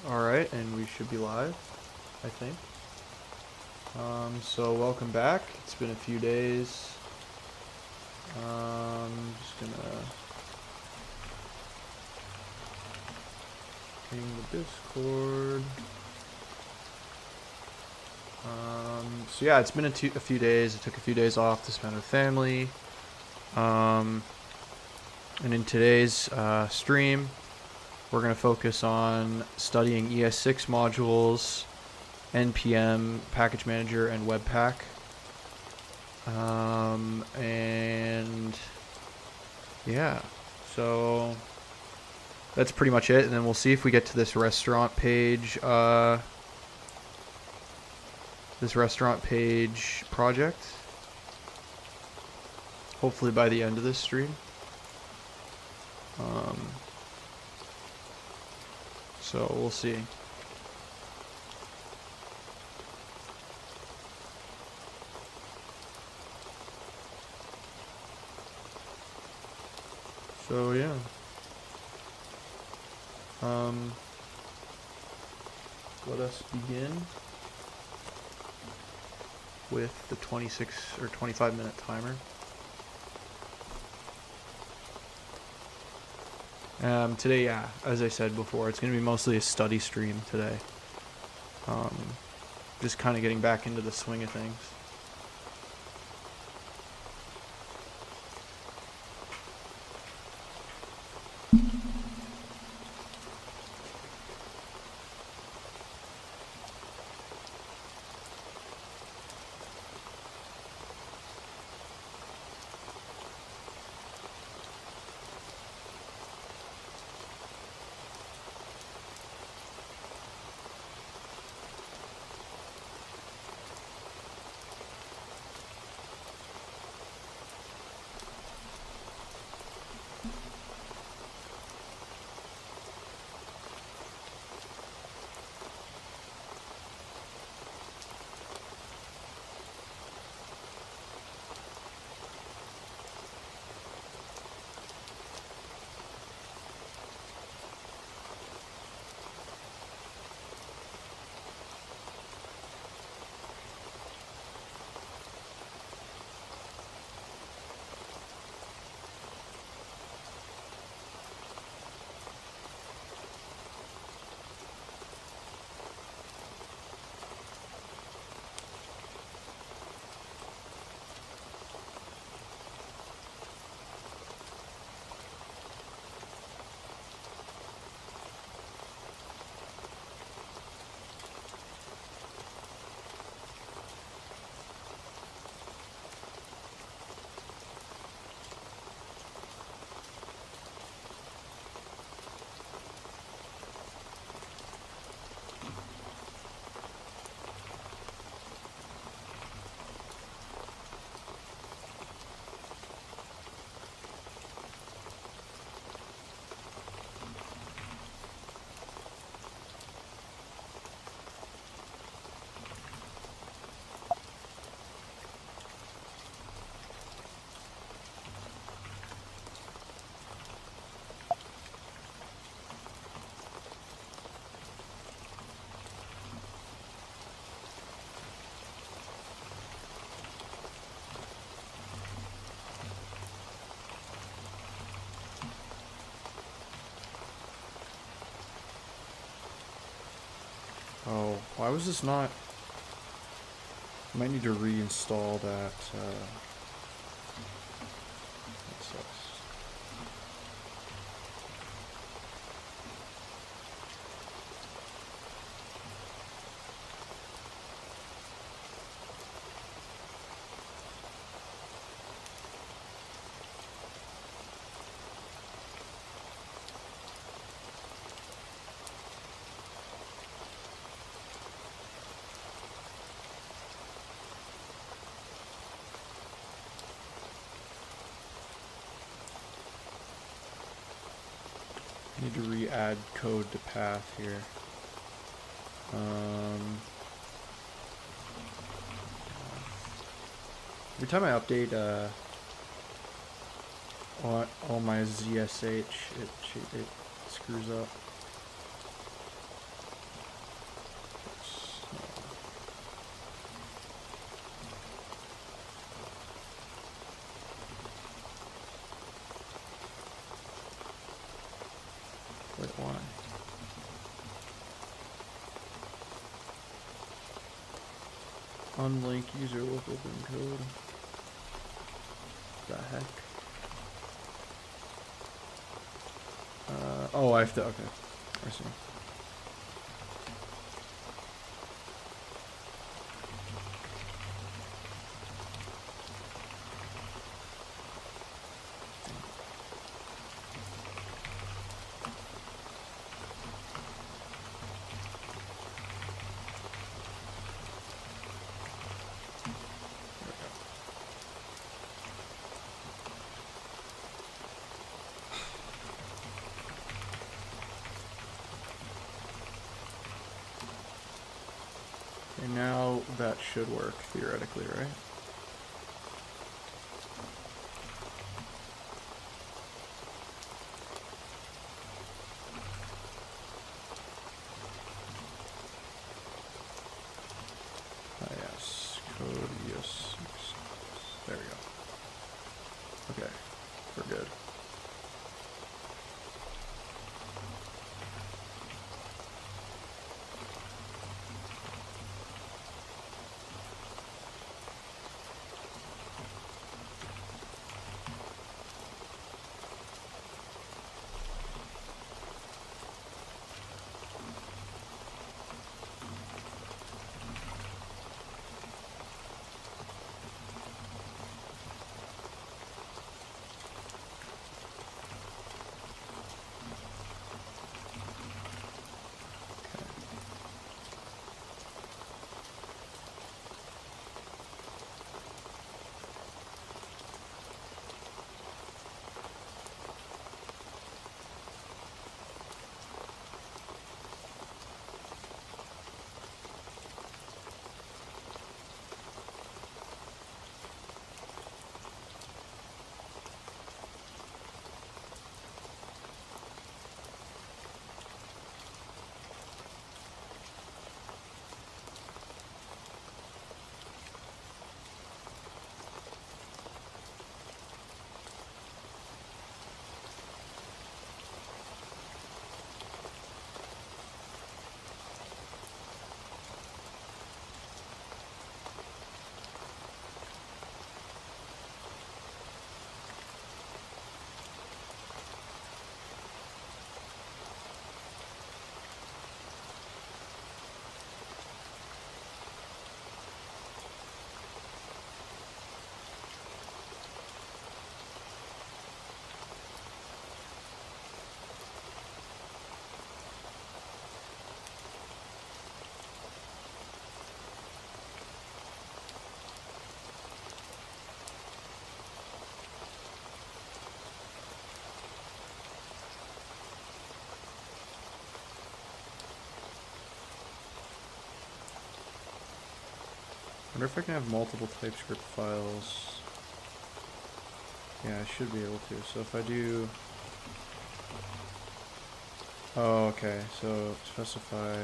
Alright, and we should be live, I think. So welcome back. It's been a few days. Just gonna ping the Discord. So yeah, it's been a few days. I took a few days off to spend with family. And in today's stream, we're going to focus on studying ES6 modules, NPM, Package Manager, and Webpack. And yeah, so that's pretty much it. And then we'll see if we get to this restaurant page, project. Hopefully by the end of this stream. So we'll see. So yeah. Let us begin with the 26 or 25-minute timer. Today, yeah, as I said before, it's going to be mostly a study stream today. Just kind of getting back into the swing of things. Oh, why was this not? I might need to reinstall that. That sucks. Need to re-add code to path here. Every time I update all my ZSH, it screws up. Why? Unlink user with open code. The heck? Oh, I have to. Okay, I see. And now that should work, theoretically, right? Ah, yes. Code, yes. There we go. Okay, we're good. I wonder if I can have multiple TypeScript files. Yeah, I should be able to. So if I do... Oh, okay. So specify...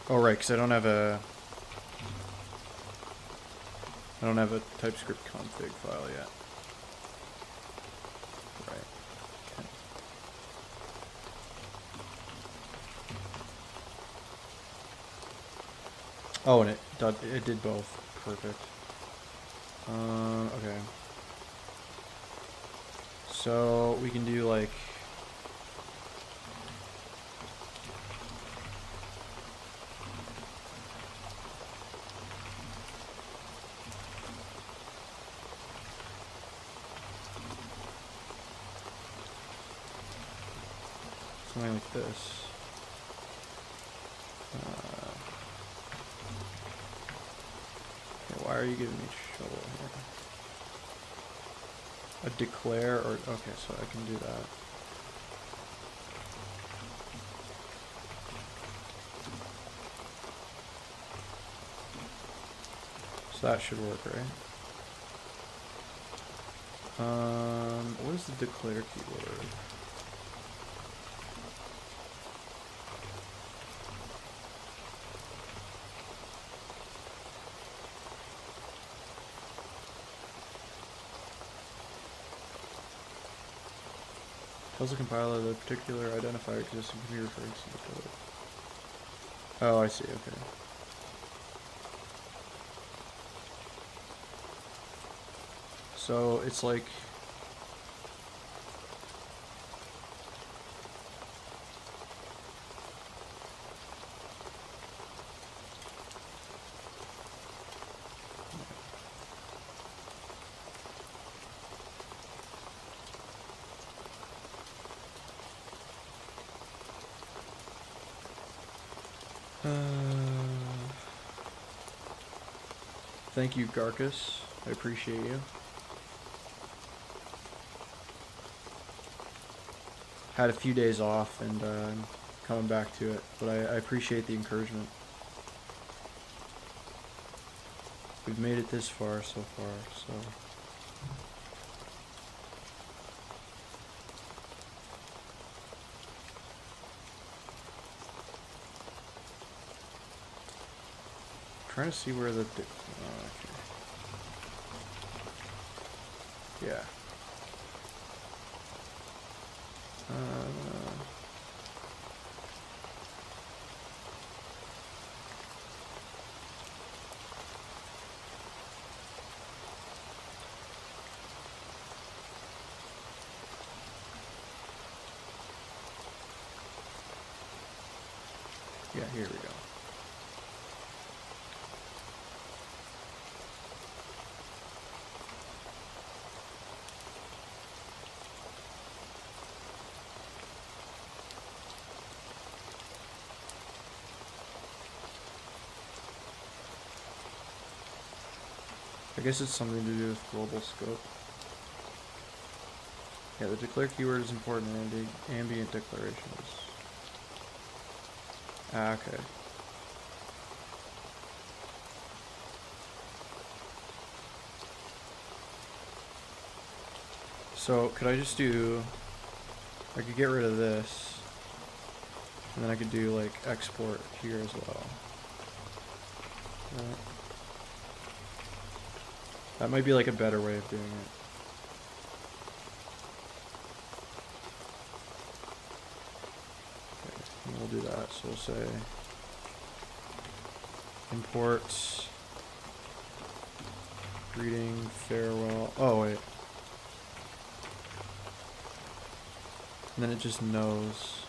Oh, right, because I don't have a TypeScript config file yet. Right. Okay. Oh, and it did both. Perfect. Okay. So we can do like... something like this. Okay, why are you giving me trouble here? A declare or... Okay, so I can do that. So that should work, right? What is the declare keyword? Tells the compiler the particular identifier existing can be referred to the code. Oh, I see, okay. So it's like thank you, Garcus. I appreciate you. Had a few days off and I'm coming back to it, but I appreciate the encouragement. We've made it this far so far, so. Trying to see where the okay. Yeah. Yeah, here we go. I guess it's something to do with global scope. Yeah, the declare keyword is important in ambient declarations. Ah, okay. So, could I just do... I could get rid of this. And then I could do, like, export here as well. That might be, like, a better way of doing it. Okay, we'll do that. So we'll say... import... greeting, farewell... Oh, wait. And then it just knows.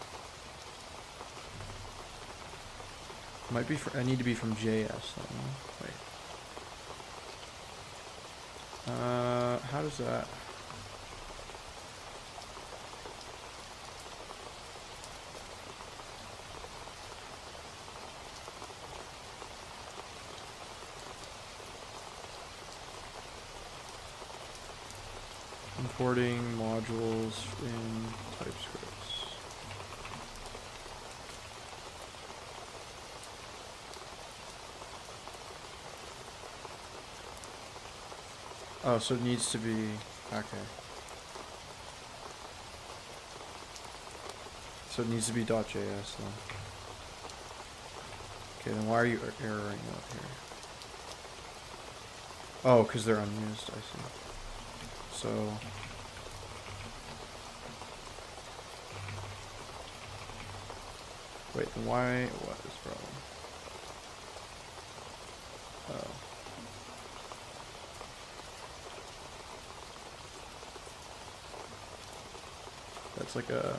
Might be I need to be from JS though. Wait. How does that? Importing modules in TypeScript. Oh, so it needs to be... okay. So it needs to be .js then. Okay, then why are you erroring out here? Oh, because they're unused, I see. So... wait, then why... what is the problem? Oh. That's like a...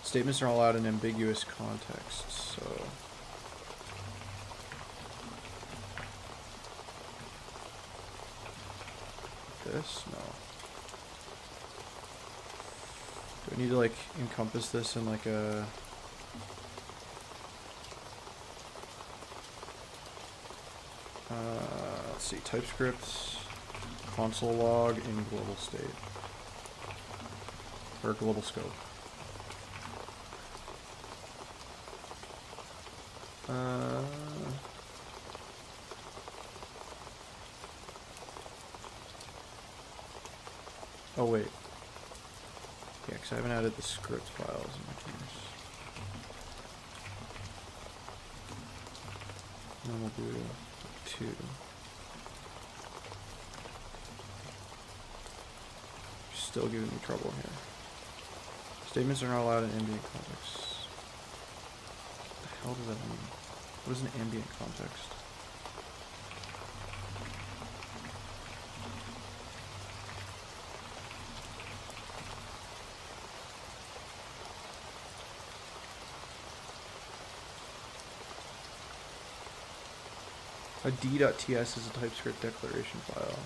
statements are allowed in ambiguous contexts, so... this? No. Do I need to like encompass this in like a... let's see, TypeScript console log in global state. Or global scope. Oh wait. Yeah, because I haven't added the script files in my keys. And then we'll do 2. still giving me trouble here. Statements are not allowed in ambient context. What the hell does that mean? What is an ambient context? A d.ts is a TypeScript declaration file.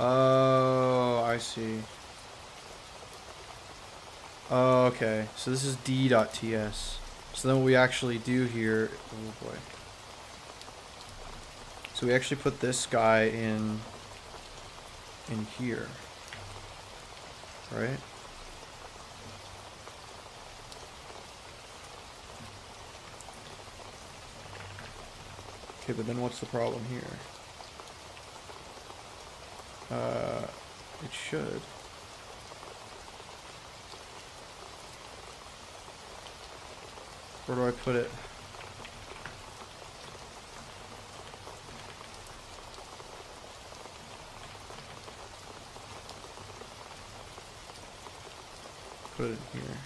Oh, I see. Oh, okay, so this is d.ts. So then what we actually do here, oh boy. So we actually put this guy in here, right? Okay, but then what's the problem here? It should. Where do I put it? Put it in here.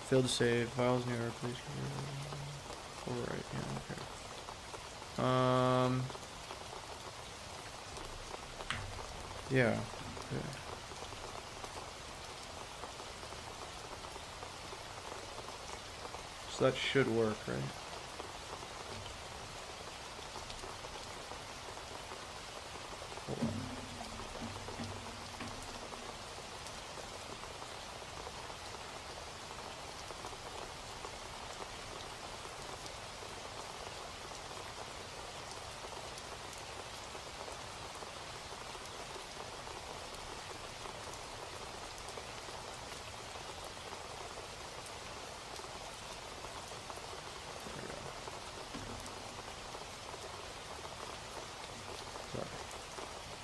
Failed to save. Files near please. Alright, yeah, okay. Yeah. Okay. So that should work, right? Hold on.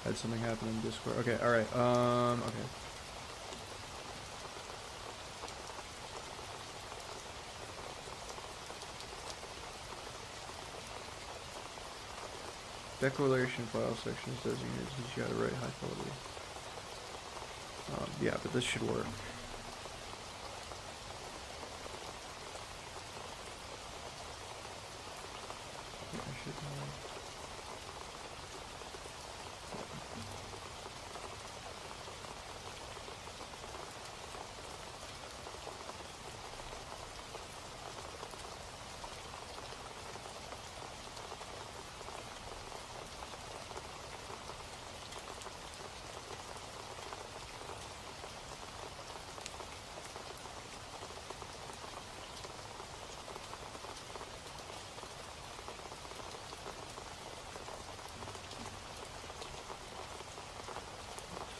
Had something happen in Discord. Okay, alright, okay. Declaration file section is designated since you gotta write high quality. Yeah, but this should work. Yeah, I should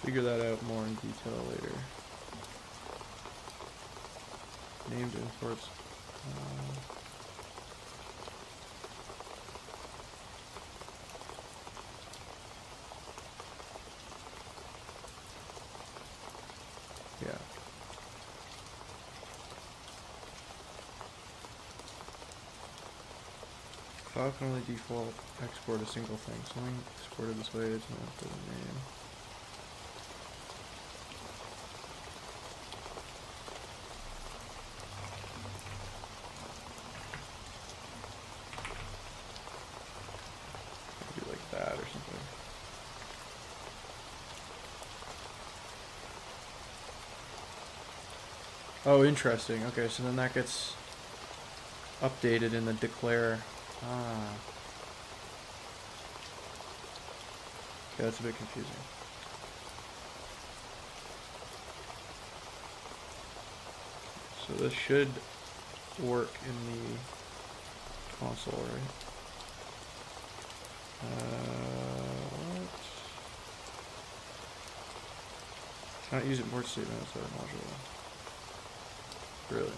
figure that out more in detail later. Named imports. Yeah. File can only default export a single thing. Something exported this way is not the name. That or something. Oh, interesting. Okay, so then that gets updated in the declare. Ah. Okay, that's a bit confusing. So this should work in the console, right? What? Cannot use import statement outside of module. Really?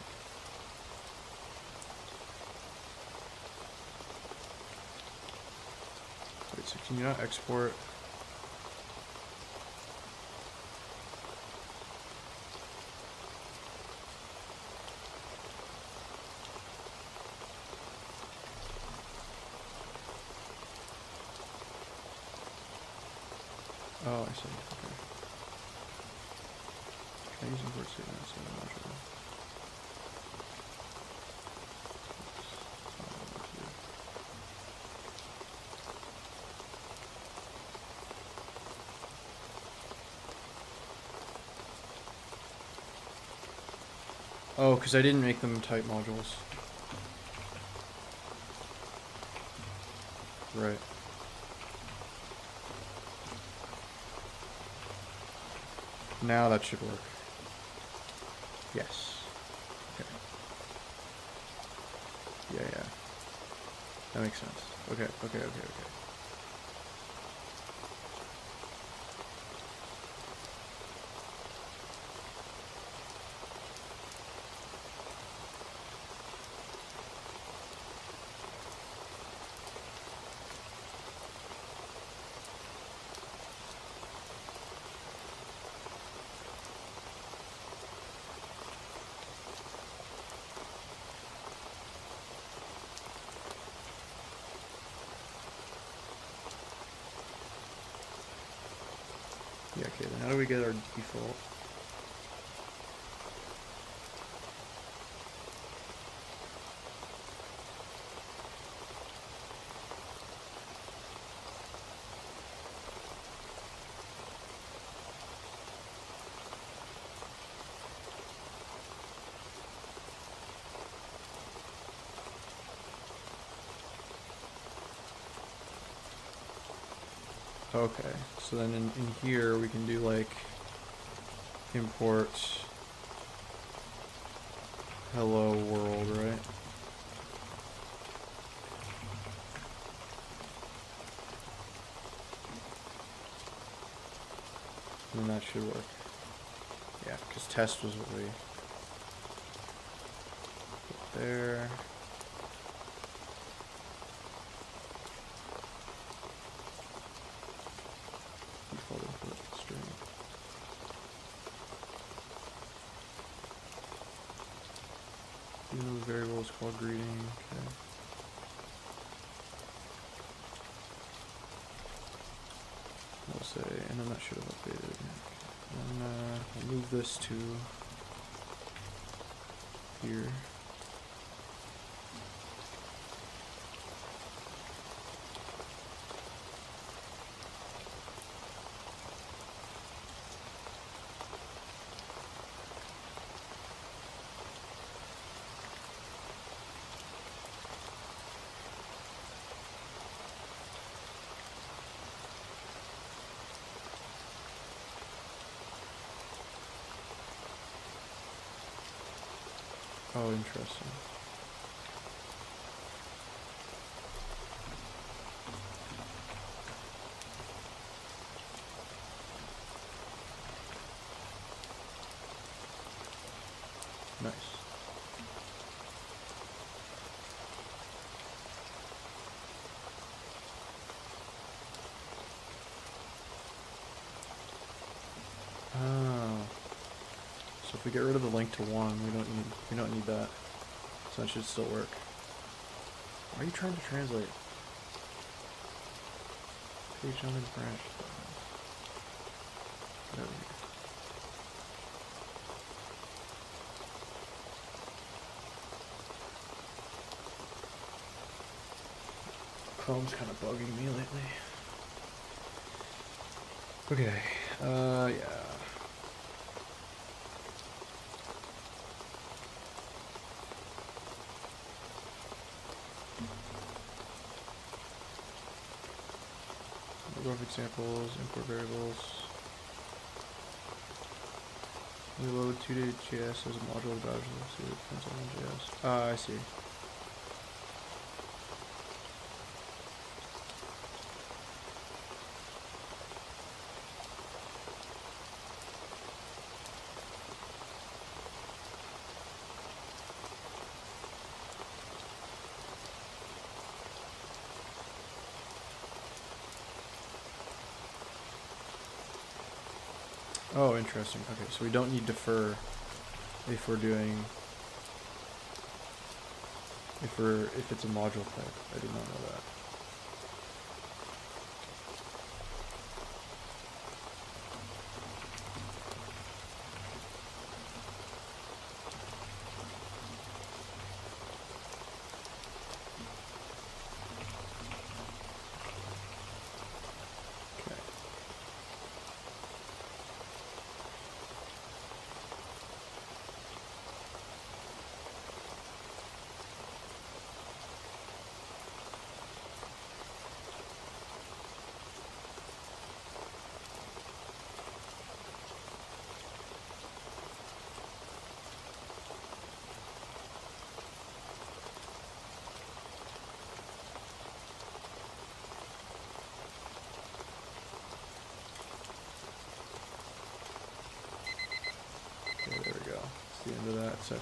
Wait, so can you not export? Oh, I see. Okay. Can I use import statements in the module? Oh, because I didn't make them type modules. Right. Now that should work. Yes. Okay. Yeah. That makes sense. Okay. Yeah, okay, then how do we get our default? Okay, so then in here we can do like import hello world, right? And then that should work. Yeah, because test was what we put there. Default input string. Even though the variable is called greeting, okay. We'll say, and then that should have updated. And we'll move this to here. Oh, interesting. Nice. Oh. So if we get rid of the link to 1, we don't need that. So that should still work. Why are you trying to translate? Page on and branch. Get out of here. Chrome's kind of bugging me lately. Okay, yeah. Number of examples, import variables. Reload 2.js as a module of browser. See what depends on JS. I see. Oh, interesting. Okay, so we don't need defer if we're doing if it's a module type. I did not know that.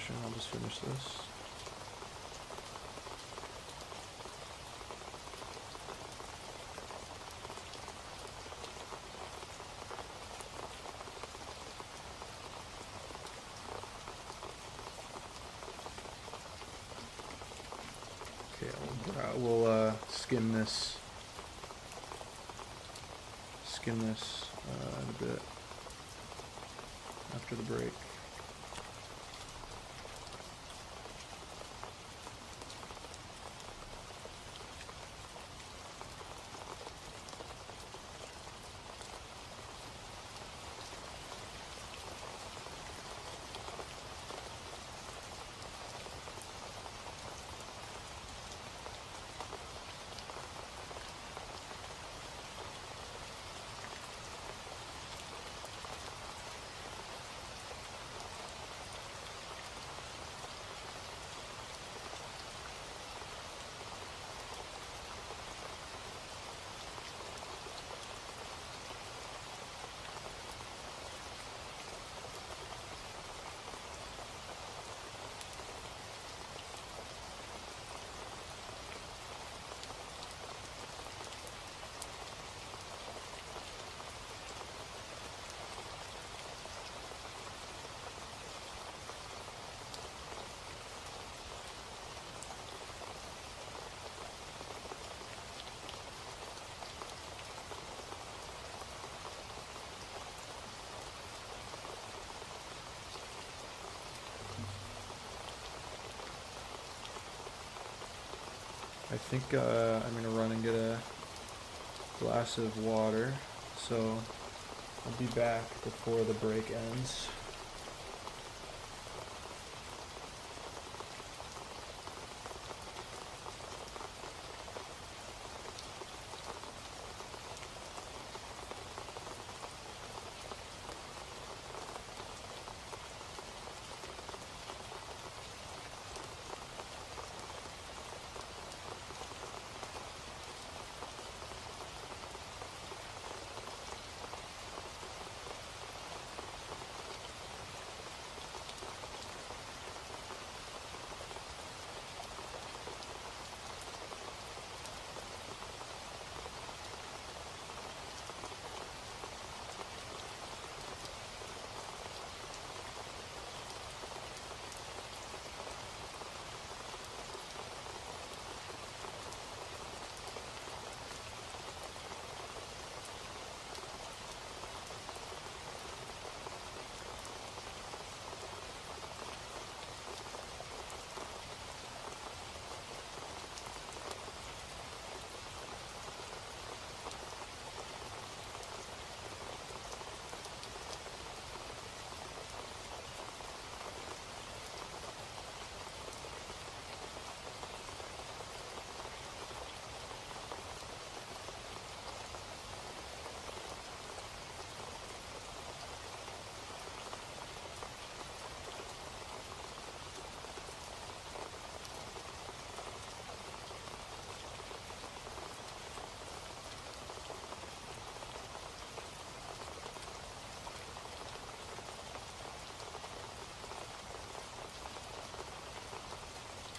session. I'll just finish this. Okay, we'll skim this in a bit after the break. I think I'm gonna run and get a glass of water, so I'll be back before the break ends.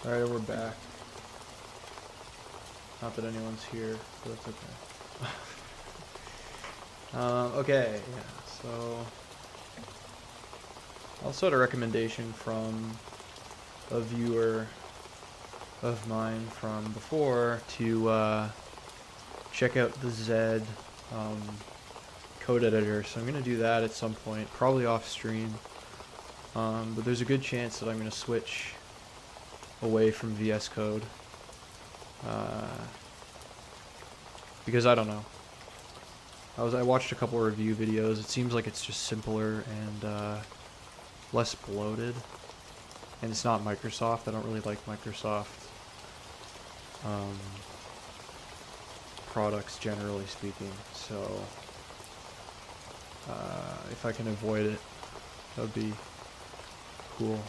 Alright, we're back. Not that anyone's here, but that's okay. Okay, yeah, so I also had a recommendation from a viewer of mine from before to check out the Zed code editor, so I'm going to do that at some point, probably off stream, but there's a good chance that I'm going to switch away from VS Code, because I don't know. I watched a couple of review videos. It seems like it's just simpler and less bloated, and it's not Microsoft. I don't really like Microsoft products, generally speaking. So if I can avoid it, that would be cool.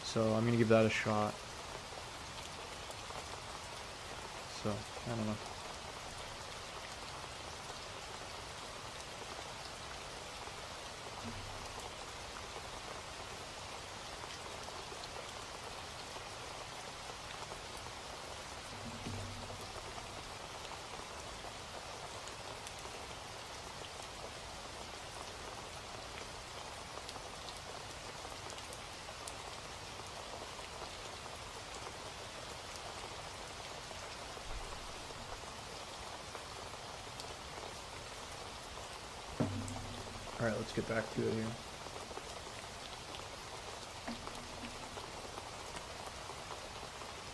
So I'm gonna give that a shot. So I don't know. Alright, let's get back to it here.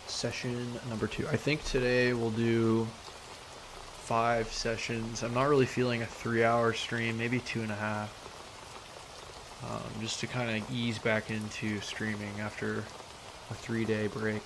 Session number 2. I think today we'll do 5 sessions. I'm not really feeling a 3-hour stream, maybe 2.5. Just to kind of ease back into streaming after a 3-day break.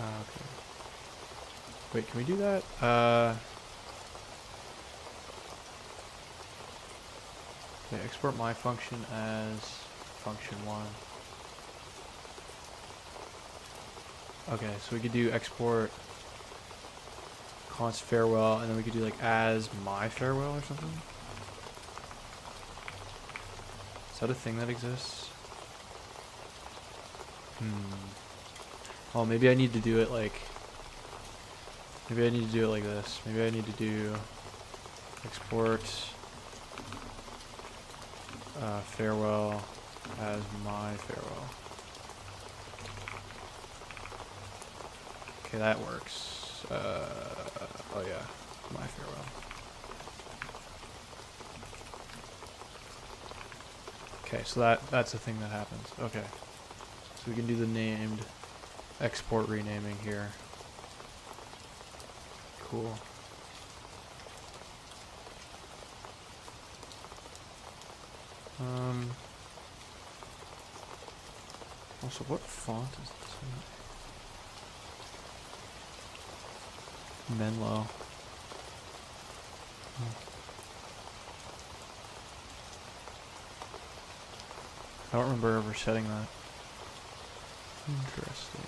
Okay. Wait, can we do that? Okay, export my function as function 1. Okay, so we could do export const farewell, and then we could do like as my farewell or something. Is that a thing that exists? Oh, maybe I need to do it like... Maybe I need to do it like this. Maybe I need to do export farewell as my farewell. Okay, that works. Oh yeah, my farewell. Okay, so that's the thing that happens. Okay, so we can do the named export renaming here. Cool. Also, what font is this one? Menlo. I don't remember ever setting that. Interesting.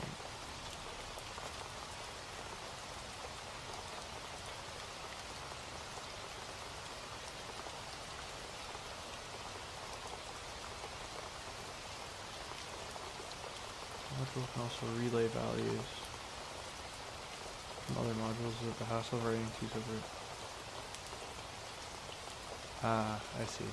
Module can also relay values from other modules with the hassle of writing two separate. Ah, I see.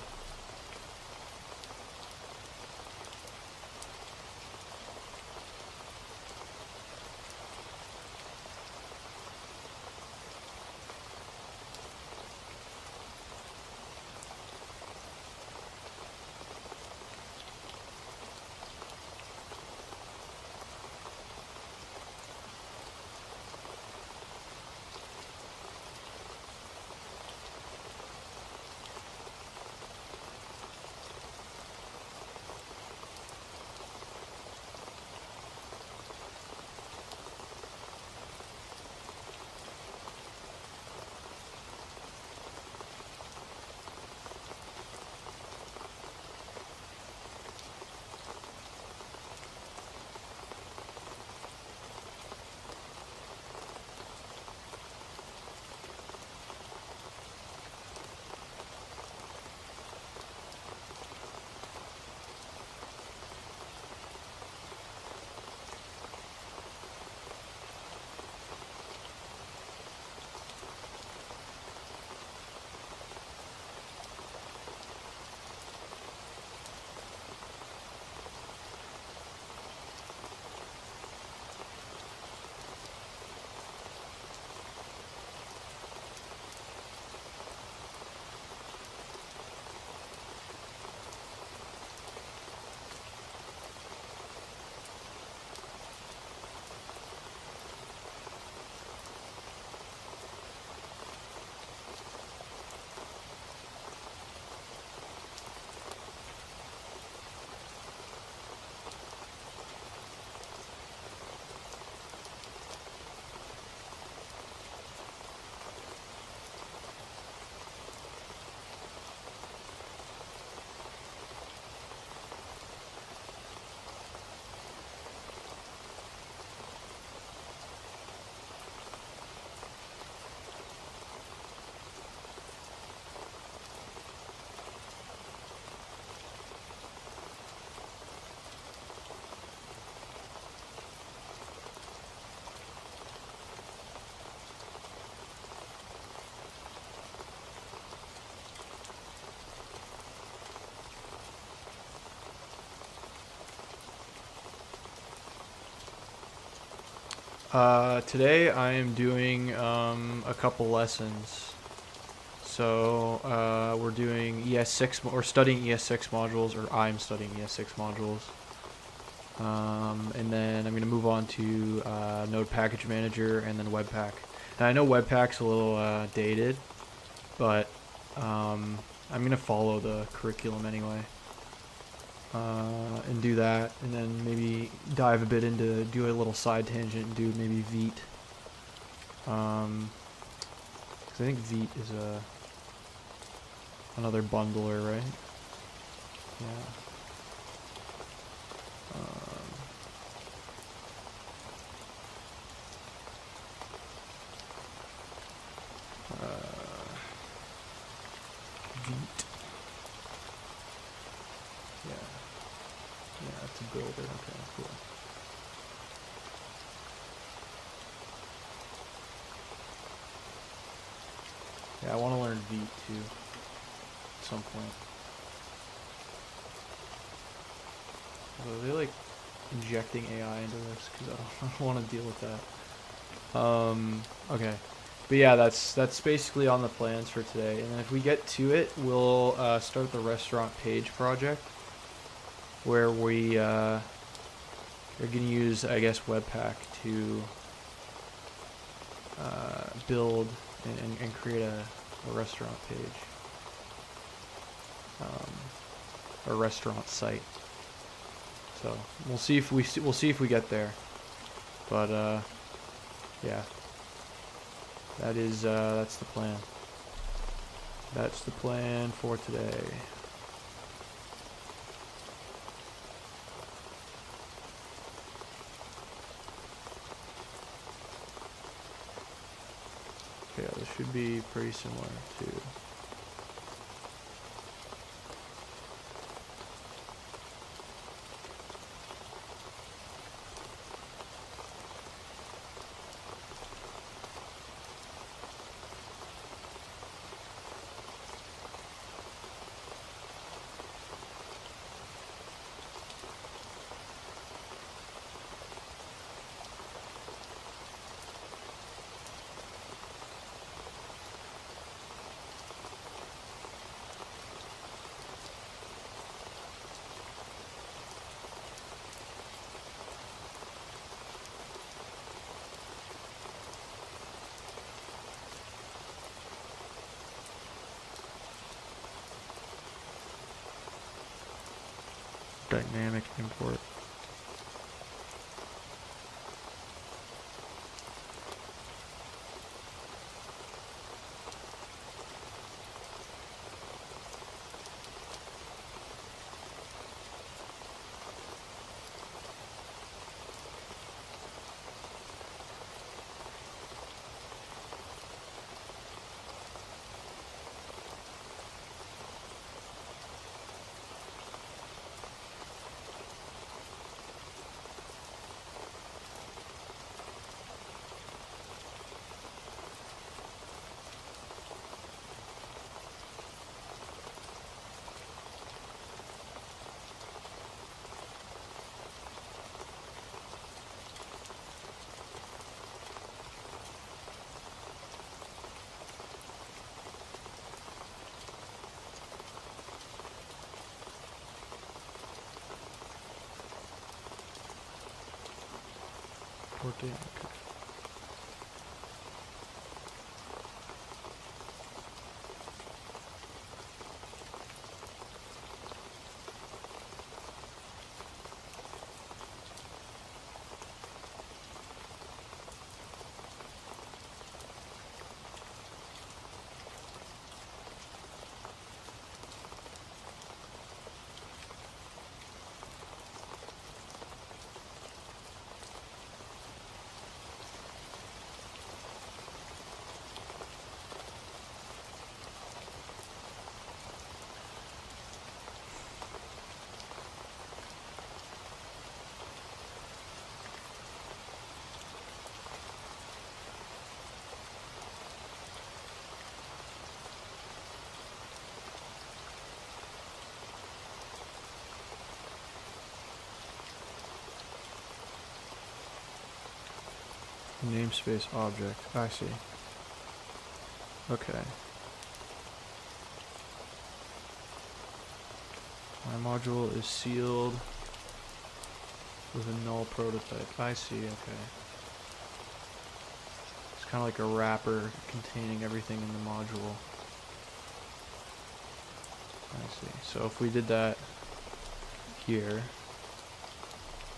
Today I am doing a couple lessons. So we're doing ES6. We're studying ES6 modules, or I'm studying ES6 modules. And then I'm going to move on to Node Package Manager and then Webpack. Now I know Webpack's a little dated, but I'm going to follow the curriculum anyway. And do that, and then maybe dive a bit into, do a little side tangent and do maybe Vite. Because I think Vite is another bundler, right? Yeah. Vite. Yeah, it's a builder. Okay, cool. Yeah, I want to learn Vite too at some point. Although they like injecting AI into this because I don't want to deal with that. Okay. But yeah, that's basically on the plans for today. And then if we get to it, we'll start the restaurant page project, where we are going to use, I guess, Webpack to build and create a restaurant page, a restaurant site. So we'll see if we get there. But yeah, that's the plan. That's the plan for today. Okay, yeah, this should be pretty similar to. Dynamic import. Organic. Namespace object. I see. Okay. My module is sealed with a null prototype. I see, okay. It's kind of like a wrapper containing everything in the module. I see. So if we did that here,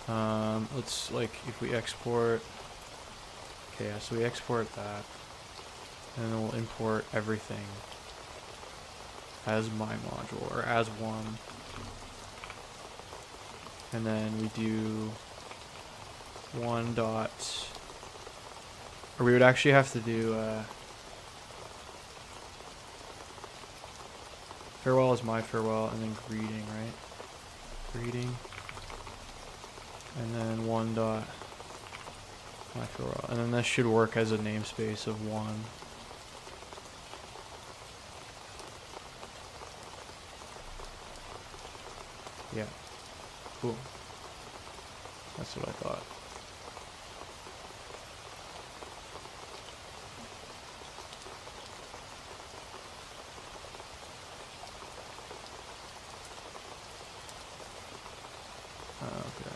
let's, like, if we export, okay, yeah, so we export that, and then we'll import everything as my module, or as one. And then we do one dot, or we would actually have to do, farewell is my farewell, and then greeting, right? Greeting. And then one dot my farewell. And then this should work as a namespace of one. Yeah. Cool. That's what I thought. Okay.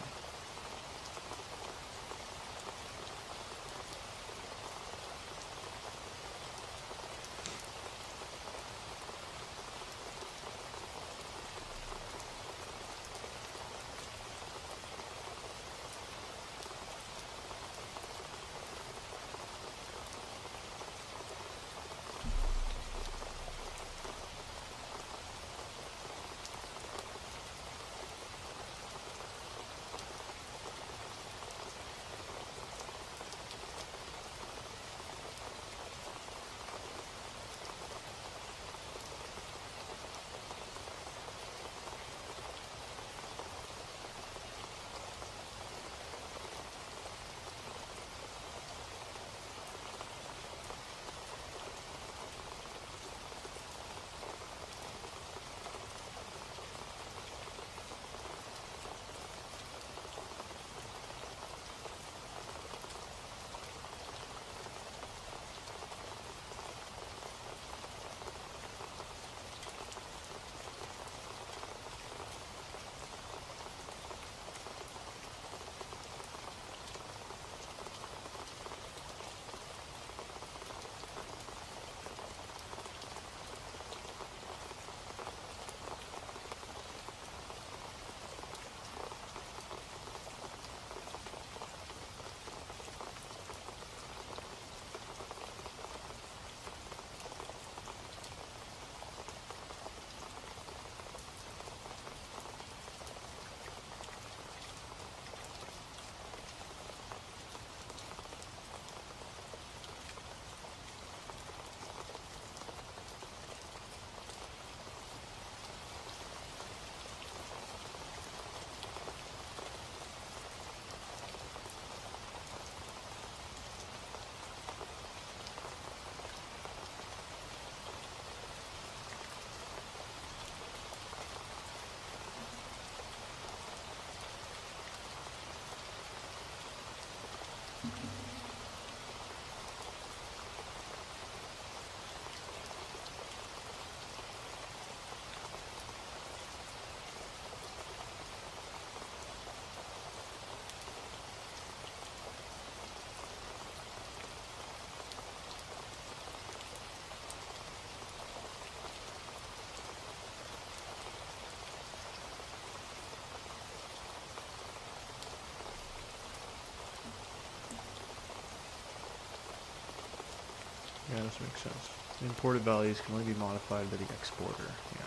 Yeah, this makes sense. The imported values can only be modified by the exporter. Yeah.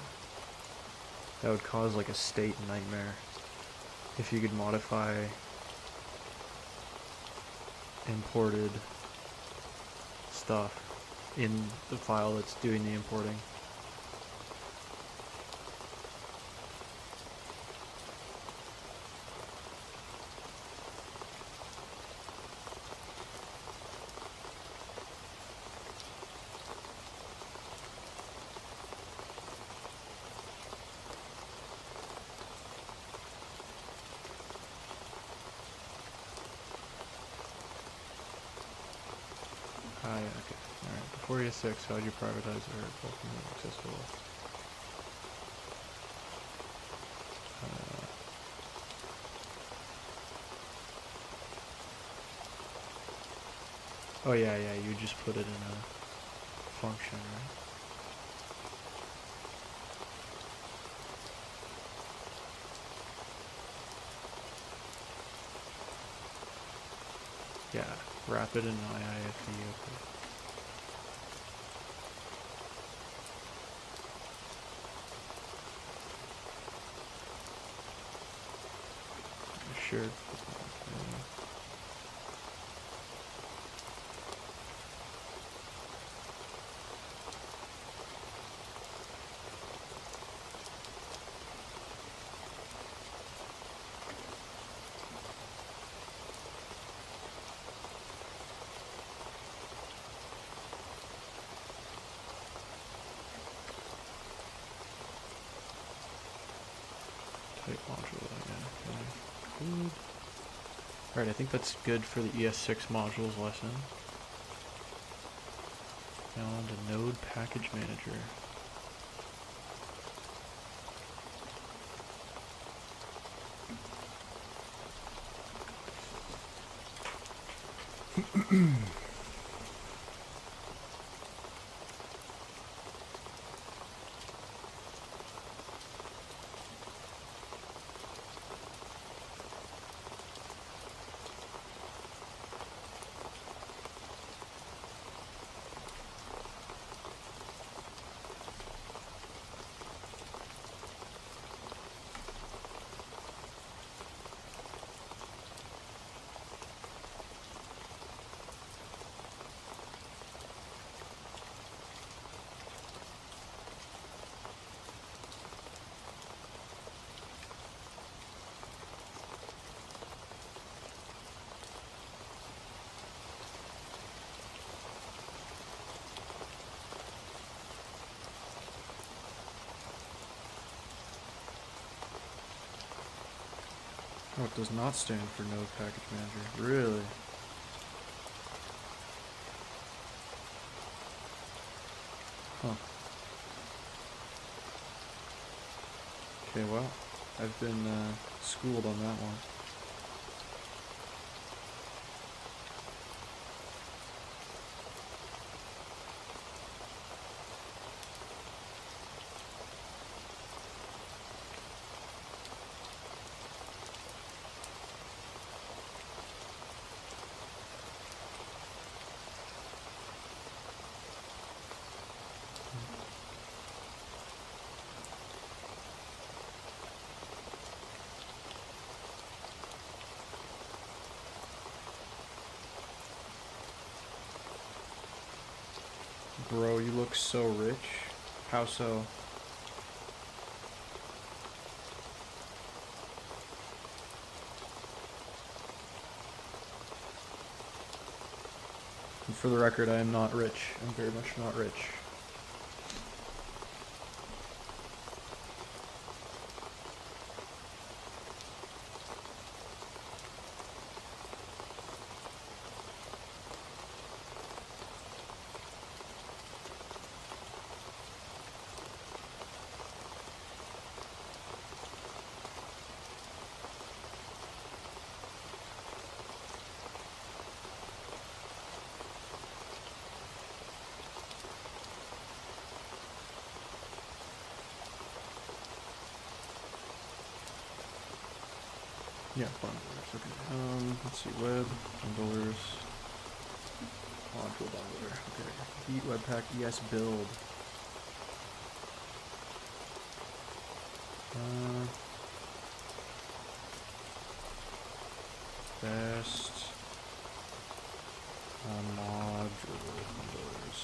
That would cause like a state nightmare if you could modify imported stuff in the file that's doing the importing. Yeah, okay. Alright, before ES6, how would you prioritize or bulking accessible? Oh yeah, you just put it in a function, right? Yeah, rapid and IIFE, okay. Sure. Type module, yeah, okay. Good. Alright, I think that's good for the ES6 modules lesson. Now on to Node Package Manager. Oh, it does not stand for Node Package Manager. Really? Huh. Okay, well, I've been schooled on that one. Bro, you look so rich. How so? And for the record, I am not rich. I'm very much not rich. Yeah, bundlers. Okay. Let's see. Web bundlers. Module bundler. Okay. Eat Webpack ES build. Best module bundlers.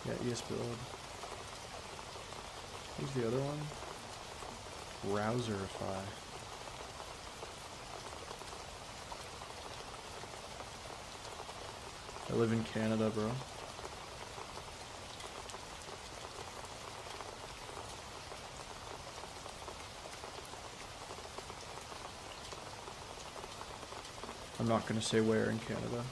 Yeah, ES build. Who's the other one? Browserify. I live in Canada, bro. I'm not gonna say where in Canada.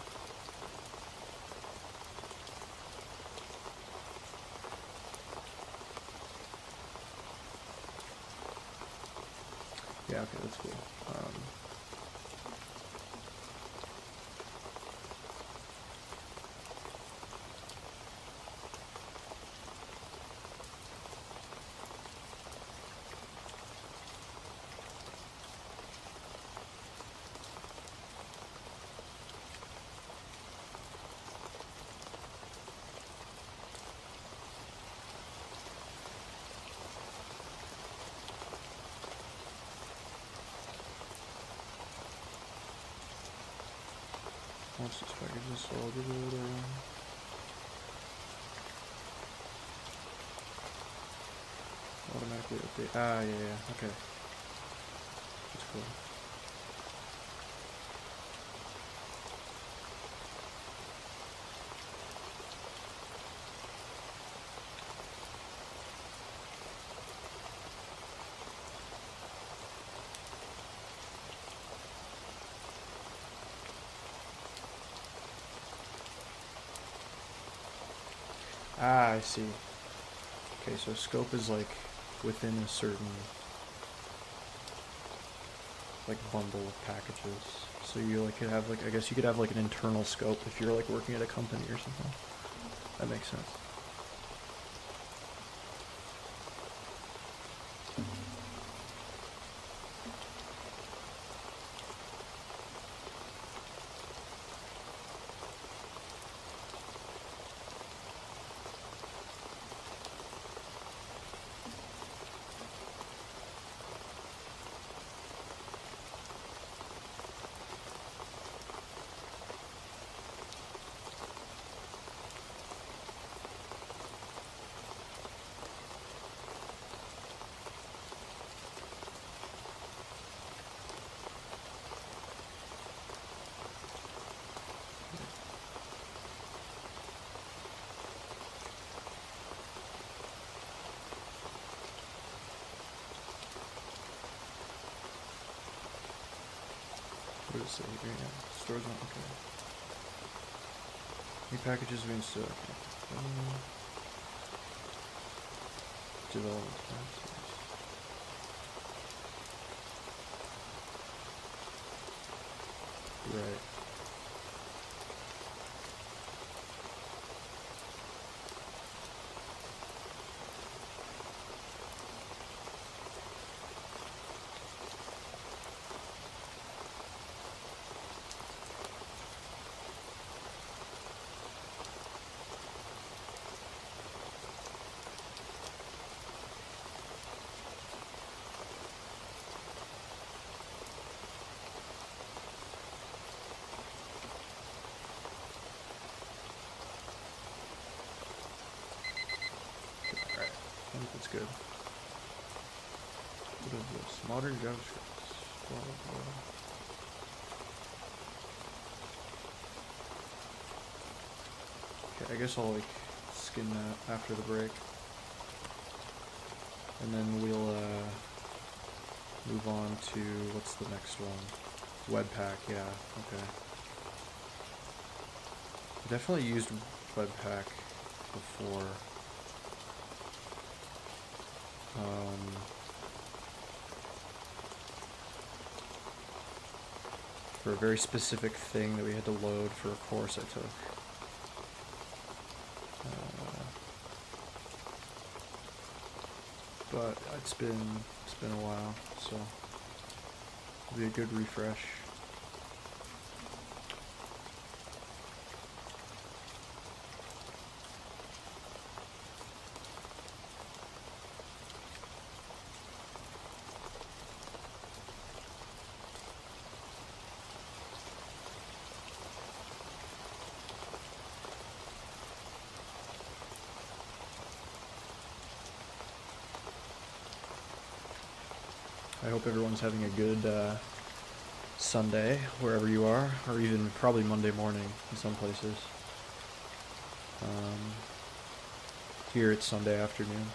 Yeah, okay, that's cool. Once this package is sold, automatically update. Ah, yeah, okay. That's cool. Ah, I see. Okay, so scope is like within a certain like bundle of packages. So you like could have like, I guess you could have like an internal scope if you're like working at a company or something. That makes sense. What does it say here? Yeah. Stores on, okay. New packages being stored. Okay. Development packages. Right. Alright. I think that's good. What is this? Modern JavaScript. Blah, blah, blah. Okay, I guess I'll like skin that after the break. And then we'll move on to, what's the next one? Webpack, yeah, okay. I definitely used Webpack before. For a very specific thing that we had to load for a course I took. But it's been a while, so it'll be a good refresh. I hope everyone's having a good Sunday, wherever you are, or even probably Monday morning in some places. Here it's Sunday afternoon.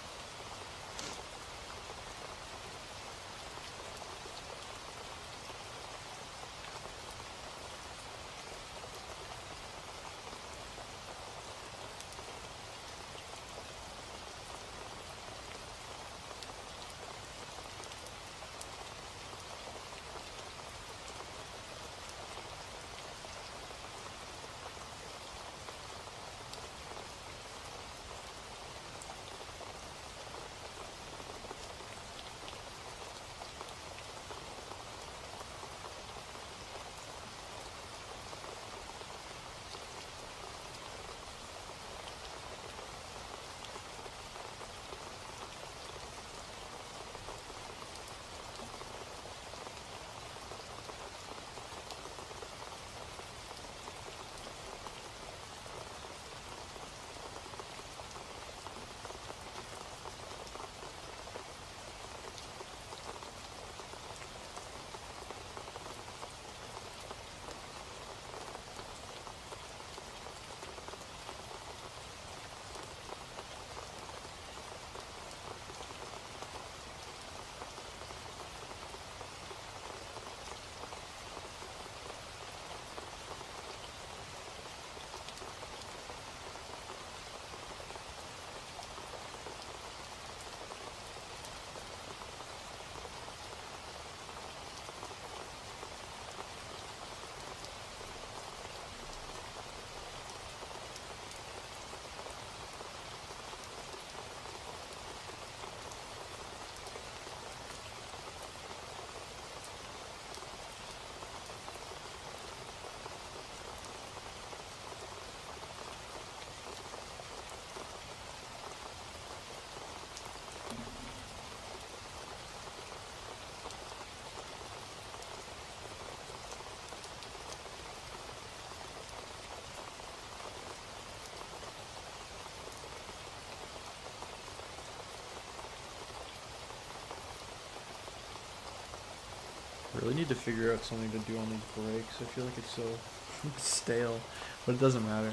I really need to figure out something to do on these breaks. I feel like it's so stale, but it doesn't matter.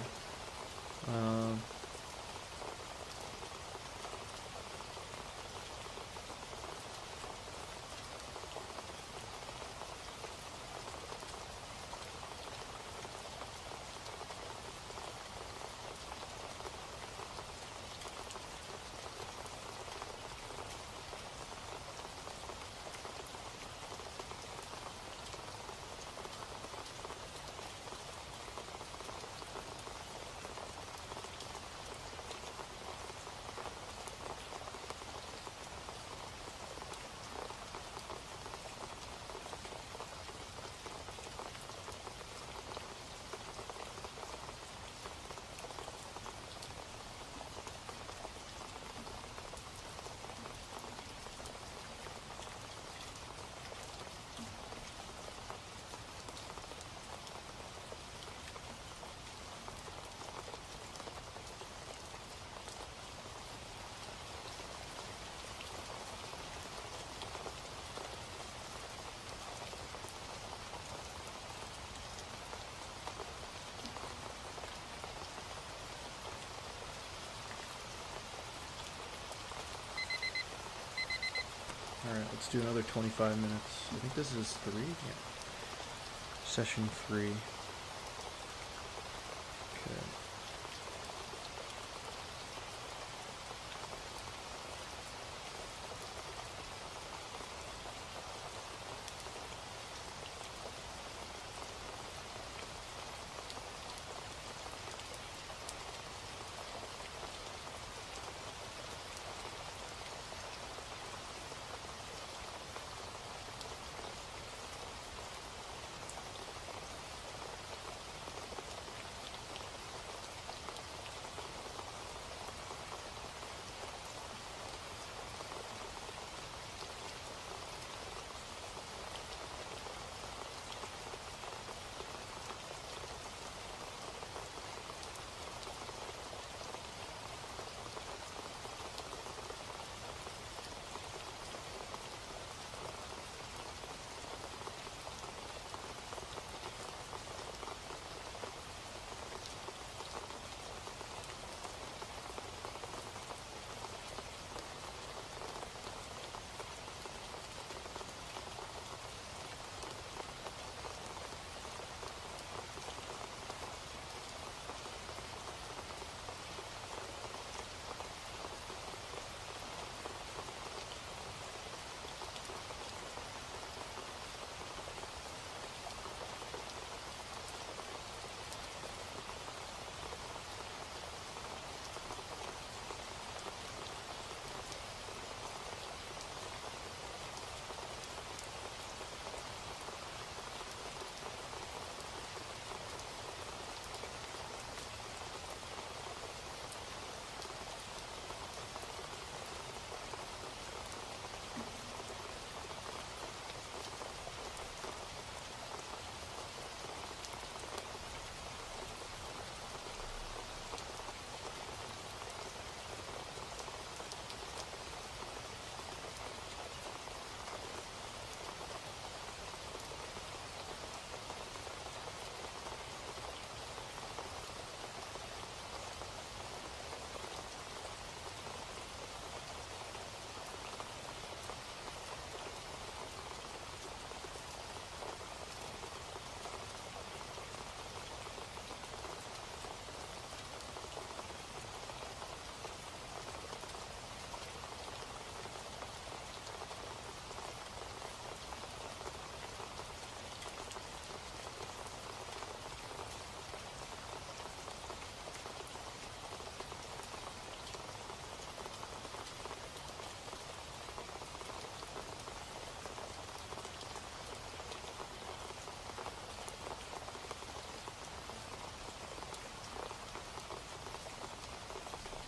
Alright, let's do another 25 minutes. I think this is 3? Yeah. Session 3. Okay.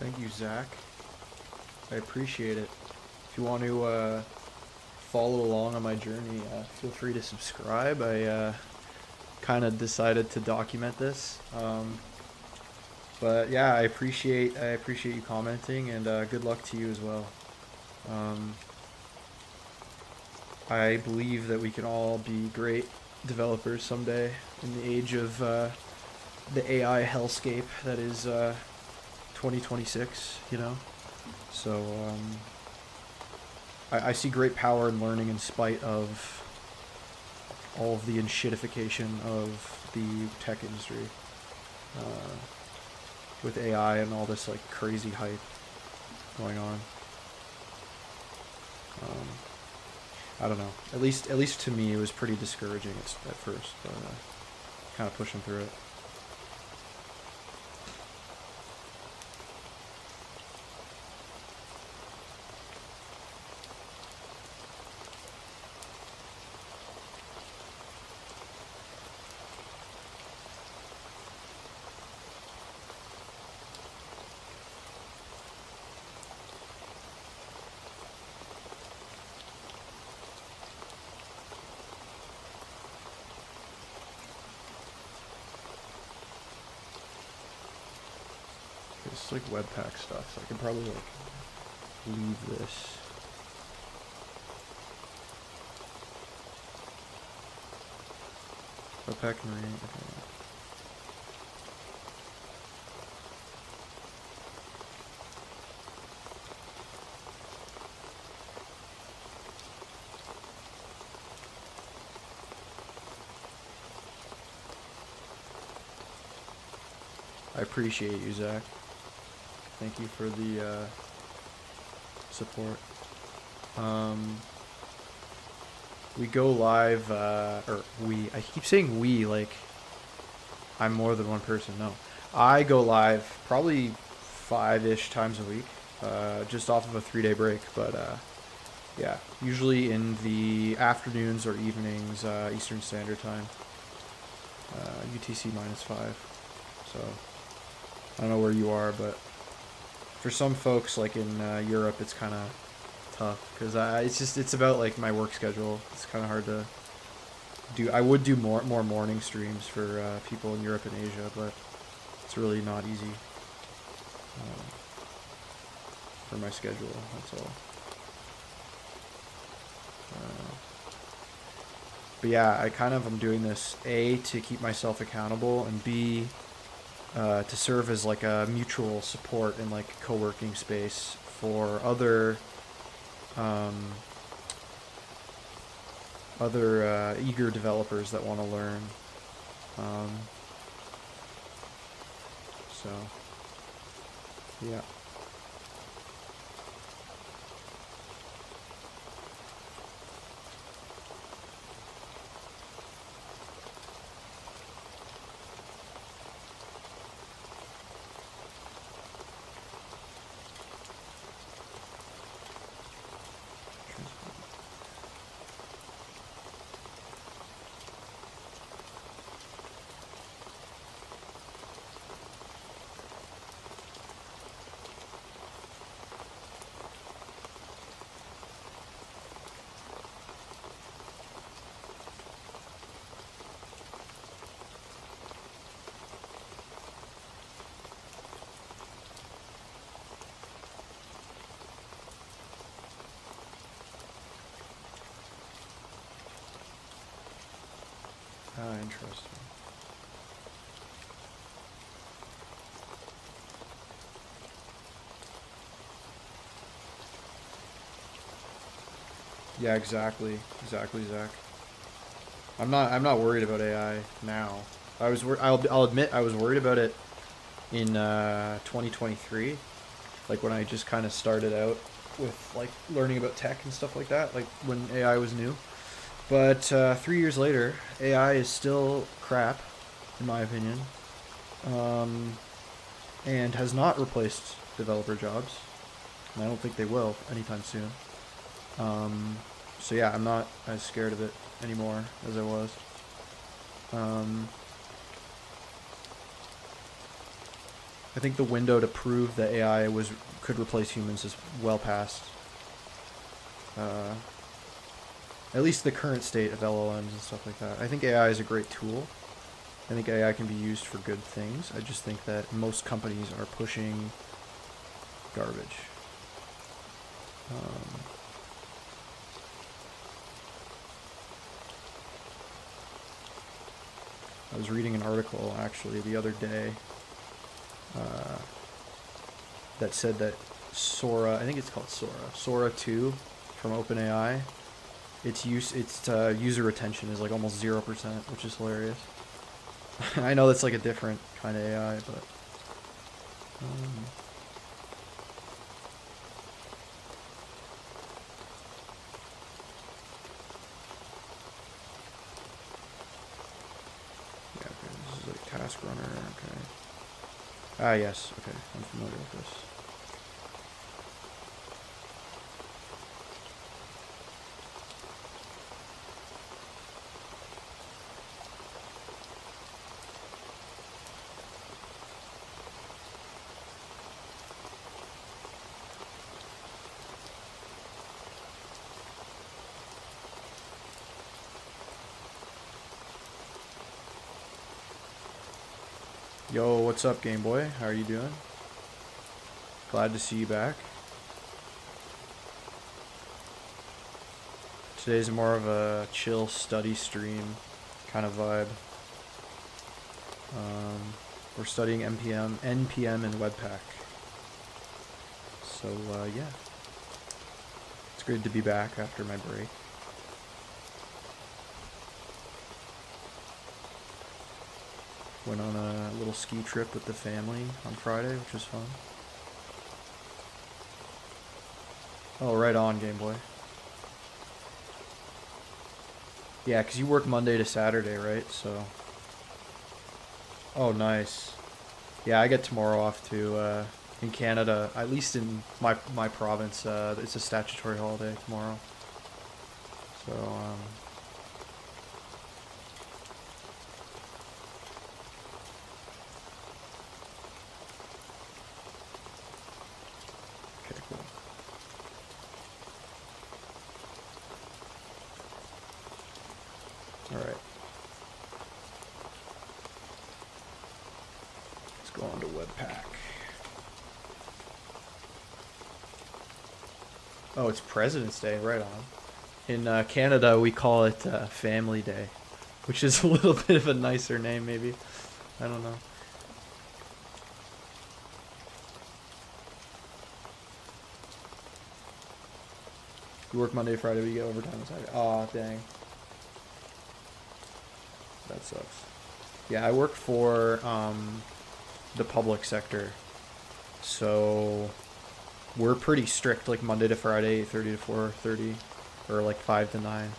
Thank you, Zach. I appreciate it. If you want to follow along on my journey, feel free to subscribe. I kind of decided to document this. But yeah, I appreciate you commenting, and good luck to you as well. I believe that we can all be great developers someday in the age of the AI hellscape that is 2026, you know? So I see great power in learning in spite of all of the enshittification of the tech industry with AI and all this like crazy hype going on. I don't know. At least to me, it was pretty discouraging at first, but kind of pushing through it. It's like Webpack stuff, so I can probably like leave this. Webpack and read. Okay. I appreciate you, Zach. Thank you for the support. We go live, I keep saying we, like I'm more than one person. No, I go live probably 5-ish times a week, just off of a 3-day break. But yeah, usually in the afternoons or evenings, Eastern Standard Time, UTC -5. So I don't know where you are, but for some folks, like in Europe, it's kind of tough because it's about like my work schedule. It's kind of hard to do. I would do more morning streams for people in Europe and Asia, but it's really not easy for my schedule. That's all. But yeah, I kind of am doing this A, to keep myself accountable, and B, to serve as like a mutual support and like co-working space for other eager developers that want to learn. So yeah. Interesting. Yeah, exactly, Zach. I'm not worried about AI now. I'll admit I was worried about it in 2023, like when I just kind of started out with like learning about tech and stuff like that, like when AI was new. But 3 years later, AI is still crap, in my opinion, and has not replaced developer jobs, and I don't think they will anytime soon. So yeah, I'm not as scared of it anymore as I was. I think the window to prove that AI could replace humans is well past. At least the current state of LLMs and stuff like that. I think AI is a great tool. I think AI can be used for good things. I just think that most companies are pushing garbage. I was reading an article actually the other day that said that Sora, I think it's called Sora 2 from OpenAI, its user retention is like almost 0%, which is hilarious. I know that's like a different kind of AI, but yeah, okay, this is like task runner, okay. Ah, yes, okay, I'm familiar with this. Yo, what's up, Game Boy? How are you doing? Glad to see you back. Today's more of a chill study stream kind of vibe. We're studying NPM and Webpack. So, yeah. It's great to be back after my break. Went on a little ski trip with the family on Friday, which was fun. Oh, right on, Game Boy. Yeah, because you work Monday to Saturday, right? So. Oh, nice. Yeah, I get tomorrow off too. In Canada, at least in my province, it's a statutory holiday tomorrow. So, okay, cool. Alright. Let's go on to Webpack. Oh, it's President's Day, right on. In Canada, we call it Family Day, which is a little bit of a nicer name, maybe. I don't know. You work Monday, Friday, but you get overtime on Saturday. Aw, dang. That sucks. Yeah, I work for the public sector, so we're pretty strict, like Monday to Friday, 8:30 to 4:30, or like 5 to 9.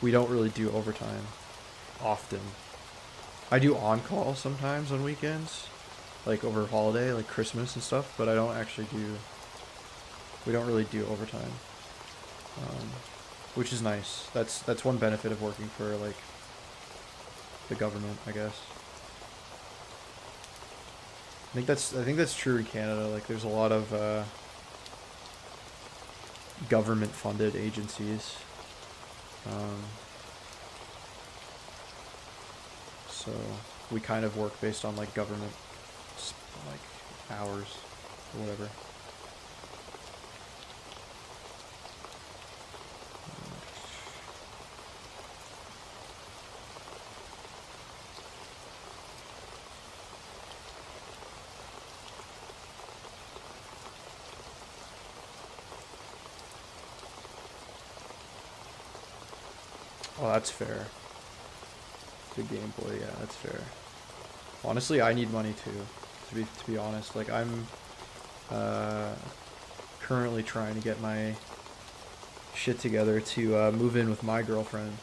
We don't really do overtime often. I do on-call sometimes on weekends, like over holiday, like Christmas and stuff, but I don't actually do, we don't really do overtime, which is nice. That's one benefit of working for like the government, I guess. I think that's true in Canada. Like, there's a lot of government-funded agencies. So we kind of work based on like government, like hours or whatever. Oh, that's fair. The Game Boy, yeah, that's fair. Honestly, I need money too. To be honest, like I'm currently trying to get my shit together to move in with my girlfriend.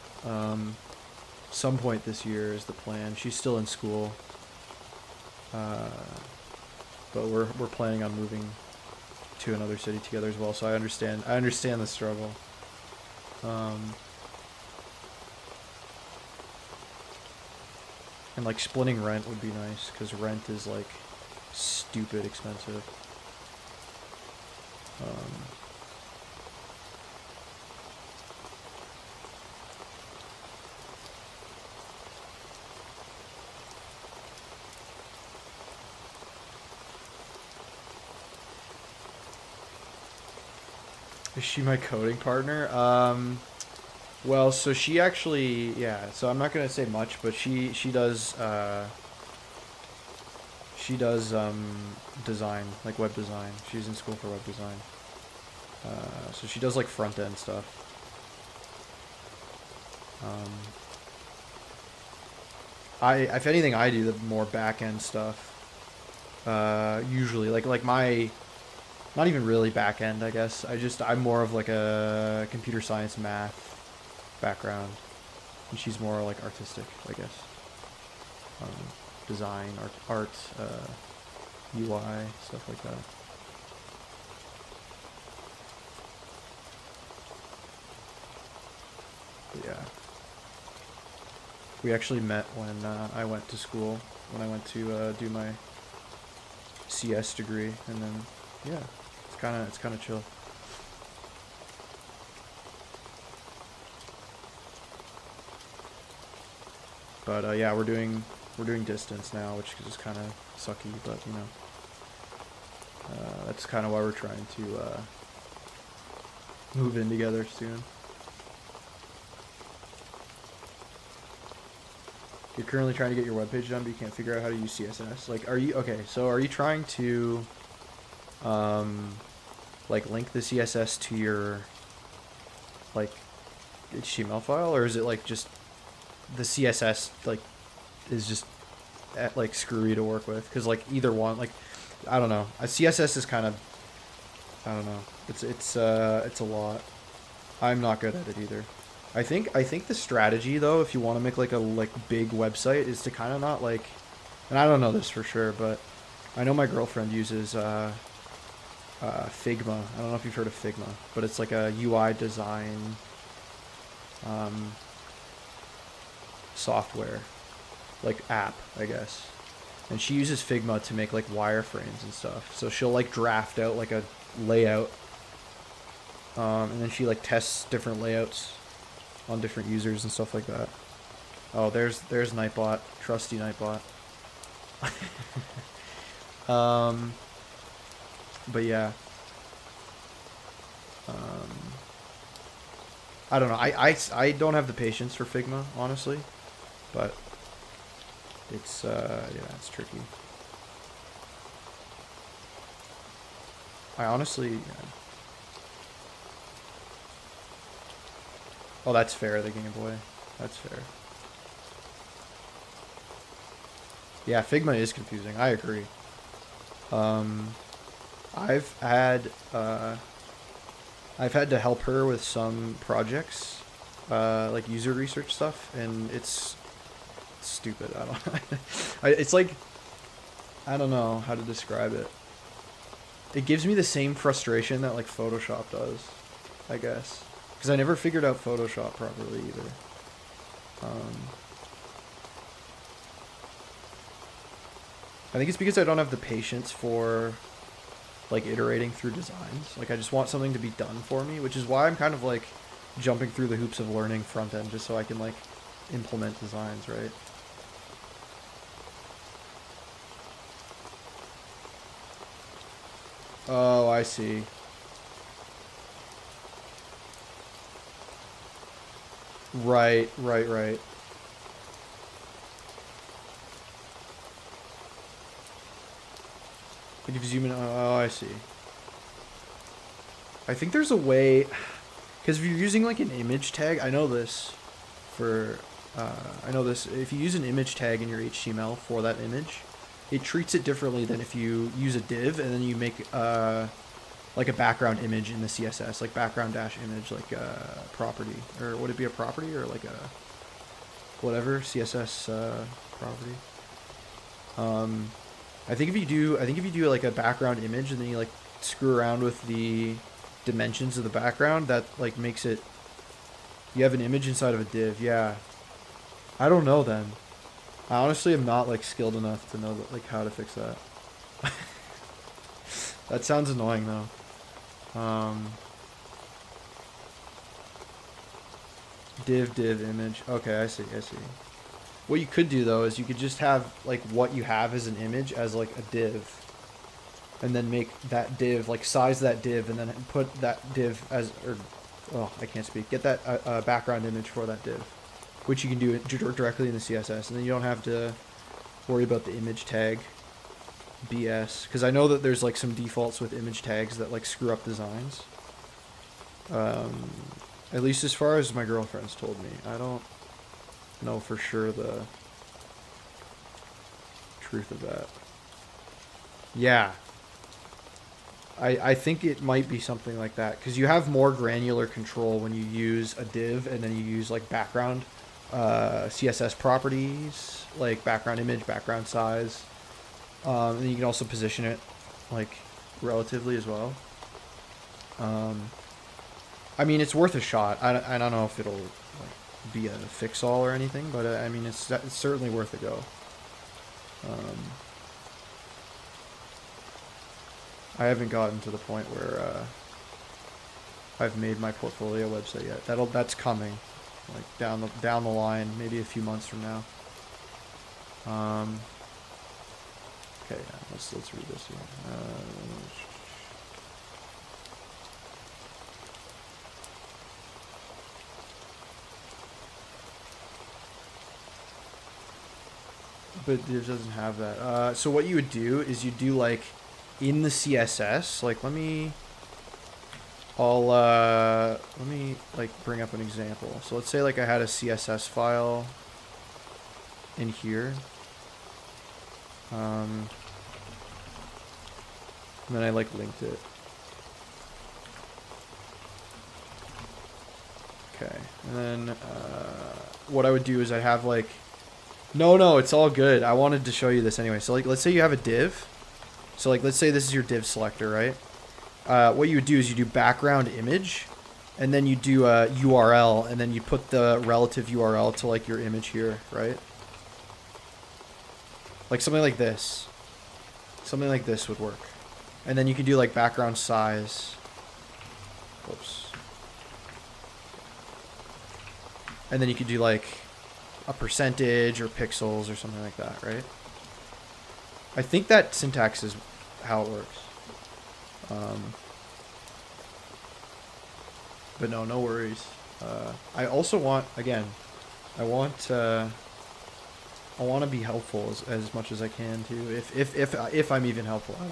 Some point this year is the plan. She's still in school, but we're planning on moving to another city together as well. So I understand the struggle. And like splitting rent would be nice, because rent is like stupid expensive. Is she my coding partner? Well, so she actually, yeah. So I'm not gonna say much, but she does design, like web design. She's in school for web design. So she does like front end stuff. If anything, I do the more back end stuff. Usually, like my, not even really back end, I guess. I'm more of like a computer science math background, and she's more like artistic, I guess. Design, art, UI, stuff like that. But yeah. We actually met when I went to school, when I went to do my CS degree, and then yeah, it's kind of chill. But yeah, we're doing distance now, which is kind of sucky, but you know, that's kind of why we're trying to move in together soon. You're currently trying to get your webpage done, but you can't figure out how to use CSS. Like, are you okay? So, are you trying to, like, link the CSS to your, like, HTML file, or is it like just the CSS like is just like screwy to work with? Because like either one, like, I don't know. A CSS is kind of, I don't know. It's a lot. I'm not good at it either. I think the strategy though, if you want to make like a big website, is to kind of not like, and I don't know this for sure, but I know my girlfriend uses Figma. I don't know if you've heard of Figma, but it's like a UI design software, like app, I guess. And she uses Figma to make like wireframes and stuff. So she'll like draft out like a layout, and then she like tests different layouts on different users and stuff like that. Oh, there's Nightbot, trusty Nightbot. But yeah. I don't know. I don't have the patience for Figma, honestly, but it's yeah, it's tricky. I honestly. Yeah. Oh, that's fair. The Game Boy. That's fair. Yeah, Figma is confusing. I agree. I've had to help her with some projects, like user research stuff, and it's stupid. I don't. It's like, I don't know how to describe it. It gives me the same frustration that like Photoshop does, I guess, because I never figured out Photoshop properly either. I think it's because I don't have the patience for like iterating through designs. Like I just want something to be done for me, which is why I'm kind of like jumping through the hoops of learning front end just so I can like implement designs, right? Oh, I see. Right. Like if you zoom in, oh, I see. I think there's a way, because if you're using like an image tag, I know this, if you use an image tag in your HTML for that image, it treats it differently than if you use a div and then you make like a background image in the CSS, like background dash image, like a property, or would it be a property or like a whatever CSS property? I think if you do like a background image and then you like screw around with the dimensions of the background, that like makes it, you have an image inside of a div. Yeah. I don't know then. I honestly am not like skilled enough to know that, like how to fix that. That sounds annoying though. Div image. Okay, I see. What you could do though is you could just have like what you have as an image as like a div, and then make that div like size that div, and then put that div as I can't speak. Get that background image for that div, which you can do directly in the CSS, and then you don't have to worry about the image tag BS. Because I know that there's like some defaults with image tags that like screw up designs. At least as far as my girlfriend's told me. I don't know for sure the truth of that. Yeah. I think it might be something like that, because you have more granular control when you use a div and then you use like background CSS properties, like background image, background size, and you can also position it like relatively as well. I mean, it's worth a shot. I don't know if it'll like be a fix-all or anything, but I mean, it's certainly worth a go. I haven't gotten to the point where I've made my portfolio website yet. That's coming, like down the line, maybe a few months from now. Okay, yeah, let's read this here. But it doesn't have that. So what you would do is you do like in the CSS, like let me like bring up an example. So let's say like I had a CSS file in here. And then I like linked it. Okay. And then what I would do is I have like No, it's all good. I wanted to show you this anyway. So like let's say you have a div. So like let's say this is your div selector, right? What you would do is you do background image, and then you do a URL, and then you put the relative URL to like your image here, right? Like something like this. Something like this would work. And then you can do like background size. Whoops. And then you could do like a percentage or pixels or something like that, right? I think that syntax is how it works. But no worries. I also want, again, I want to be helpful as much as I can too. If I'm even helpful, I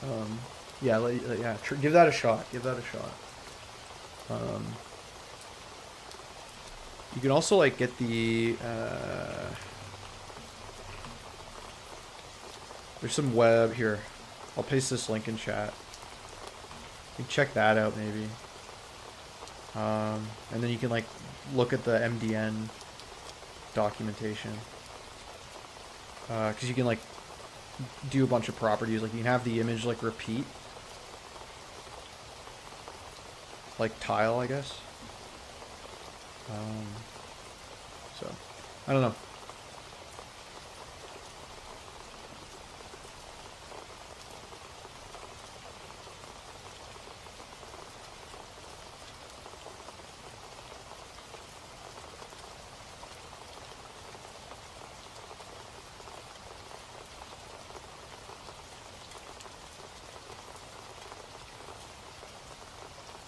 don't know. Yeah, give that a shot. Give that a shot. You can also like get the there's some web here. I'll paste this link in chat. You can check that out maybe. And then you can like look at the MDN documentation. Because you can like do a bunch of properties. Like you can have the image like repeat. Like tile, I guess. So, I don't know.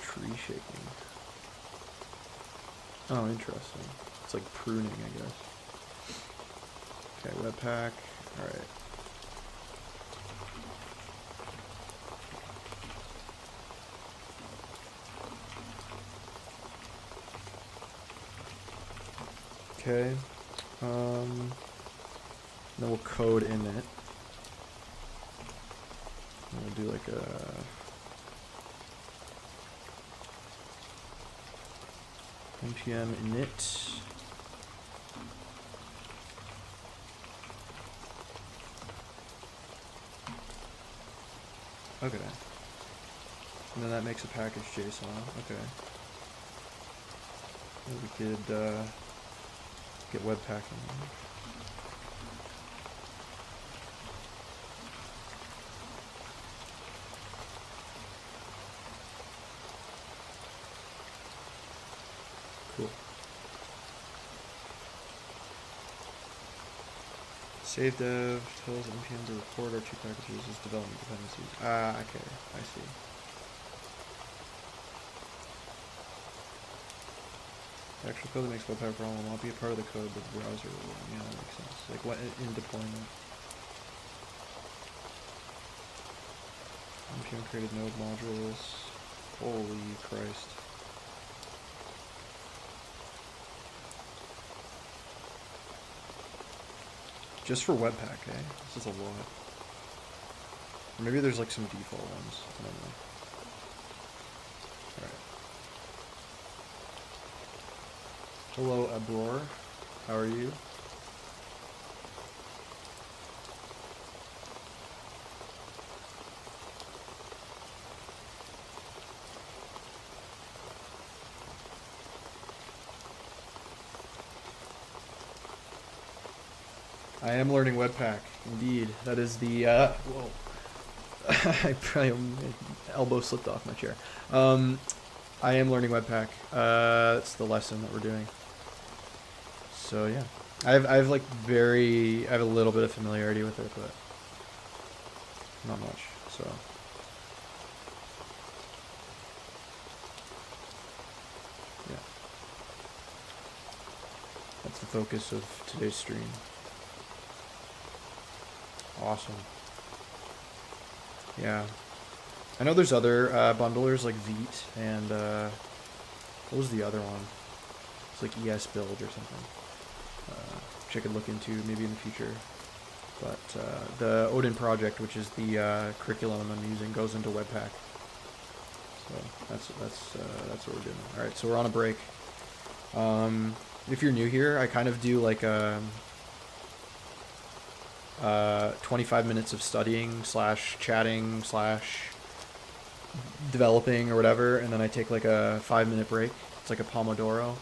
Tree shaking. Oh, interesting. It's like pruning, I guess. Okay, Webpack. Alright. Okay. Then we'll code in it. And we'll do like a... npm init. Okay. And then that makes a package JSON. Okay. And we could get Webpack in there. Cool. Save dev tells npm to record our two packages as development dependencies. Ah, okay, I see. The actual code that makes Webpack problem will not be a part of the code, but the browser will. Yeah, that makes sense. Like what in deployment. npm created node modules. Holy Christ. Just for Webpack, eh? This is a lot. Or maybe there's like some default ones. I don't know. Alright. Hello, Abror. How are you? I am learning Webpack, indeed. That is the, whoa. I probably, elbow slipped off my chair. I am learning Webpack. That's the lesson that we're doing. So yeah. I have like I have a little bit of familiarity with it, but not much, so. Yeah. That's the focus of today's stream. Awesome. Yeah. I know there's other bundlers like Vite and what was the other one? It's like ES Build or something. Which I could look into maybe in the future. But the Odin Project, which is the curriculum I'm using, goes into Webpack. So that's what we're doing. All right, so we're on a break. If you're new here, I kind of do like a 25 minutes of studying / chatting / developing or whatever, and then I take like a 5-minute break. It's like a Pomodoro.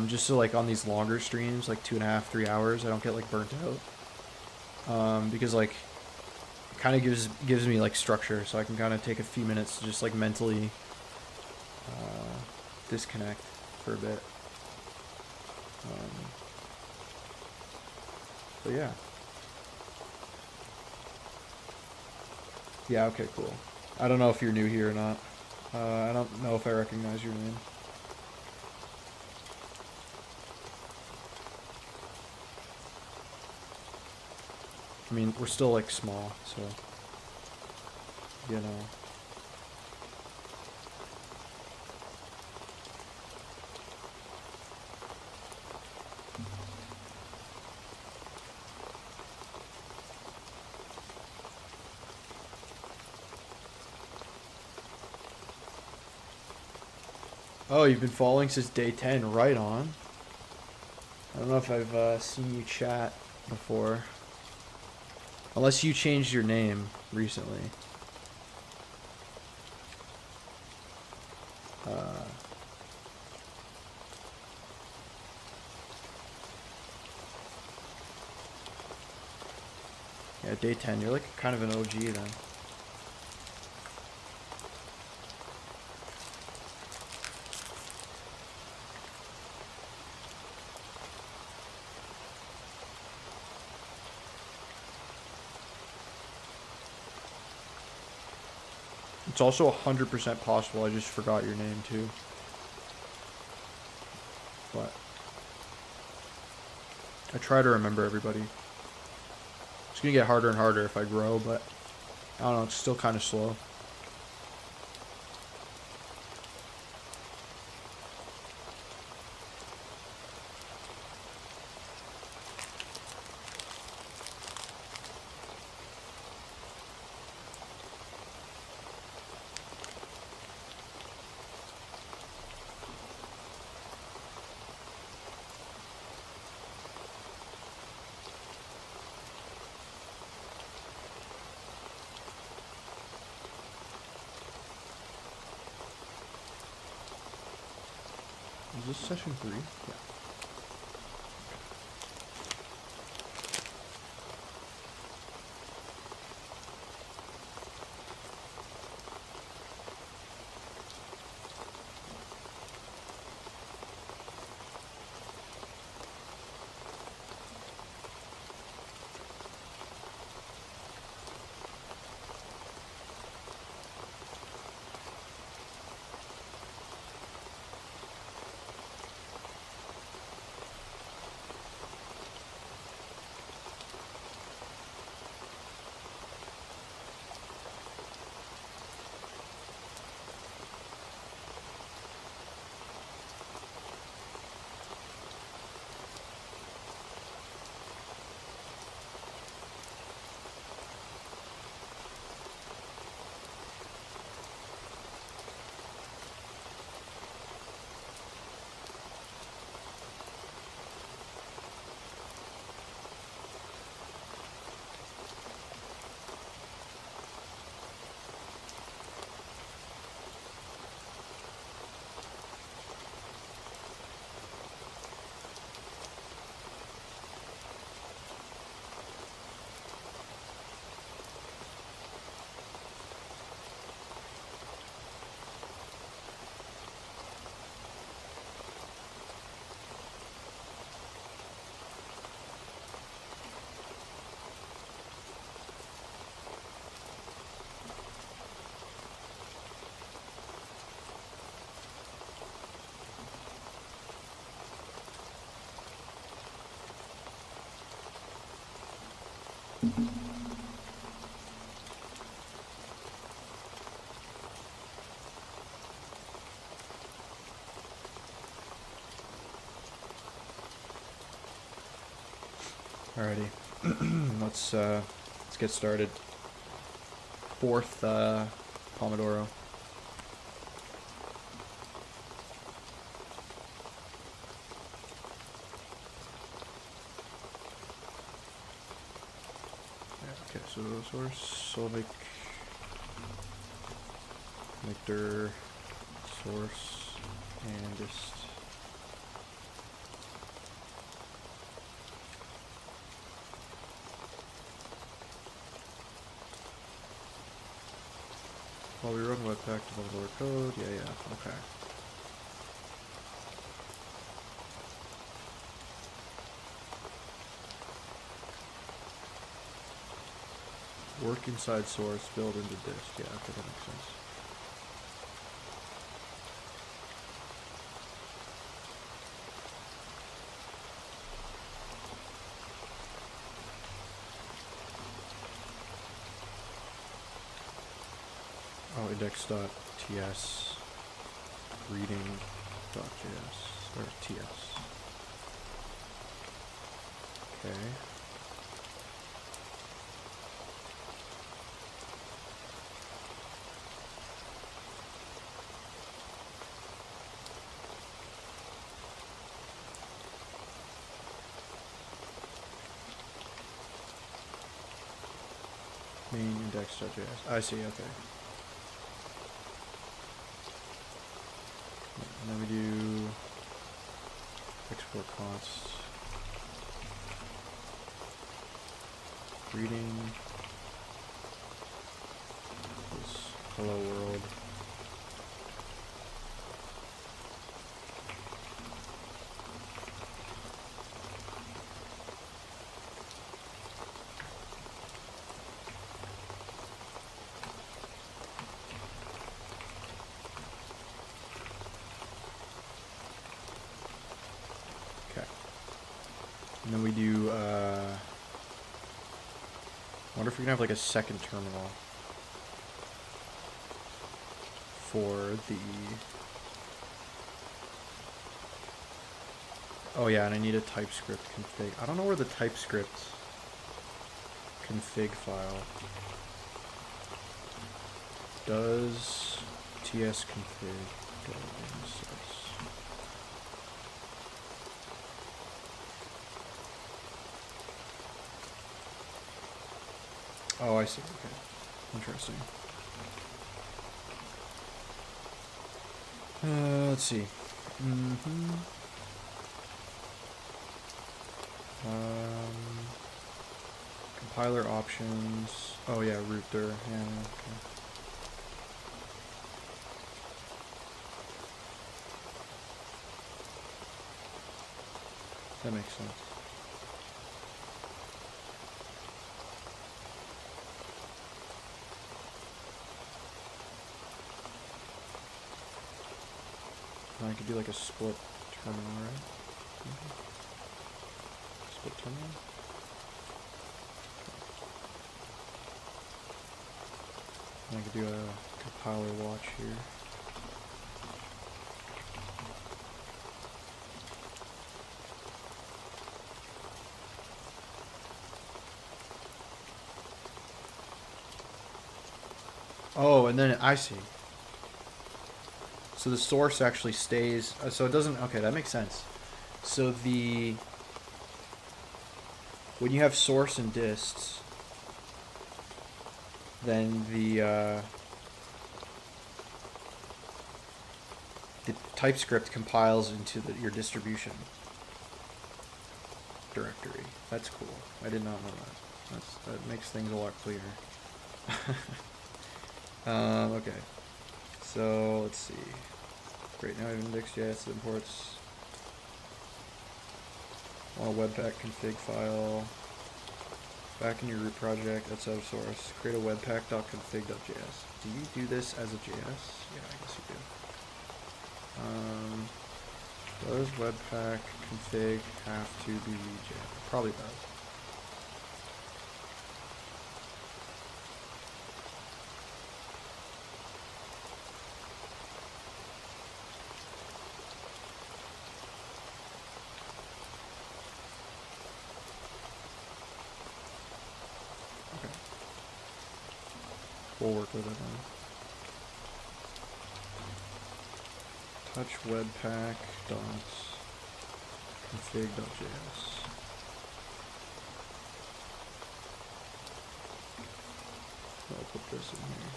Just so like on these longer streams, like 2.5 3 hours, I don't get like burnt out. Because like it kind of gives me like structure, so I can kind of take a few minutes to just like mentally disconnect for a bit. But yeah. Yeah, okay, cool. I don't know if you're new here or not. I don't know if I recognize your name. I mean, we're still like small, so you know. Oh, you've been following since day 10, right on. I don't know if I've seen you chat before. Unless you changed your name recently. Yeah, day 10, you're like kind of an OG then. It's also 100% possible I just forgot your name too. But I try to remember everybody. It's gonna get harder and harder if I grow, but I don't know, it's still kind of slow. Is this session 3? Yeah. Alrighty, let's get started. Fourth Pomodoro. Okay, so source, Solvik, Victor, source, and just while we run Webpack, develop our code. Yeah, okay. Work inside source, build into disk. Yeah, okay, that makes sense. Oh, index.ts, reading.js, or ts. Okay. Main index.js. I see, okay. And then we do export const, reading, this hello world. And then we do, I wonder if we can have like a second terminal for the, oh yeah, and I need a TypeScript config. I don't know where the TypeScript config file does ts config go in source. Oh, I see. Okay. Interesting. Let's see. Compiler options. Oh yeah, router. Yeah. Okay. That makes sense. I could do like a split terminal, right? Split terminal? And I could do a compiler watch here. Oh, and then I see. So the source actually stays, so it doesn't, okay, that makes sense. So when you have source and dists, then the TypeScript compiles into your distribution directory. That's cool. I did not know that. That makes things a lot clearer. Okay. So let's see. Great, now I have index.js that imports a Webpack config file. Back in your root project, that's out of source. Create a webpack.config.js. Do you do this as a JS? Yeah, I guess you do. Does Webpack config have to be JS? Probably does. We'll work with it then. Touch webpack dot config.js. I'll put this in here.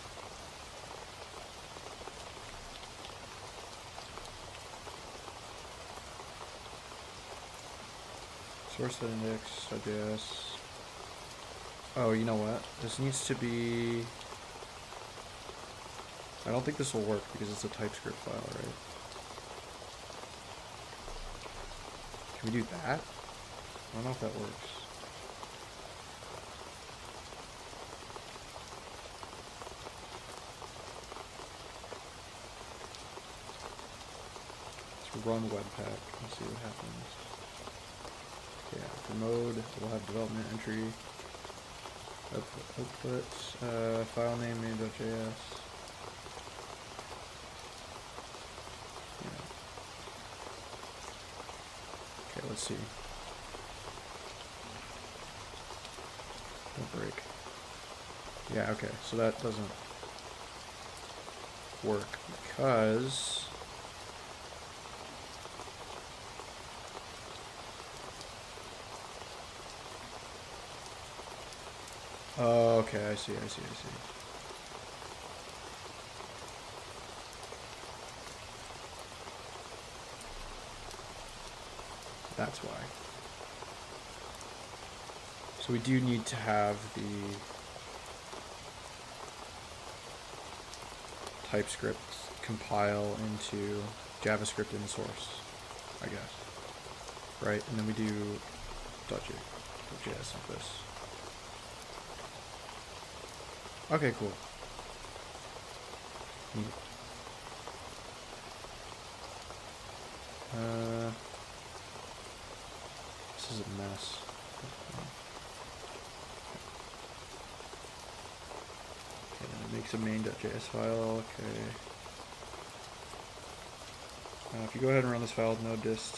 Source.index.js. Oh, you know what? This needs to be... I don't think this will work because it's a TypeScript file, right? Can we do that? I don't know if that works. Let's run Webpack and see what happens. Yeah, for mode, we'll have development entry, output, file name main.js. Yeah. Okay, let's see. Don't break. Yeah, okay, so that doesn't work because oh, okay, I see. That's why. So we do need to have the TypeScript compile into JavaScript in the source, I guess. Right, and then we do .js like this. Okay, cool. Neat. This is a mess. Okay, then it makes a main.js file. Okay. If you go ahead and run this file with node dist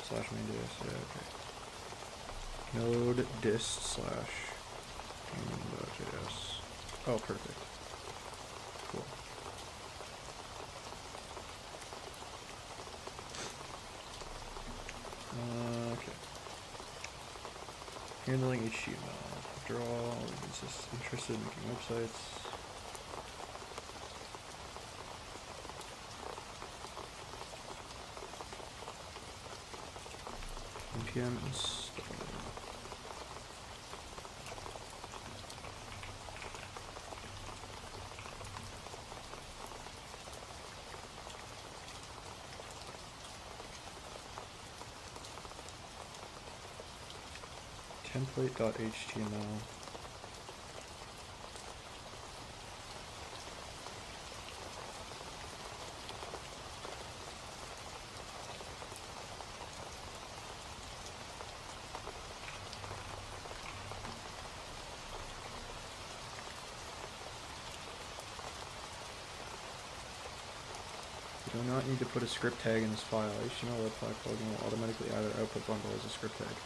slash main.js, yeah, okay. Node dist slash main.js. Oh, perfect. Cool. Okay. Handling HTML. After all, we're just interested in making websites. npm install. Template.html. You do not need to put a script tag in this file. HTML Webpack plugin will automatically add an output bundle as a script tag.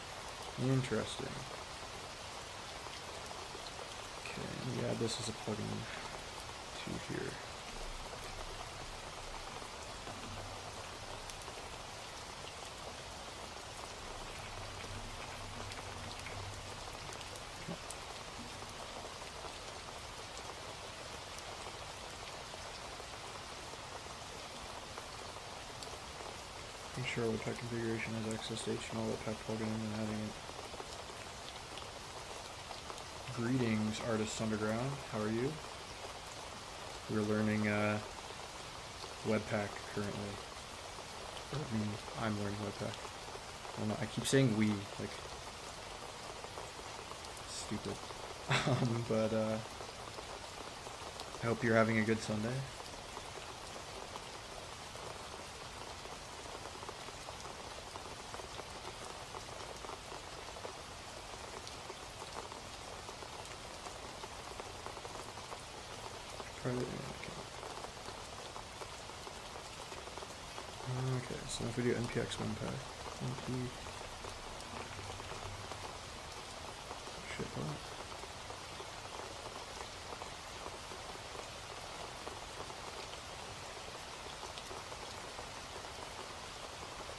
Interesting. Okay, let me add this as a plugin to here. Ensure Webpack configuration has access to HTML Webpack plugin and adding it. Greetings, Artists Underground. How are you? We're learning Webpack currently. Or, I mean, I'm learning Webpack. I don't know. I keep saying we, like, stupid. But I hope you're having a good Sunday. Okay, so if we do npx webpack, np shit, what?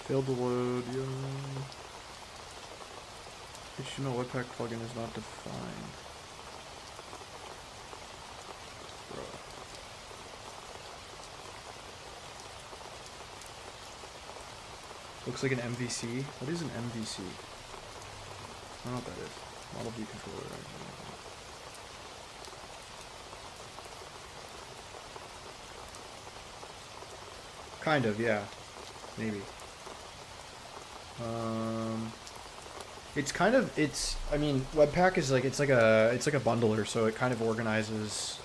Failed to load. Yeah. HTML Webpack plugin is not defined. Bro. Looks like an MVC. What is an MVC? I don't know what that is. Model view controller. Kind of, yeah. Maybe. It's kind of, I mean, Webpack is like, it's like a bundler, so it kind of organizes,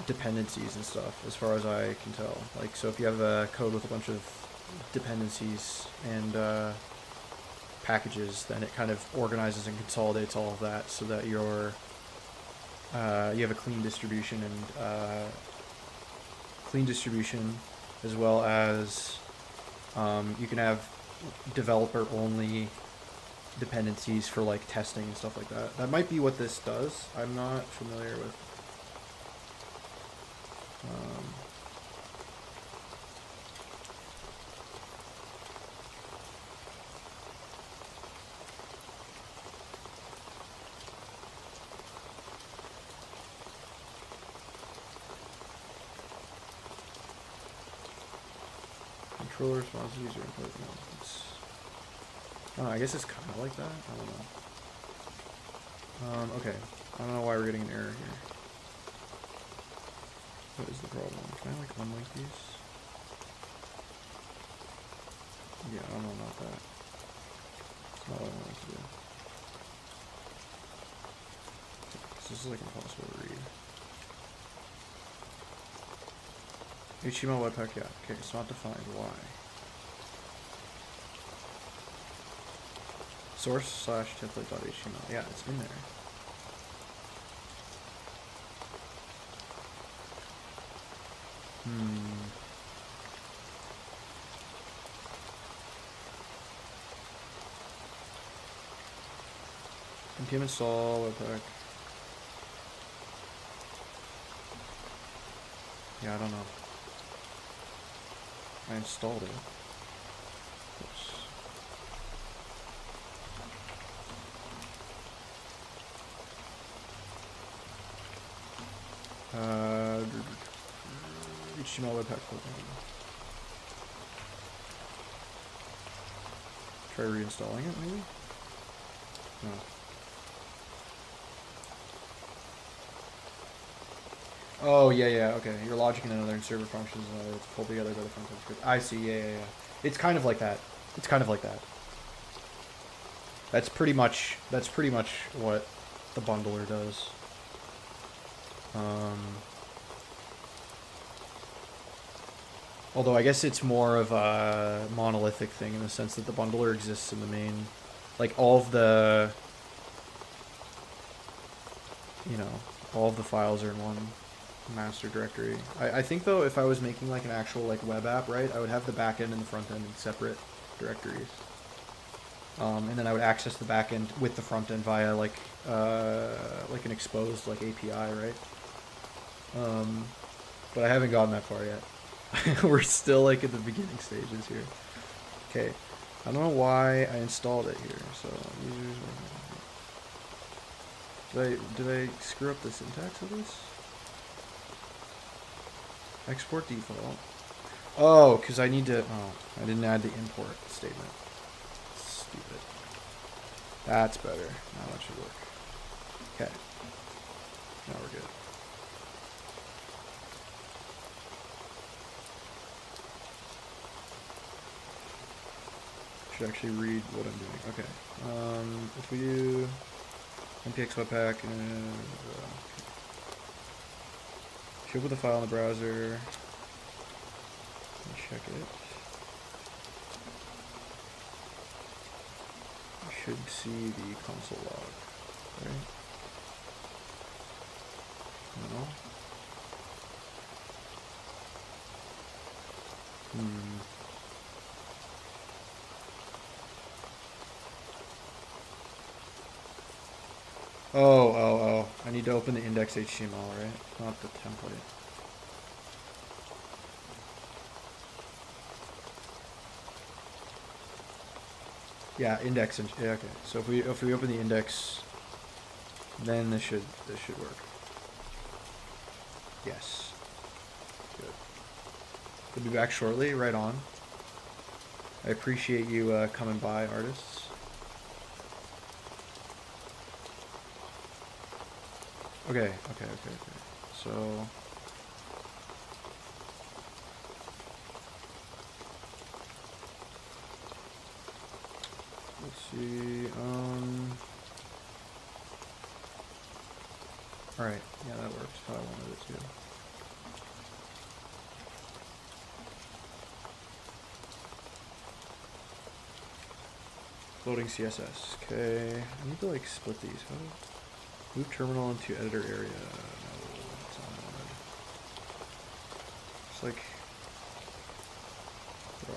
dependencies and stuff, as far as I can tell. Like, so if you have a code with a bunch of dependencies and, packages, then it kind of organizes and consolidates all of that so that you're, you have a clean distribution and, as well as, you can have developer-only dependencies for like testing and stuff like that. That might be what this does. I'm not familiar with. Controller response user input. No, I guess it's kind of like that. I don't know. Okay. I don't know why we're getting an error here. What is the problem? Can I like unlink these? Yeah, I don't know about that. It's not what I wanted to do. This is like impossible to read. HTML Webpack, yeah. Okay, it's not defined. Why? Source/template.html. Yeah, it's in there. npm install Webpack. Yeah, I don't know. I installed it. Oops. HTML Webpack plugin. Try reinstalling it, maybe? No. Oh, yeah, okay. Your logic and another server functions, it's pulled together by the front-end script. I see, yeah. It's kind of like that. That's pretty much what the bundler does. Although I guess it's more of a monolithic thing in the sense that the bundler exists in the main, like all of the, all of the files are in one master directory. I think though, if I was making like an actual like web app, right, I would have the back end and the front end in separate directories. And then I would access the back end with the front end via like an exposed like API, right? But I haven't gotten that far yet. We're still like at the beginning stages here. Okay, I don't know why I installed it here. So did I screw up the syntax of this? Export default. Oh, because I need to. Oh, I didn't add the import statement. Stupid. That's better. Now that should work. Okay. Now we're good. Should actually read what I'm doing. Okay. If we do npx webpack and should open the file in the browser. Check it. You should see the console log, right? No. Oh. I need to open the index HTML, right? Not the template. Yeah, index and yeah, okay. So if we open the index, then this should work. Yes. Good. We'll be back shortly. Right on. I appreciate you coming by, artists. Okay. So. Let's see, alright, yeah, that works how I wanted it to. Loading CSS, okay. I need to like split these. How do move terminal into editor area? No, that's not what I wanted. It's like, bro.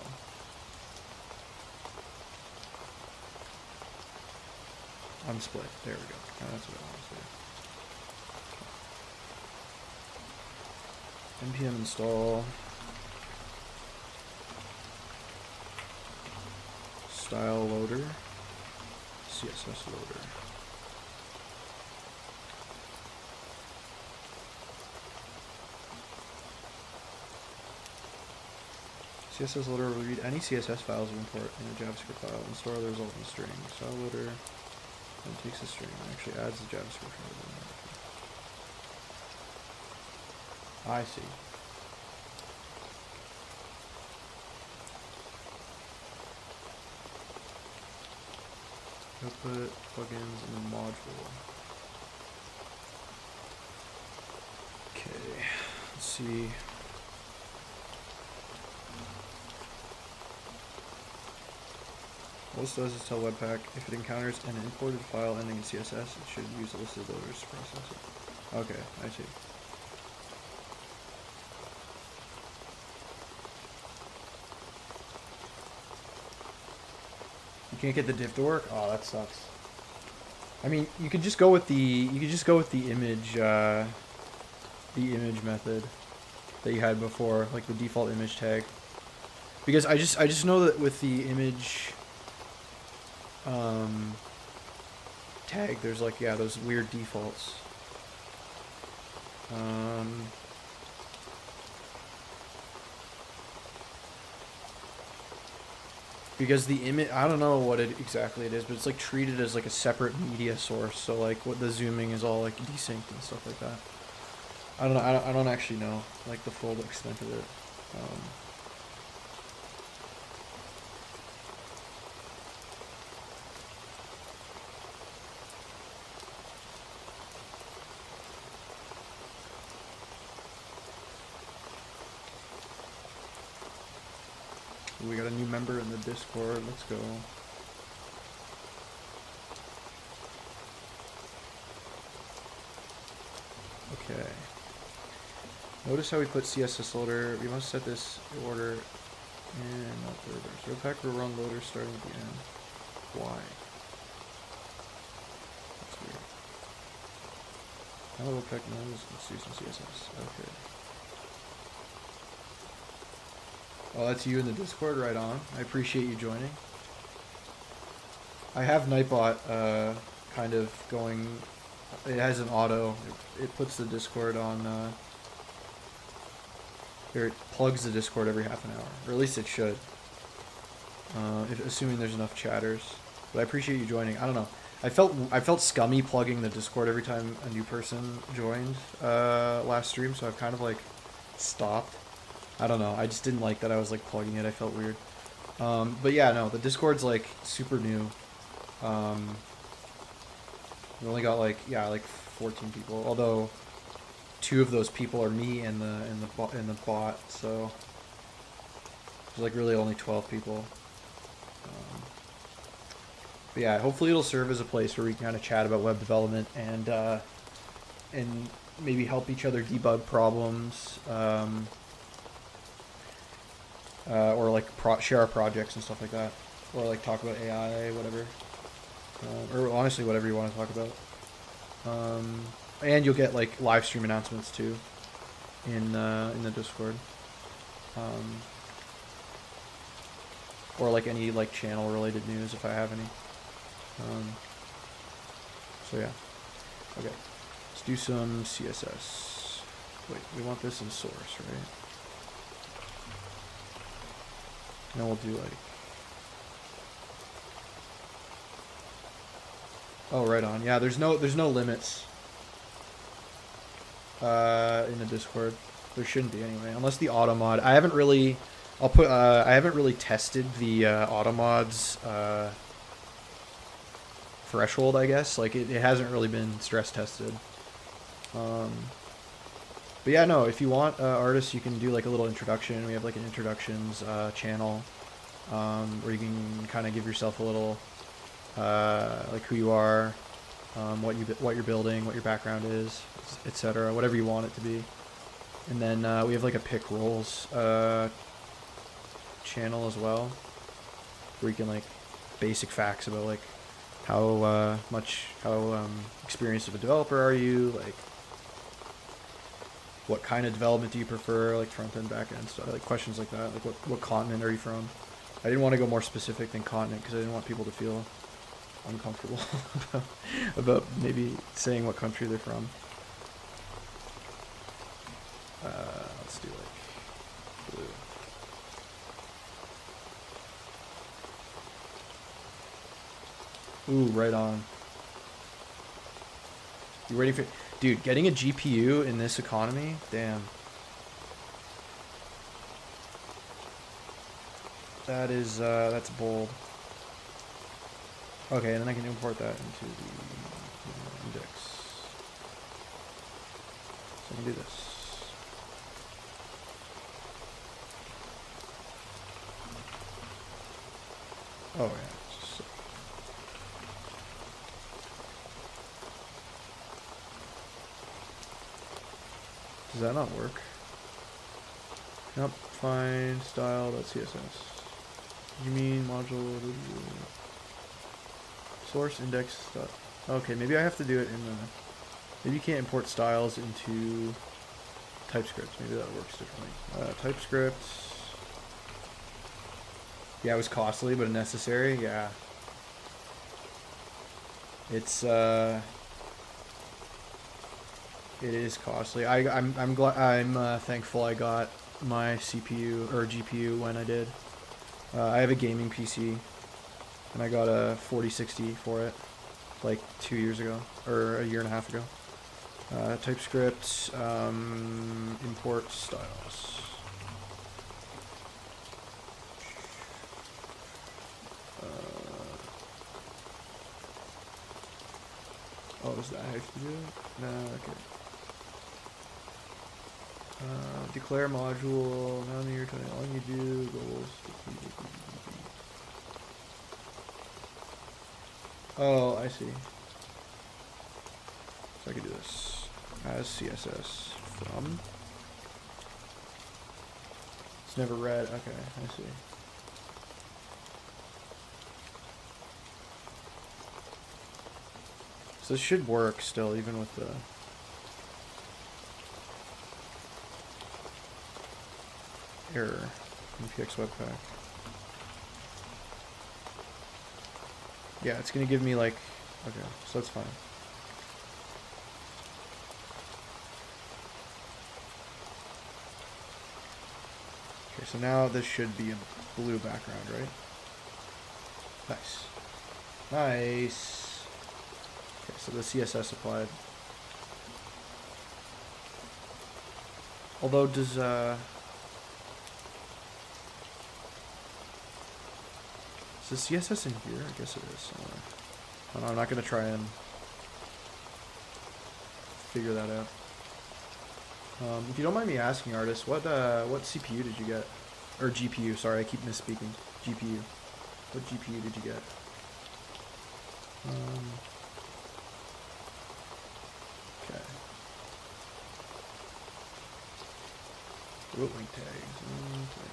Unsplit. There we go. That's what I want to do. npm install style loader, CSS loader. CSS loader will read any CSS files you import in a JavaScript file and store the result in a string. Style loader then takes a string and actually adds the JavaScript file. I see. Output plugins in the module. Okay, let's see. What this does is tell Webpack if it encounters an imported file ending in CSS, it should use the listed loaders to process it. Okay, I see. You can't get the diff to work? Oh, that sucks. I mean, you could just go with the image method that you had before, like the default image tag. Because I just know that with the image tag, there's like, yeah, those weird defaults. Because the image, I don't know what it exactly it is, but it's like treated as like a separate media source. So like what the zooming is all like desynced and stuff like that. I don't know. I don't actually know like the full extent of it. We got a new member in the Discord. Let's go. Okay. Notice how we put CSS loader. We must set this order and not the reverse. Webpack will run loader starting at the end. Why? That's weird. Now Webpack knows let's do some CSS. Okay. Oh, that's you in the Discord, right on. I appreciate you joining. I have Nightbot kind of going. It has an auto. It puts the Discord on. Here, it plugs the Discord every half an hour, or at least it should. Assuming there's enough chatters. But I appreciate you joining. I don't know. I felt scummy plugging the Discord every time a new person joined last stream, so I've kind of like stopped. I don't know. I just didn't like that I was like plugging it. I felt weird. But yeah, no, the Discord's like super new. We only got like 14 people. Although 2 of those people are me and the bot. So there's like really only 12 people. But yeah, hopefully it'll serve as a place where we can kind of chat about web development and maybe help each other debug problems. Or like share our projects and stuff like that, or like talk about AI, whatever, or honestly whatever you want to talk about. And you'll get like live stream announcements too in the Discord. or like any like channel related news if I have any. So yeah, okay, let's do some CSS. Wait, we want this in source, right? And then we'll do like, oh, right on. Yeah, there's no limits in the Discord. There shouldn't be anyway, unless the auto mod. I haven't really, I haven't really tested the auto mods threshold, I guess. Like it hasn't really been stress tested. But yeah, no, if you want artists, you can do like a little introduction. We have like an introductions channel where you can kind of give yourself a little like who you are, what you're building, what your background is, etc. Whatever you want it to be. And then we have like a pick roles channel as well, where you can like basic facts about like how experienced of a developer are you, like what kind of development do you prefer, like front end, back end stuff, like questions like that, like what continent are you from. I didn't want to go more specific than continent because I didn't want people to feel uncomfortable about maybe saying what country they're from. Let's do like blue. Ooh, right on. You ready for, dude, getting a GPU in this economy? Damn. That is, that's bold. Okay, and then I can import that into the index. So I can do this. Oh yeah. So. Does that not work? Nope. Find style.css. You mean module source index stuff? Okay, maybe I have to do it in the. Maybe you can't import styles into TypeScript. Maybe that works differently. TypeScript. Yeah, it was costly, but necessary. Yeah. It's it is costly. I'm glad. I'm thankful I got my CPU or GPU when I did. I have a gaming PC, and I got a 4060 for it, like 2 years ago or a year and a half ago. TypeScript import styles. Oh, does that have to do it? No, okay. Declare module, now that you're telling all you do, goals. Oh, I see. So I could do this as CSS from. It's never read. Okay, I see. So this should work still, even with the. Error in PX Webpack. Yeah, it's gonna give me like, okay, so that's fine. Okay, so now this should be a blue background, right? Nice. Nice. Okay, so the CSS applied. Although does is the CSS in here? I guess it is somewhere. Oh, no, I'm not going to try and figure that out. If you don't mind me asking, artist, what CPU did you get? Or GPU, sorry, I keep misspeaking. GPU. What GPU did you get? Okay. Root link tags. Okay.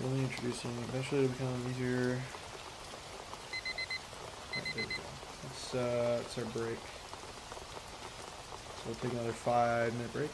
Only introducing, eventually it'll become easier. Alright, there we go. That's our break. So we'll take another 5-minute break.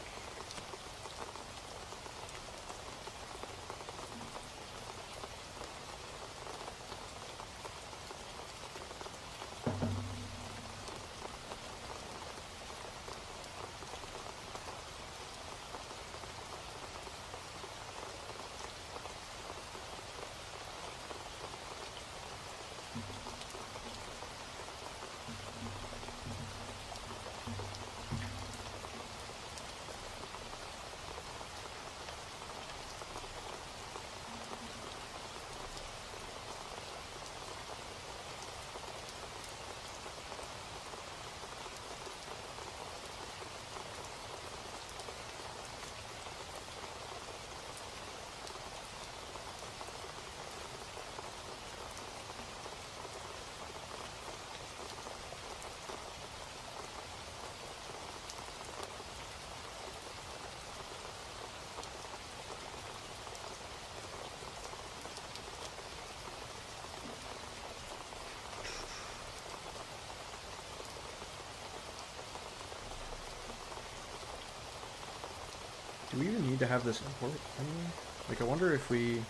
Do we even need to have this import anyway? Like, I wonder if we...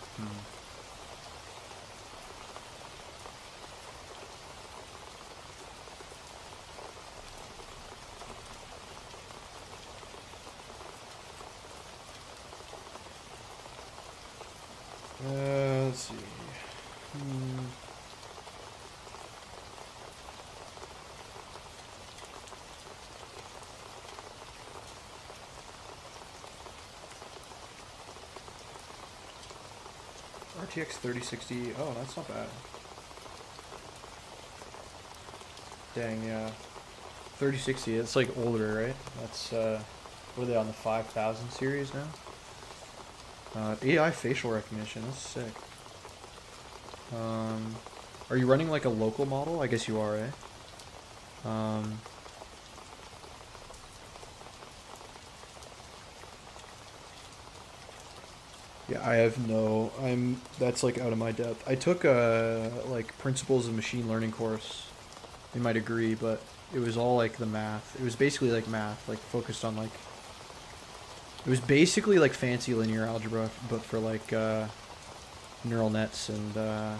let's see. RTX 3060. Oh, that's not bad. Dang, yeah. 3060. It's like older, right? That's what are they on, the 5000 series now? AI facial recognition. That's sick. Are you running like a local model? I guess you are, eh? Yeah, I have no. That's like out of my depth. I took a like principles of machine learning course in my degree, but it was all like the math. It was basically like math, like focused on like. It was basically like fancy linear algebra, but for like neural nets and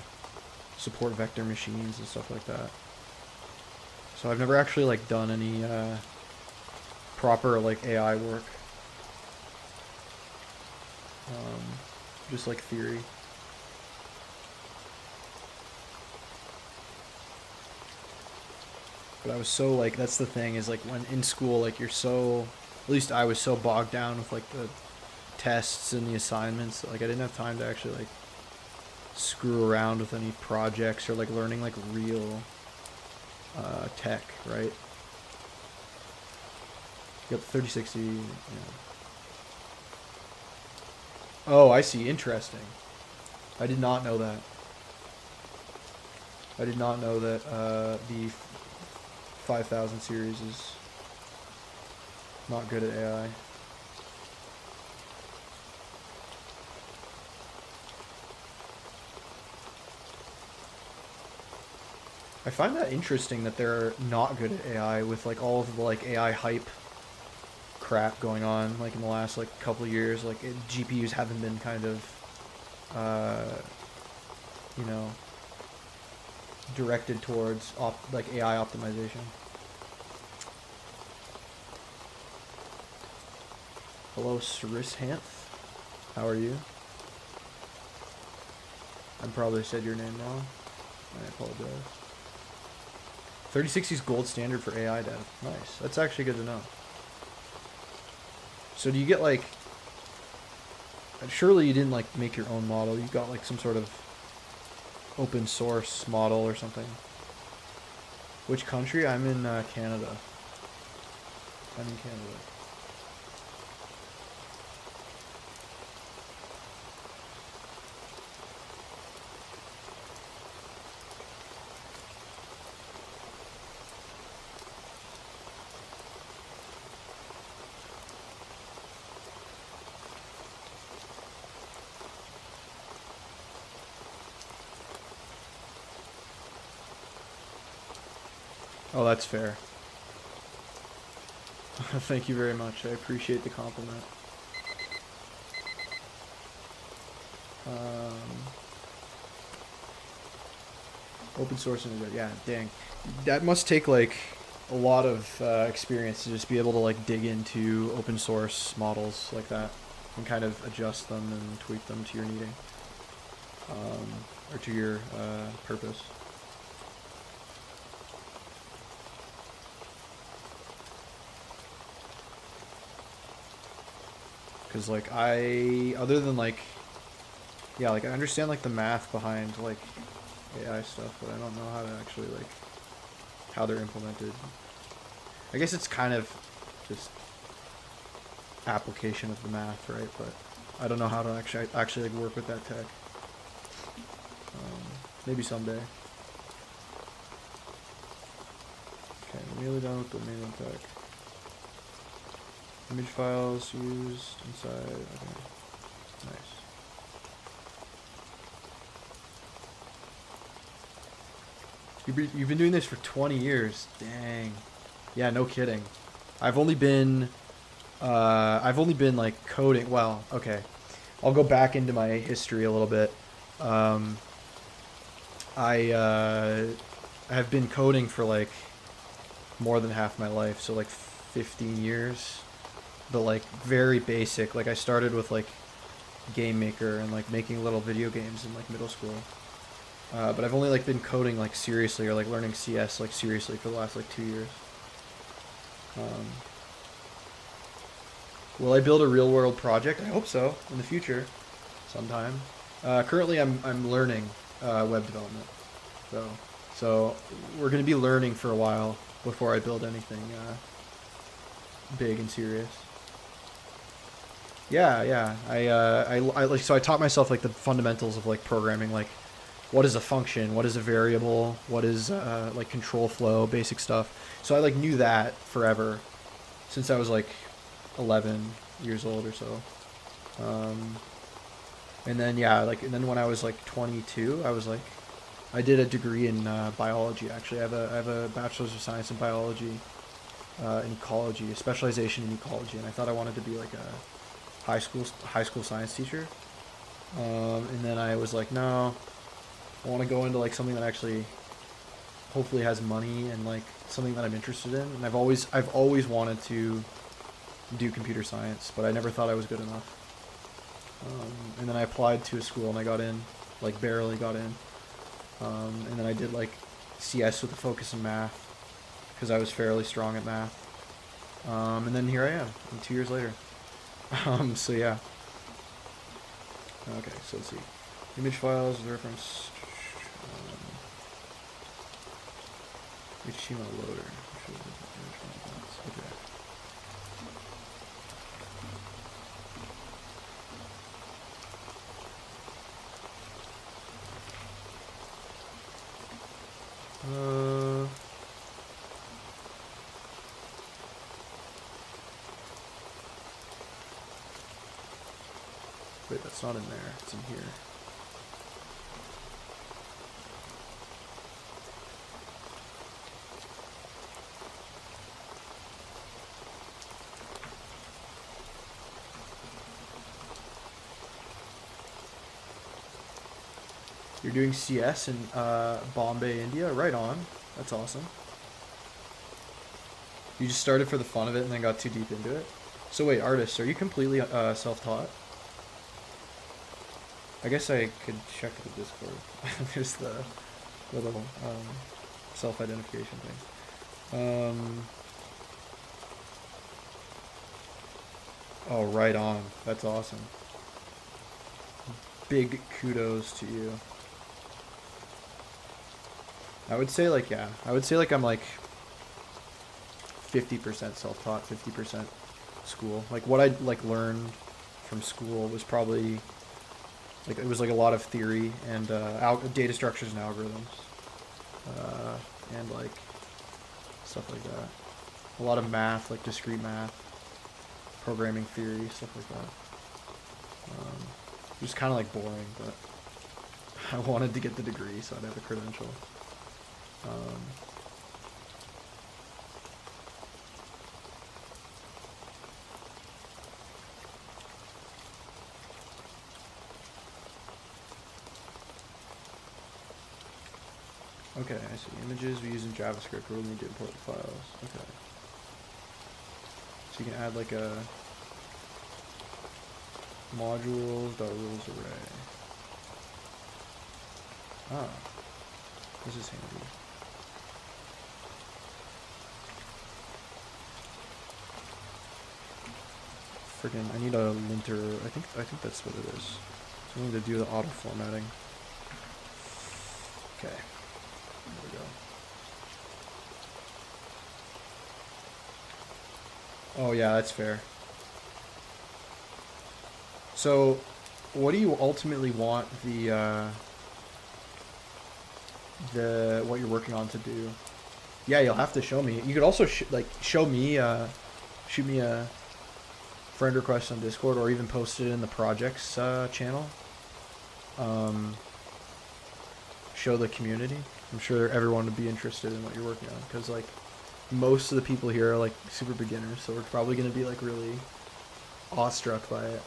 support vector machines and stuff like that. So I've never actually like done any proper like AI work. Just like theory. But I was so like, that's the thing is like when in school, like you're so, at least I was so bogged down with like the tests and the assignments. Like I didn't have time to actually like screw around with any projects or like learning like real tech, right? Yep, 3060, yeah. Oh, I see. Interesting. I did not know that. I did not know that the 5000 series is not good at AI. I find that interesting that they're not good at AI with like all of the like AI hype crap going on like in the last like couple of years. Like GPUs haven't been kind of you know, directed towards like AI optimization. Hello, Srishanth. How are you? I probably said your name wrong. I apologize. 3060 is gold standard for AI dev. Nice. That's actually good to know. So do you get like... Surely you didn't like make your own model. You got like some sort of open source model or something. Which country? I'm in Canada. I'm in Canada. Oh, that's fair. Thank you very much. I appreciate the compliment. Open source and yeah, dang. That must take like a lot of experience to just be able to like dig into open source models like that and kind of adjust them and tweak them to your needing or to your purpose. Because like other than like, yeah, like I understand like the math behind like AI stuff, but I don't know how to actually like how they're implemented. I guess it's kind of just application of the math, right? But I don't know how to actually like work with that tech. Maybe someday. Okay, nearly done with the main tech. Image files used inside. Okay, nice. You've been doing this for 20 years. Dang. Yeah, no kidding. I've only been like coding. Well, okay. I'll go back into my history a little bit. I have been coding for like more than half my life, so like 15 years. But like very basic. Like I started with like Game Maker and like making little video games in like middle school. But I've only like been coding like seriously or like learning CS like seriously for the last like 2 years. Will I build a real world project? I hope so in the future, sometime. Currently, I'm learning web development, so we're gonna be learning for a while before I build anything big and serious. Yeah. I like so I taught myself like the fundamentals of like programming, like what is a function, what is a variable, what is like control flow, basic stuff. So I like knew that forever since I was like 11 years old or so. And then yeah, like and then when I was like 22, I was like I did a degree in biology actually. I have a bachelor's of science in biology, in ecology, a specialization in ecology, and I thought I wanted to be like a high school science teacher. And then I was like, no, I want to go into like something that actually hopefully has money and like something that I'm interested in. And I've always wanted to do computer science, but I never thought I was good enough. And then I applied to a school and I got in, like barely got in. And then I did like CS with a focus in math because I was fairly strong at math. And then here I am, 2 years later. So yeah. Okay, so let's see. Image files, reference, HTML loader. Okay. Wait, that's not in there. It's in here. You're doing CS in Bombay, India? Right on. That's awesome. You just started for the fun of it and then got too deep into it? So wait, artists, are you completely self-taught? I guess I could check the Discord. There's the little self-identification thing. Oh, right on. That's awesome. Big kudos to you. I would say like, yeah. I would say like I'm like 50% self-taught, 50% school. Like what I like learned from school was probably like it was like a lot of theory and data structures and algorithms, and like stuff like that. A lot of math, like discrete math, programming theory, stuff like that. It was kind of like boring, but I wanted to get the degree so I'd have a credential. Okay, I see. Images we use in JavaScript. We'll need to import the files. Okay. So you can add like a modules.rules array. Ah, this is handy. Friggin', I need a linter. I think that's what it is. So I need to do the auto formatting. Okay. There we go. Oh yeah, that's fair. So, what do you ultimately want the what you're working on to do? Yeah, you'll have to show me. You could also show me, shoot me a friend request on Discord, or even post it in the projects channel. Show the community. I'm sure everyone would be interested in what you're working on, because like most of the people here are like super beginners, so we're probably going to be like really awestruck by it.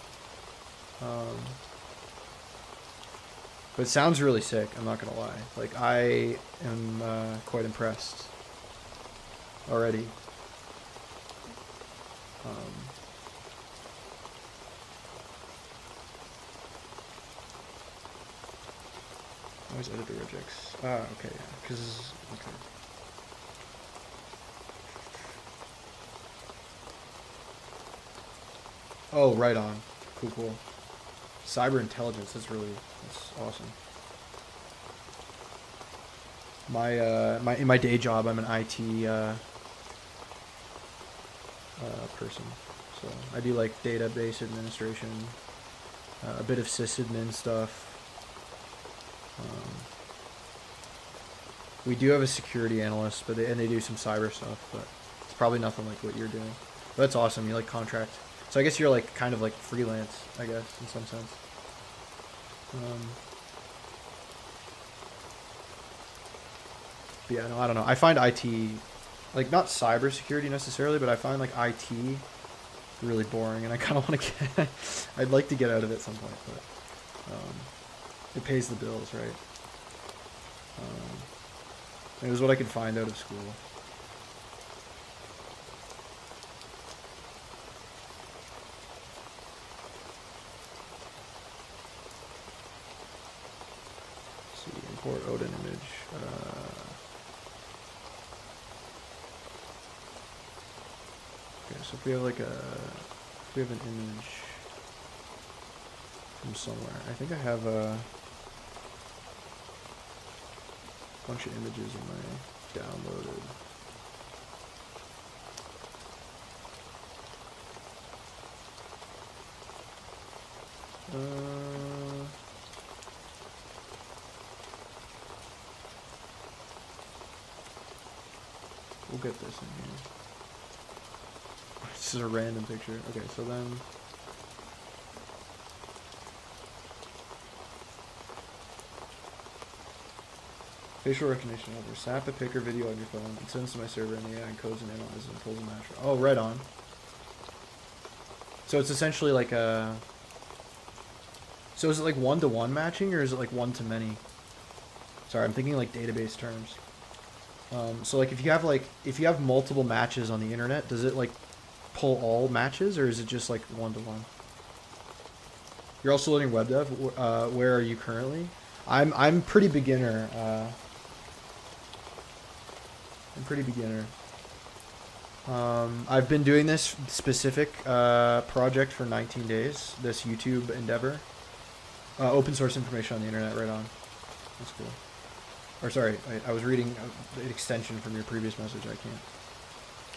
But it sounds really sick, I'm not gonna lie. Like, I am quite impressed already. Always editor regex. Ah, okay, yeah, because, okay. Oh, right on. Cool, cool. Cyber intelligence, that's awesome. In my day job, I'm an IT person. So I do like database administration, a bit of sysadmin stuff. We do have a security analyst, but they do some cyber stuff, but it's probably nothing like what you're doing. But that's awesome. You like contract. So I guess you're like kind of like freelance, I guess, in some sense. But yeah, no, I don't know. I find IT, like not cybersecurity necessarily, but I find like IT really boring, and I kind of want to get, I'd like to get out of it at some point, but it pays the bills, right? It was what I could find out of school. Import Odin image. Okay, so if we have like if we have an image from somewhere, I think I have a bunch of images in my downloaded. We'll get this in here. This is a random picture. Okay, so then facial recognition over. Snap a pic or video on your phone and sends to my server, and the AI encodes and analyzes and pulls a match. Oh, right on. So it's essentially like a. So is it like one-to-one matching, or is it like one-to-many? Sorry, I'm thinking like database terms. So like if you have multiple matches on the internet, does it like pull all matches, or is it just like one-to-one? You're also learning web dev. Where are you currently? I'm pretty beginner. I'm pretty beginner. I've been doing this specific project for 19 days. This YouTube endeavor. Open source information on the internet, right on. That's cool. Or sorry, I was reading an extension from your previous message. I can't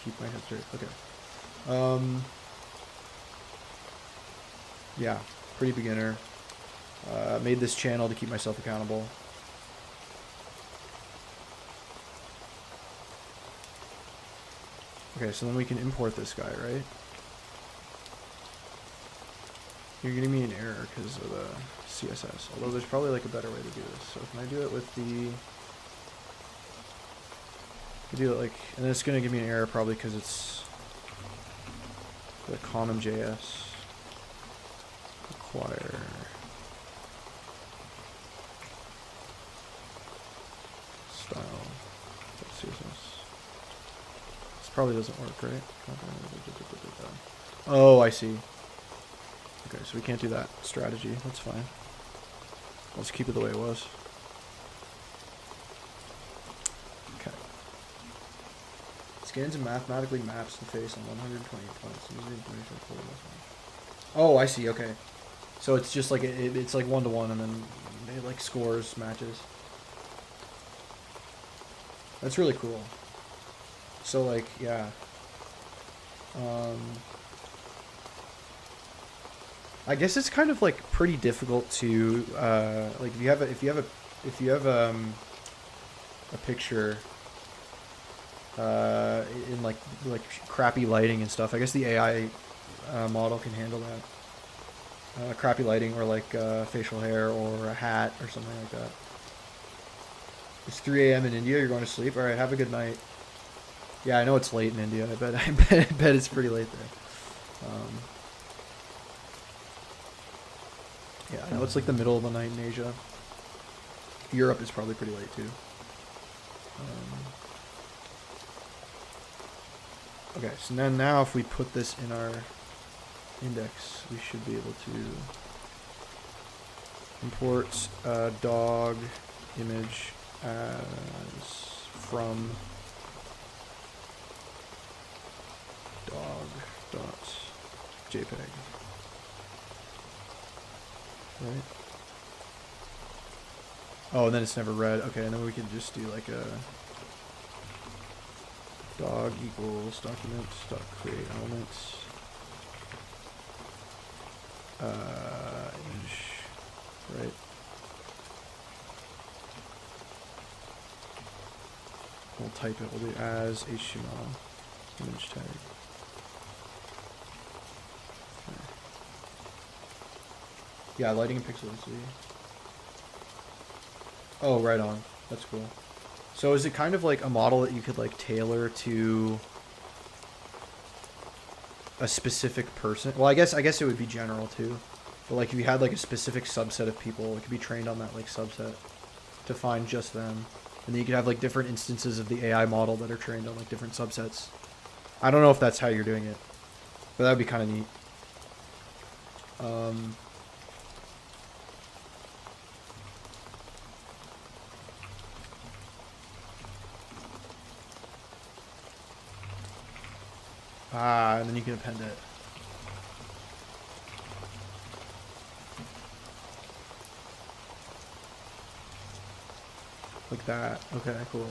keep my head straight. Okay. Yeah, pretty beginner. Made this channel to keep myself accountable. Okay, so then we can import this guy, right? You're getting me an error because of the CSS. Although there's probably like a better way to do this. So can I do it with the... I do it like... And then it's going to give me an error probably because it's the common JS. Require... style. CSS. This probably doesn't work, right? Oh, I see. Okay, so we can't do that strategy. That's fine. Let's keep it the way it was. Okay. Scans and mathematically maps the face on 120 points. Oh, I see. Okay. So it's just like it's like 1-to-1, and then it like scores matches. That's really cool. So like, yeah. I guess it's kind of like pretty difficult to like if you have a picture in like crappy lighting and stuff. I guess the AI model can handle that. Crappy lighting, or like facial hair or a hat or something like that. It's 3 a.m. in India. You're going to sleep. All right. Have a good night. Yeah, I know it's late in India. I bet it's pretty late there. Yeah, I know it's like the middle of the night in Asia. Europe is probably pretty late too. Okay, so then now if we put this in our index, we should be able to import dog image as from dog.jpg. Right? Oh, and then it's never read. Okay, and then we can just do like a dog equals document dot create elements image, right? We'll type it. We'll do as HTML image tag. Yeah, lighting and pixel density. Oh, right on. That's cool. So is it kind of like a model that you could like tailor to a specific person? Well, I guess it would be general too. But like if you had like a specific subset of people, it could be trained on that like subset to find just them. And then you could have like different instances of the AI model that are trained on like different subsets. I don't know if that's how you're doing it, but that would be kind of neat. And then you can append it. Like that. Okay, cool.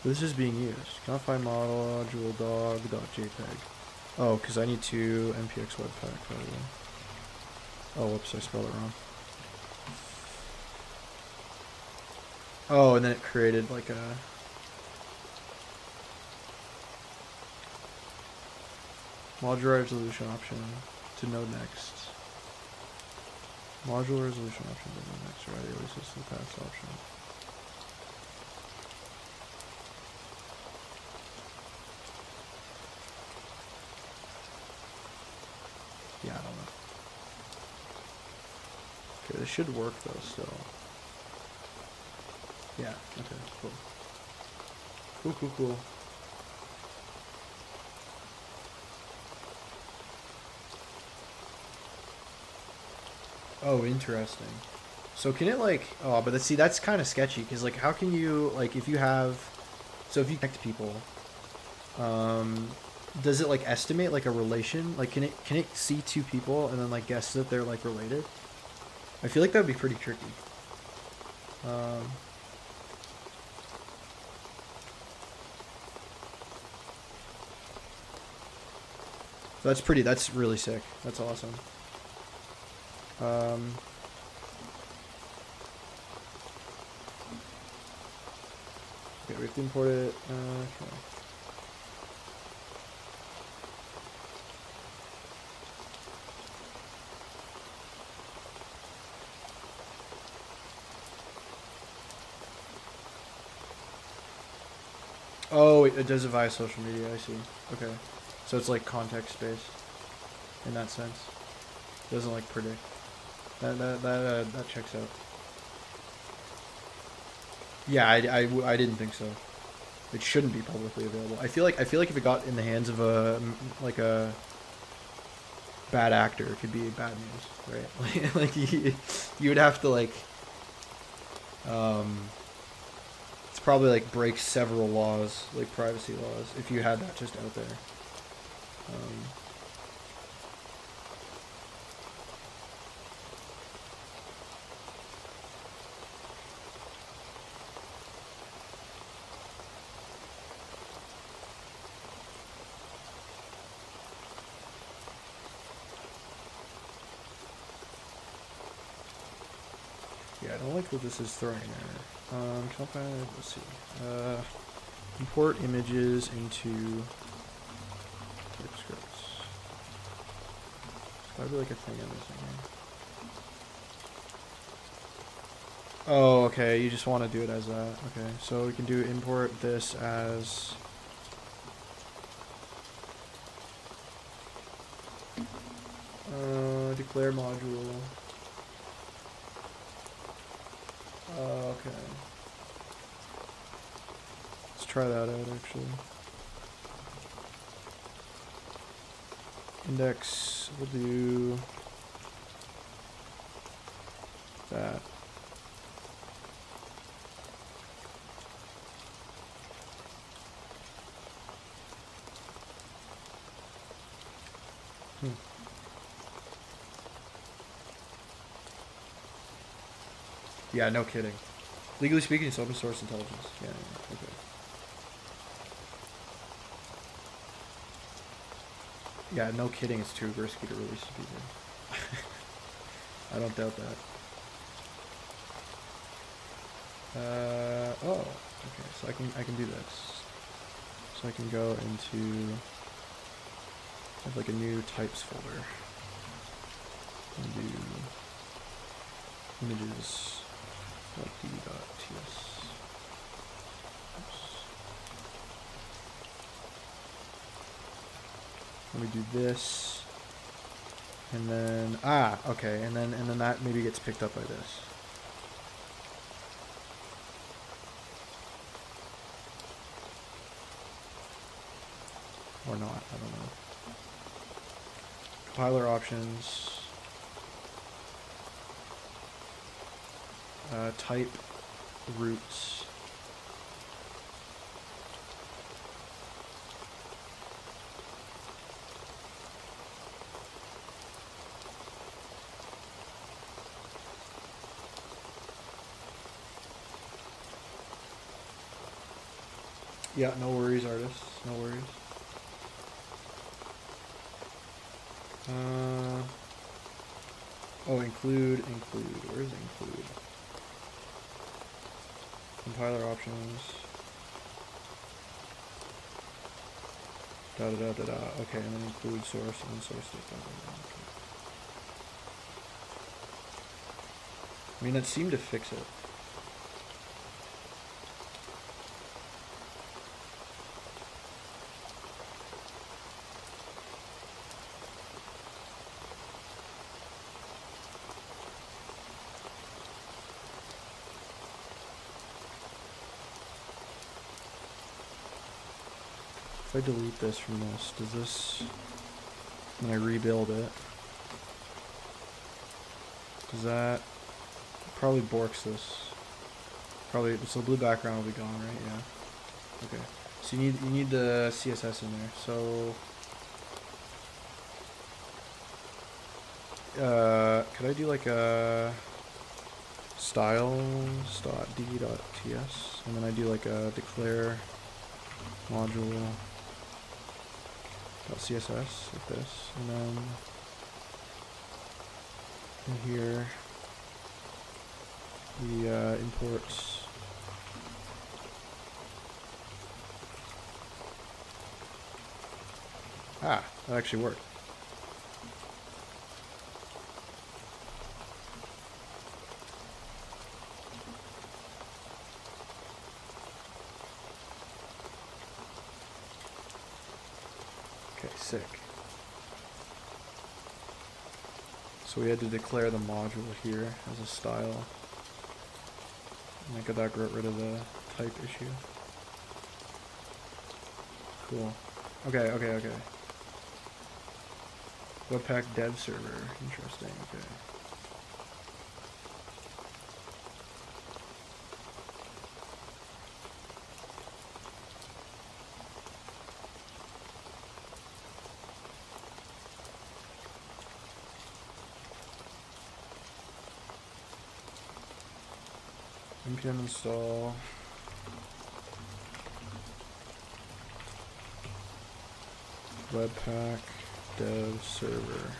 This is being used. Can't find model, jewel dog.jpg. Oh, because I need to npx webpack probably. Oh, whoops, I spelled it wrong. Oh, and then it created like a... modular resolution option to node next. Modular resolution option to node next, right? At least it's the past option. Yeah, I don't know. Okay, this should work though still. Yeah, okay, cool. Cool. Oh, interesting. So can it like, oh, but see, that's kind of sketchy, because like, how can you, like, if you have, so if you connect people, does it like estimate like a relation? Like, can it see two people and then like guess that they're like related? I feel like that would be pretty tricky. That's really sick. That's awesome. Okay, we have to import it. Okay. Oh, it does it via social media. I see. Okay, so it's like context based in that sense. It doesn't like predict. That checks out. Yeah, I didn't think so. It shouldn't be publicly available. I feel like if it got in the hands of a bad actor, it could be bad news, right? Like you would have to like it's probably like break several laws, like privacy laws, if you had that just out there. Yeah, I don't like what this is throwing there. Let's see. Import images into TypeScript. There's gotta be like a thing I'm missing here. Oh, okay, you just want to do it as that. Okay, so we can do import this as declare module. Okay. Let's try that out actually. Index, we'll do that. Yeah, no kidding. Legally speaking, it's open source intelligence. Yeah, okay. Yeah, no kidding, it's too risky to release to people. I don't doubt that. Oh, okay, so I can do this. So I can go into, I have like a new types folder. And do images. d.ts. Let me do this, and then okay, and then that maybe gets picked up by this. Or not, I don't know. Compiler options. Type roots. Yeah, no worries, artists. No worries. Oh, include. Where is include? Compiler options. Okay, and then include source and source data. Okay. I mean, that seemed to fix it. If I delete this from this, does this, when I rebuild it, does that, probably borks this. Probably, so the blue background will be gone, right? Yeah. Okay. So you need the CSS in there. So, could I do like a styles.d.ts, and then I do like a declare module .css like this, and then in here the imports that actually worked. Sick. So we had to declare the module here as a style. I got rid of the type issue. Cool. Okay. Webpack dev server. Interesting. Okay. npm install Webpack dev server.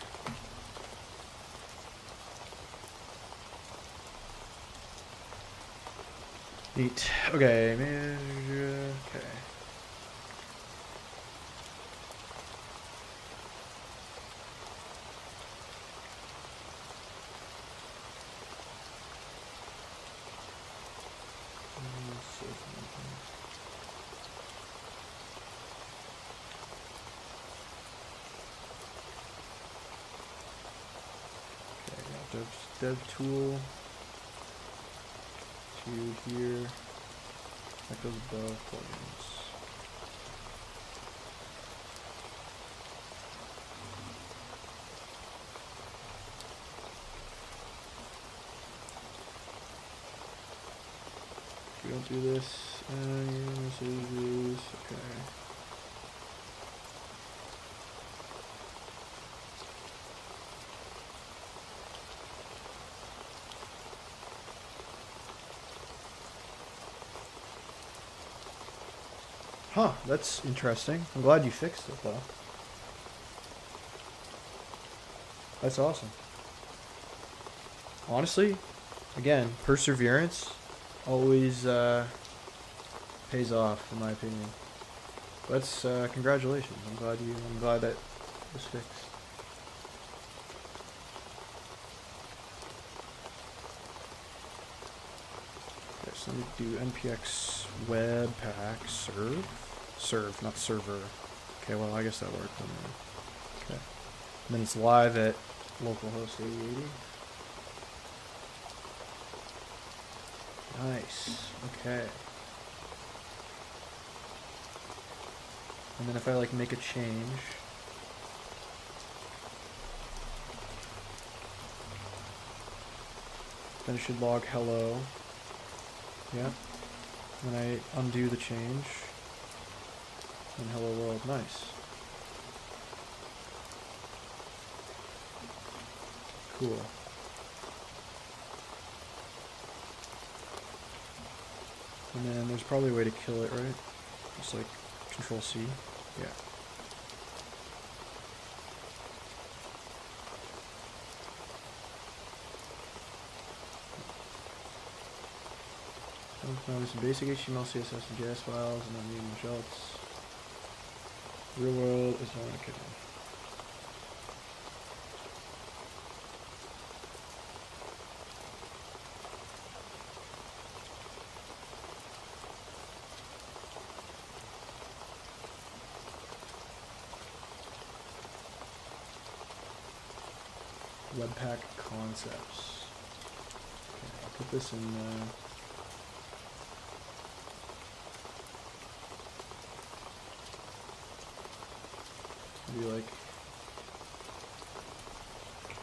Neat. Okay, manager. Okay. Dev tool to here. That goes above plugins. If we don't do this, this is okay. Huh, that's interesting. I'm glad you fixed it, though. That's awesome. Honestly, again, perseverance always pays off, in my opinion. That's congratulations. I'm glad that was fixed. Okay, so let me do npx webpack serve, not server. Okay, well, I guess that worked. Okay. And then it's live at localhost 8080. Nice. Okay. And then if I like make a change, then it should log hello. Yeah. Then I undo the change. And hello world. Nice. Cool. And then there's probably a way to kill it, right? Just like Control C. Yeah. Some basic HTML, CSS, and JS files, and then much else. Real world is not okay. Webpack concepts. Okay, I'll put this in there. Be like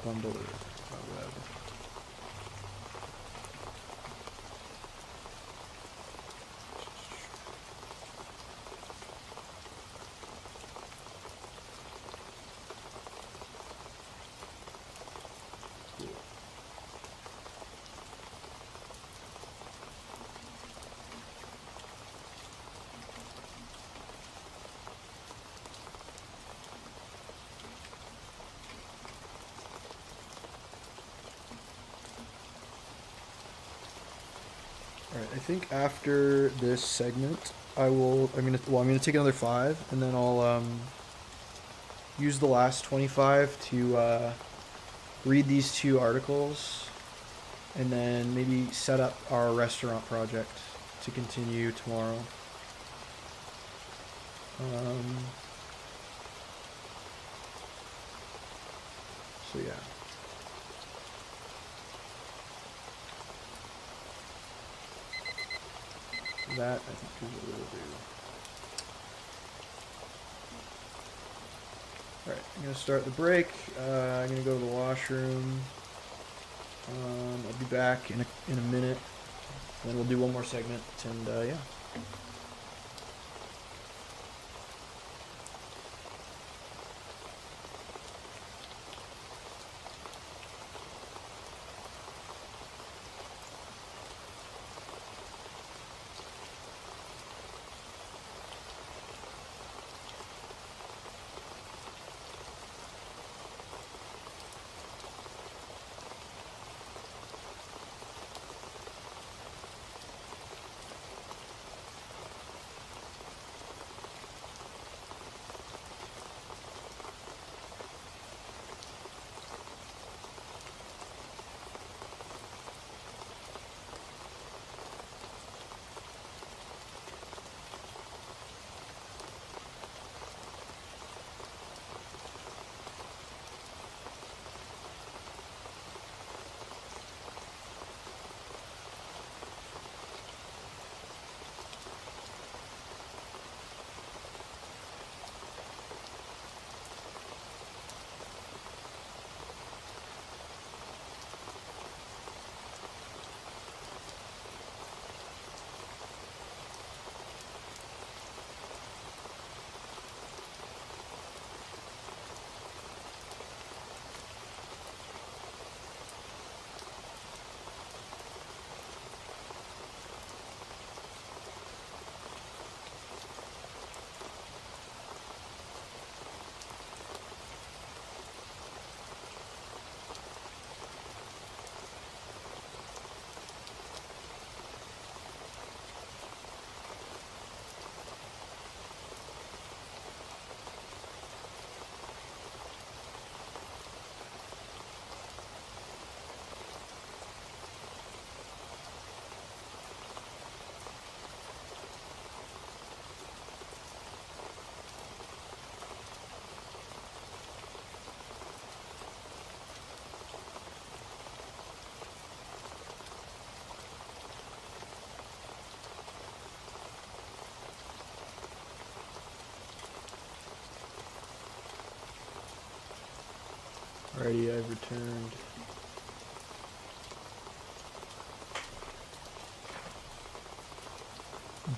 bundler web. Alright, I think after this segment, I'm gonna take another 5, and then I'll use the last 25 to read these 2 articles, and then maybe set up our restaurant project to continue tomorrow. So yeah. That, I think, is what we'll do. Alright, I'm going to start the break. I'm going to go to the washroom. I'll be back in a minute. Then we'll do one more segment, and yeah. Alrighty, I've returned.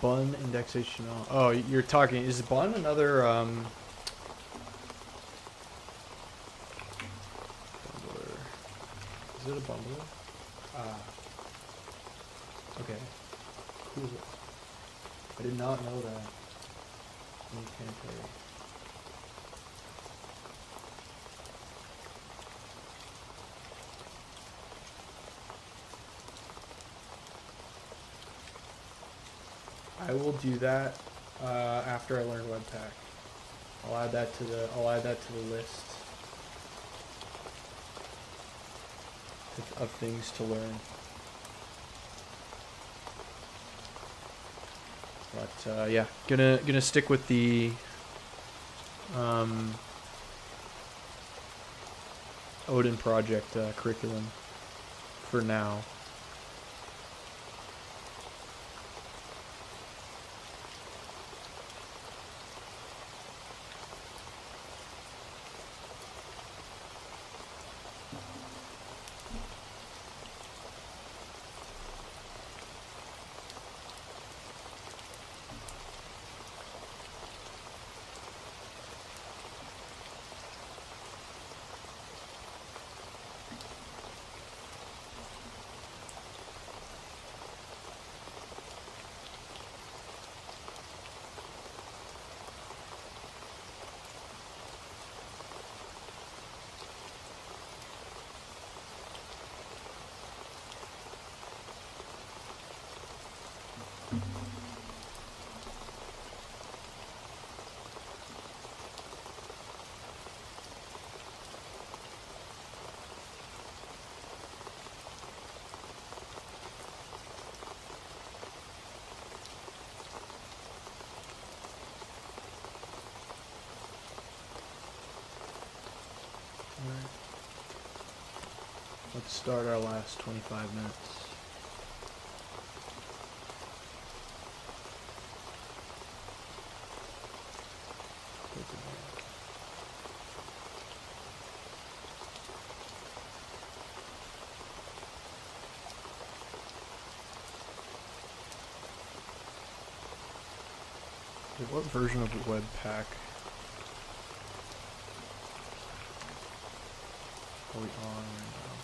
Bun indexation on. Oh, you're talking. Is bun another bundler? Is it a bundler? Okay. Cool. I did not know that. Okay. I will do that after I learn Webpack. I'll add that to the list of things to learn. But yeah, gonna stick with the Odin Project curriculum for now. Let's start our last 25 minutes. Wait, what version of Webpack are we on right now?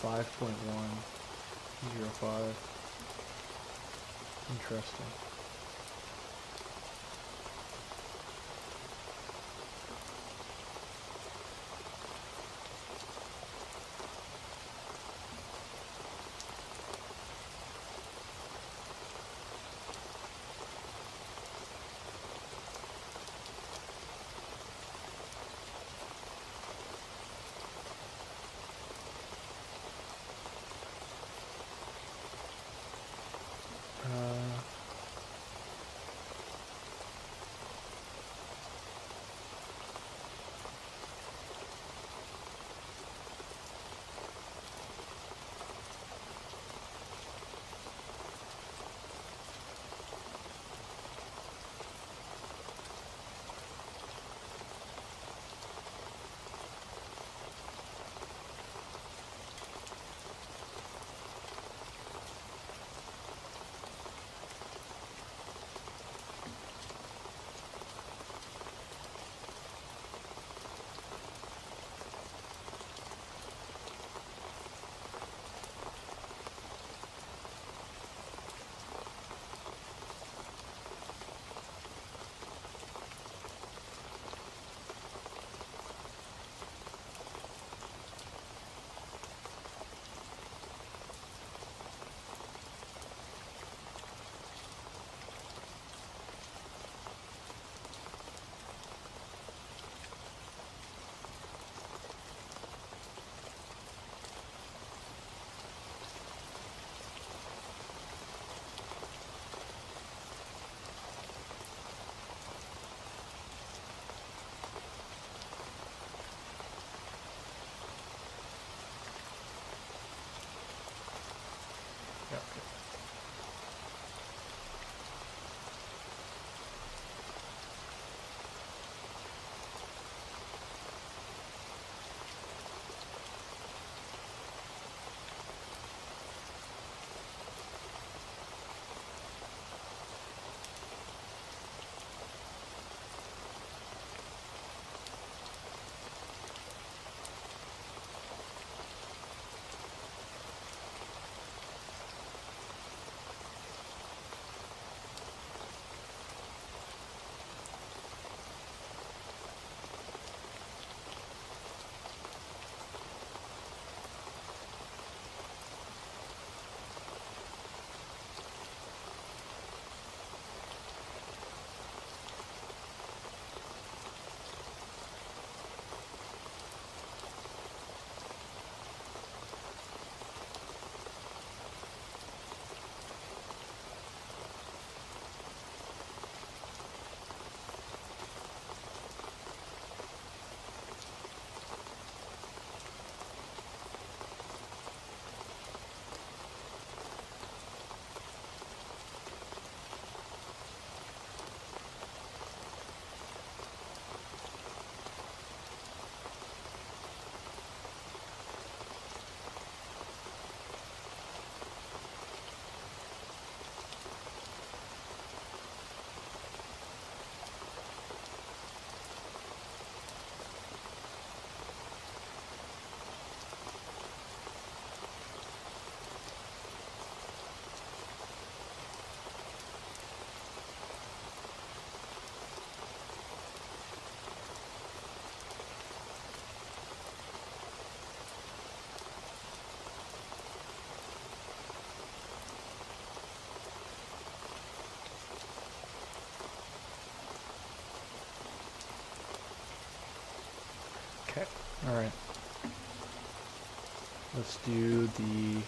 5.105. Interesting. Yeah, okay. Okay, all right. Let's do the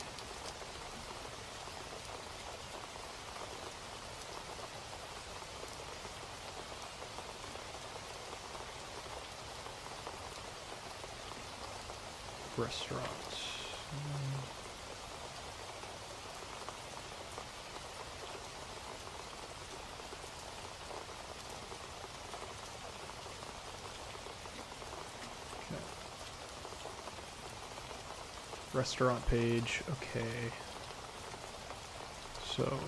restaurants. Okay. Restaurant page, okay. So,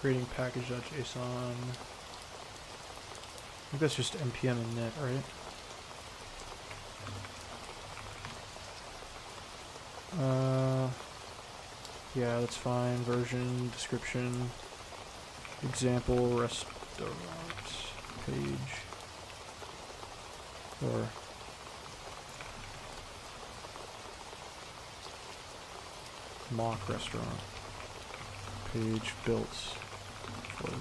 creating package.json. I think that's just npm init, right? Yeah, that's fine. Version, description, example, restaurant page, or mock restaurant page built for the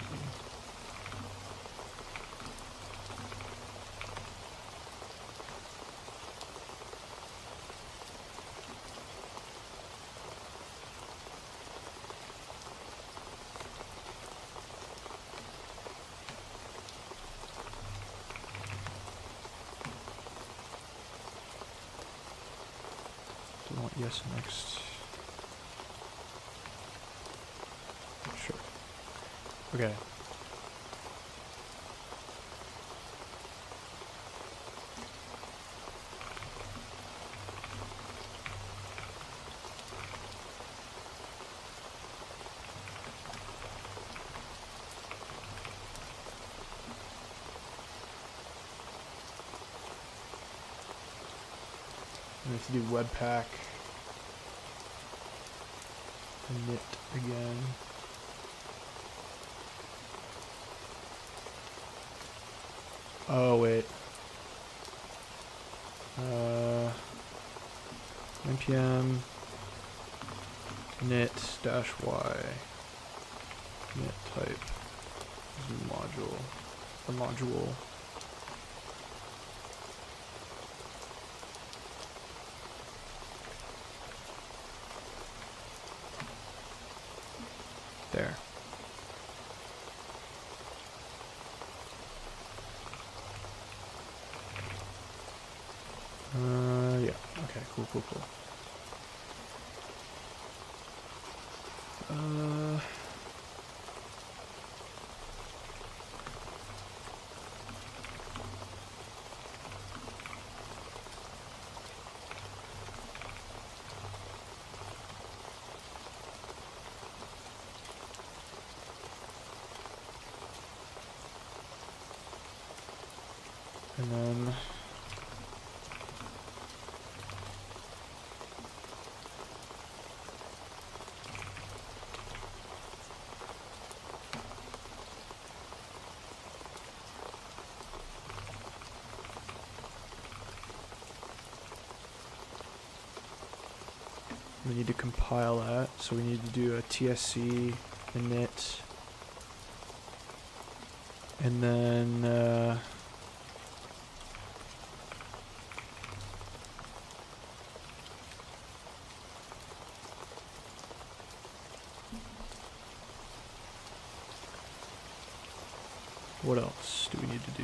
want yes next. Sure. Okay. We have to do Webpack init again. Oh wait. npm init -y init type is module or module. There. Yeah. Okay. Cool. And then we need to compile that, so we need to do a tsc init, and then what else do we need to do?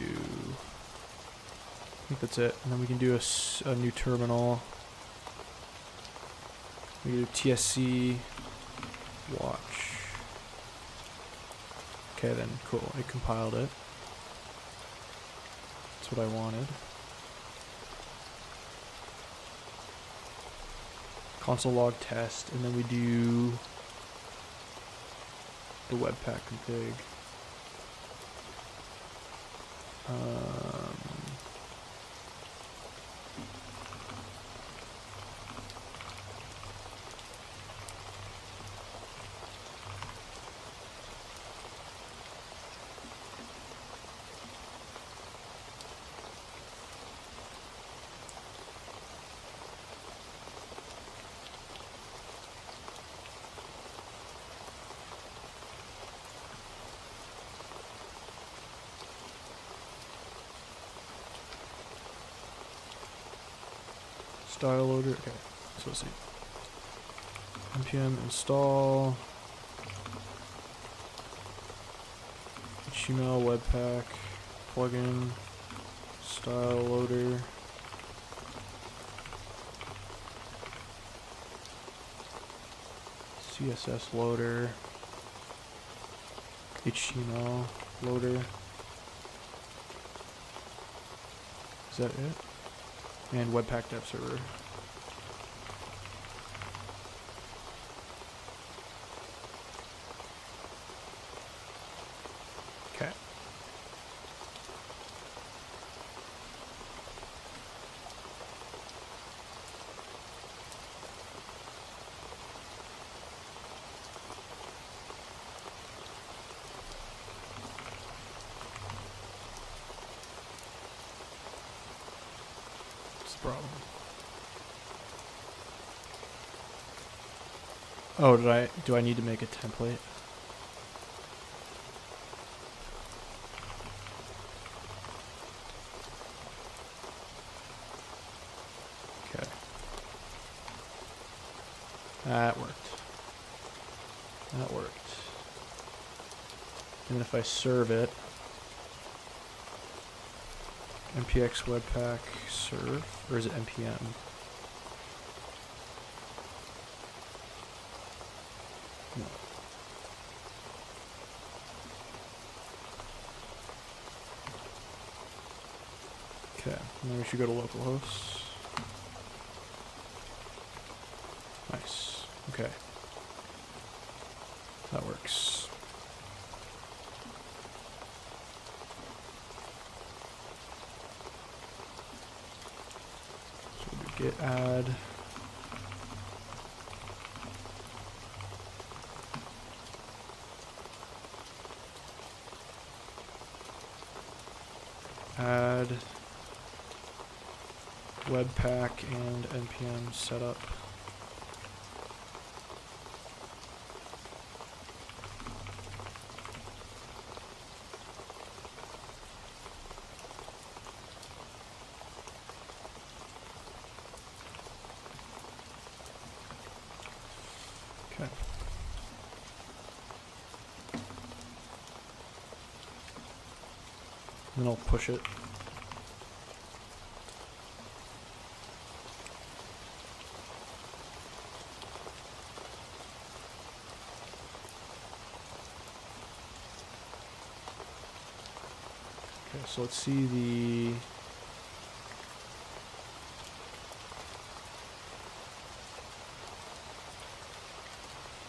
I think that's it. And then we can do a new terminal. We do tsc watch. Okay then, cool. It compiled it. That's what I wanted. Console log test, and then we do the Webpack config. Style loader, okay, so let's see. npm install HTML Webpack plugin style loader. CSS loader, HTML loader. Is that it? And Webpack dev server. the problem. Oh, do I need to make a template? Okay. That worked. That worked. And if I serve it, npx webpack serve, or is it npm? No. Okay, and then we should go to localhost. Nice. Okay. That works. So we'll do git add. Add Webpack and npm setup. Okay. Then I'll push it. Okay, so let's see the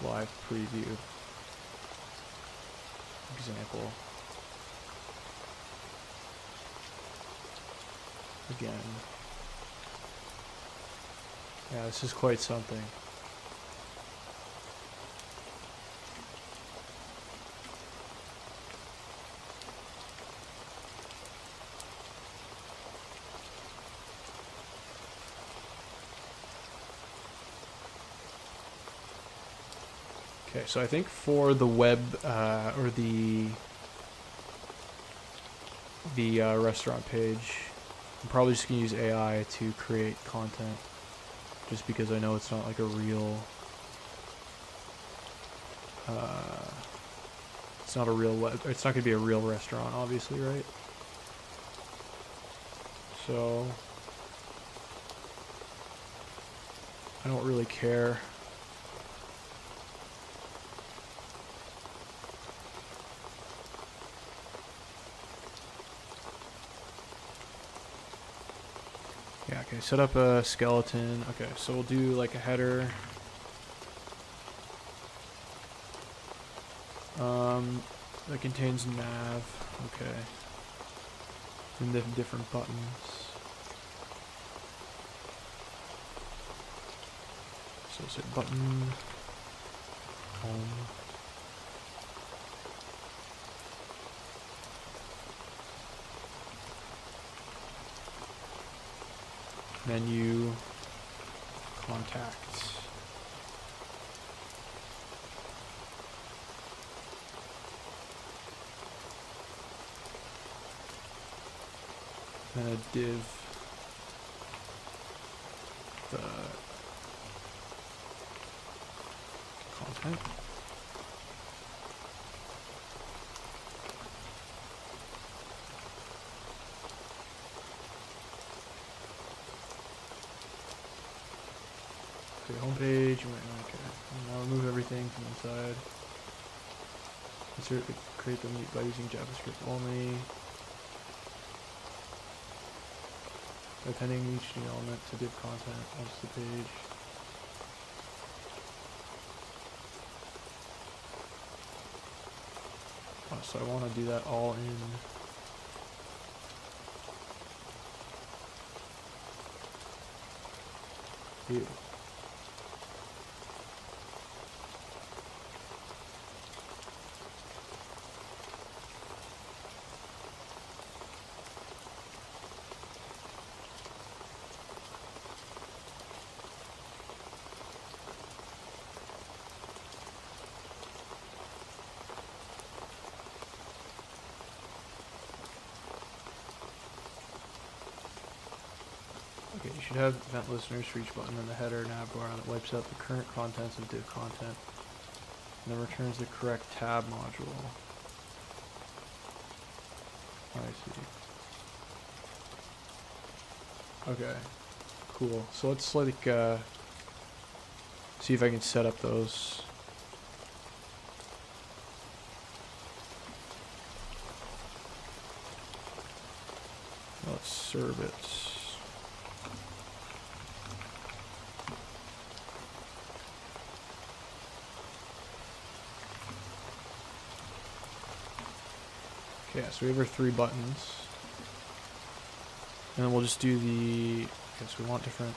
live preview example again. Yeah, this is quite something. Okay, so I think for the web or the restaurant page, I'm probably just gonna use AI to create content, just because I know it's not like a real. It's not a real it's not gonna be a real restaurant, obviously, right? So I don't really care. Yeah, okay, set up a skeleton. Okay, so we'll do like a header. That contains nav. Okay. And then different buttons. So say button home. Menu, contacts. And a div, the content. Okay, homepage. Okay. Now remove everything from inside. Insert, create them by using JavaScript only. Appending each new element to div content onto the page. Oh, so I want to do that all in. Here. should have event listeners for each button in the header nav bar that wipes out the current contents of div content and then returns the correct tab module. I see. Okay, cool. So let's like see if I can set up those. Let's serve it. Okay, so we have our 3 buttons. And then we'll just do the, okay, so we want different.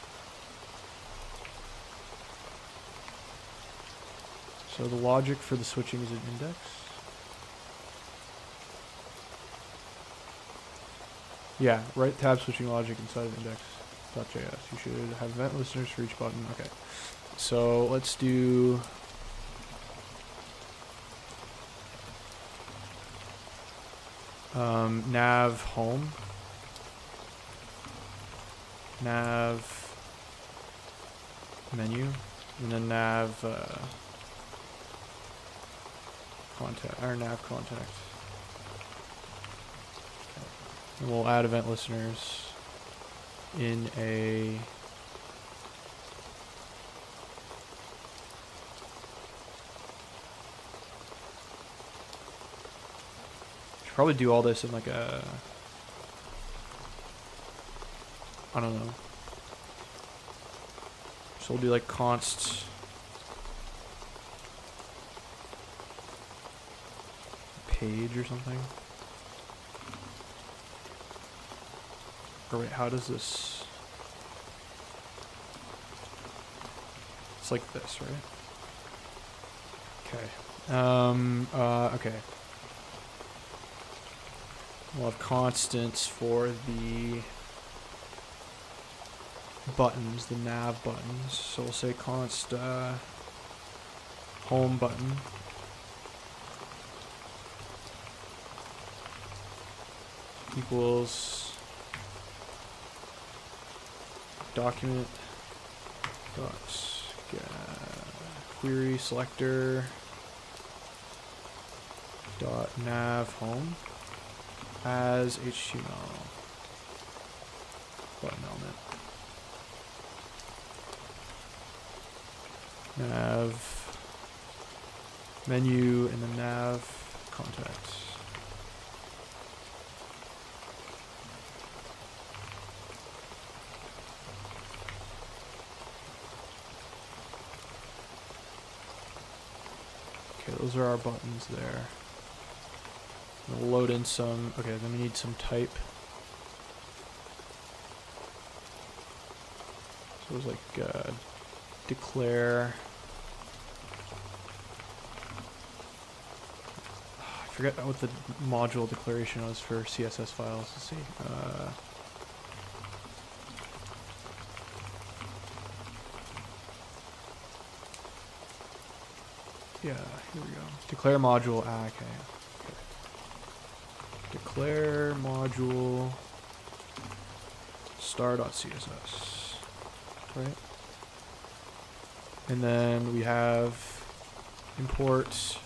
So the logic for the switching is an index. Yeah, write tab switching logic inside of index.js. You should have event listeners for each button. Okay, so let's do nav home, nav menu, and then nav contact, or nav contact. And we'll add event listeners in a should probably do all this in like a, I don't know. So we'll do like const page or something. Or wait, how does this? It's like this, right? Okay. Okay. We'll have constants for the buttons, the nav buttons. So we'll say const home button equals document dot query selector dot nav home as HTML button element. Nav menu and then nav contacts. Okay, those are our buttons there. We'll load in some, okay, then we need some type. So it was like declare. I forget what the module declaration was for CSS files. Let's see. Yeah, here we go. Declare module. Okay. Declare module star.css. Right? And then we have import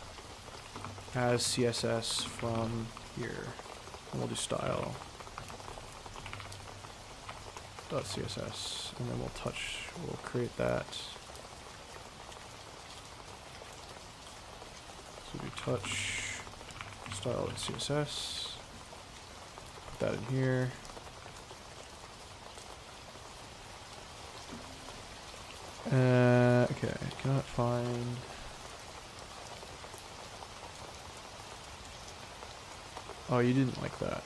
as CSS from here. And we'll do style .css. And then we'll create that. So we do touch style.css. Put that in here. Okay, cannot find. Oh, you didn't like that.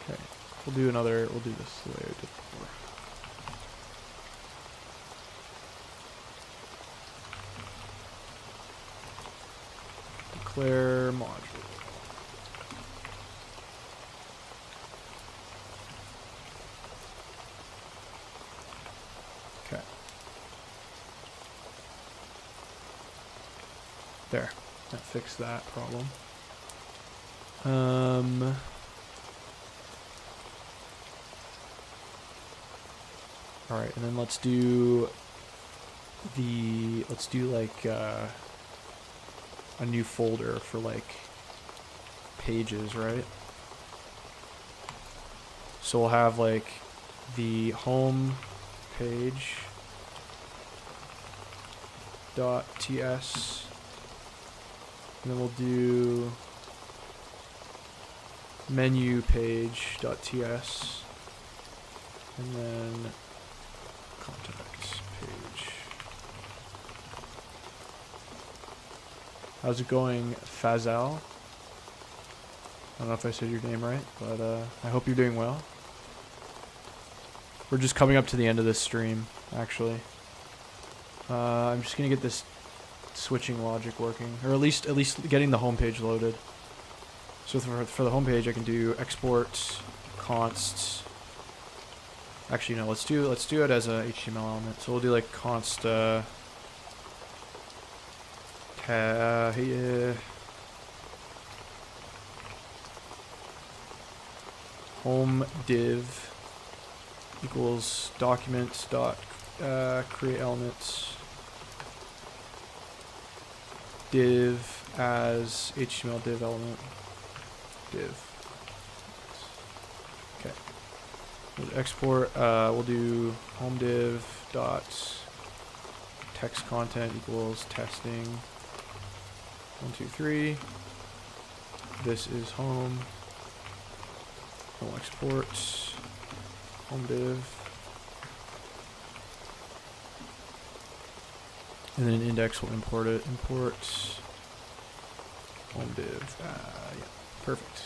Okay, we'll do this the way I did before. Declare module. Okay. There. That fixed that problem. All right, and then let's do like a new folder for like pages, right? So we'll have like the home page .ts, and then we'll do menu page .ts, and then contacts page. How's it going, Fazal? I don't know if I said your name right, but I hope you're doing well. We're just coming up to the end of this stream, actually. I'm just gonna get this switching logic working, or at least getting the home page loaded. So for the home page, I can do export const. Actually, no. Let's do it as a HTML element. So we'll do like const home div equals documents dot create elements div as HTML div element div. Okay. We'll export. We'll do home div dot text content equals testing 1 2 3. This is home. We'll export home div. And then an index will import it. Import home div. Yeah, perfect.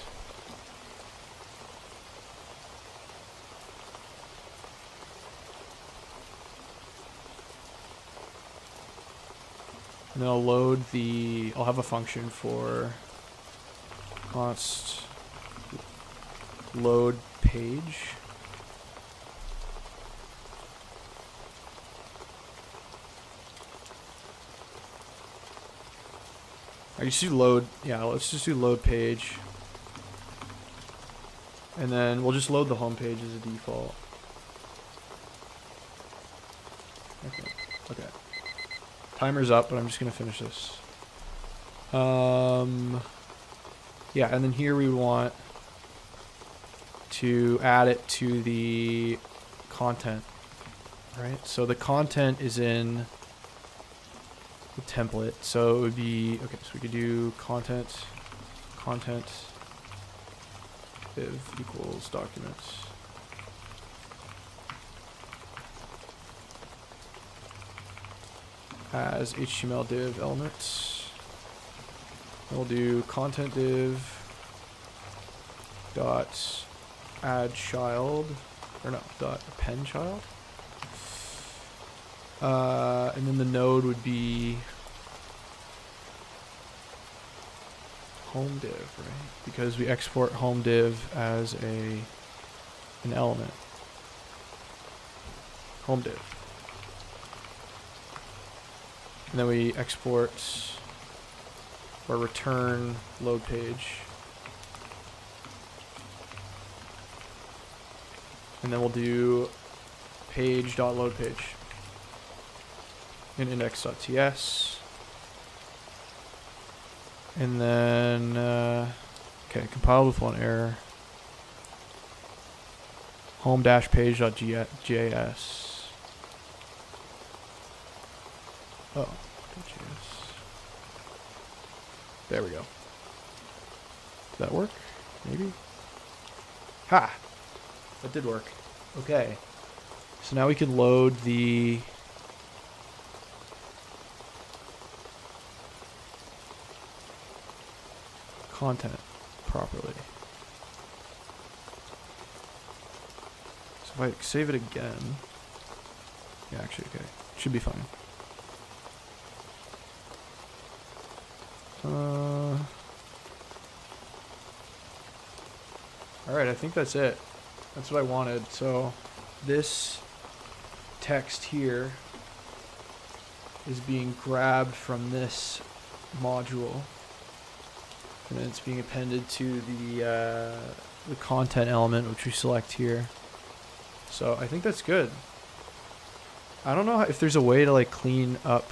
And then I'll load the. I'll have a function for const load page. I used to load, yeah, let's just do load page. And then we'll just load the home page as a default. Okay. Timer's up, but I'm just gonna finish this. Yeah, and then here we want to add it to the content, right? So the content is in the template, so it would be okay. So we could do content div equals documents as HTML div elements. And we'll do content div dot add child, or no, dot append child. And then the node would be home div, right? Because we export home div as an element. Home div. And then we export or return load page. And then we'll do page.loadPage in index.ts. And then, okay, compiled with one error. Home-page.js. Oh, .js. There we go. Did that work? Maybe? Ha! That did work. Okay. So now we can load the content properly. So if I save it again, yeah, actually, okay, should be fine. Alright, I think that's it. That's what I wanted. So this text here is being grabbed from this module, and then it's being appended to the content element, which we select here. So I think that's good. I don't know if there's a way to like clean up.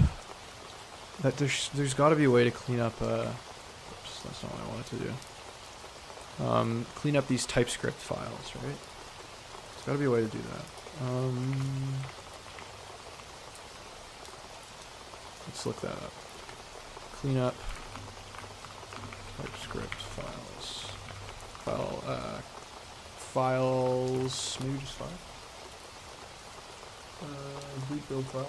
That there's got to be a way to clean up. Oops, that's not what I wanted to do. Clean up these TypeScript files, right? There's got to be a way to do that. Let's look that up. Clean up TypeScript files. Files. Maybe just files. Boot build files.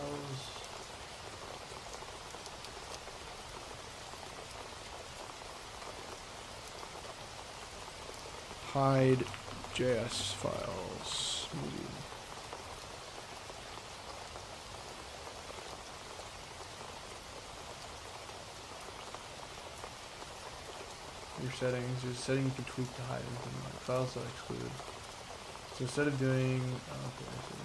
Hide JS files. Maybe. Your settings. There's a setting you can tweak to hide anything like files that excluded. So instead of doing, okay, I see.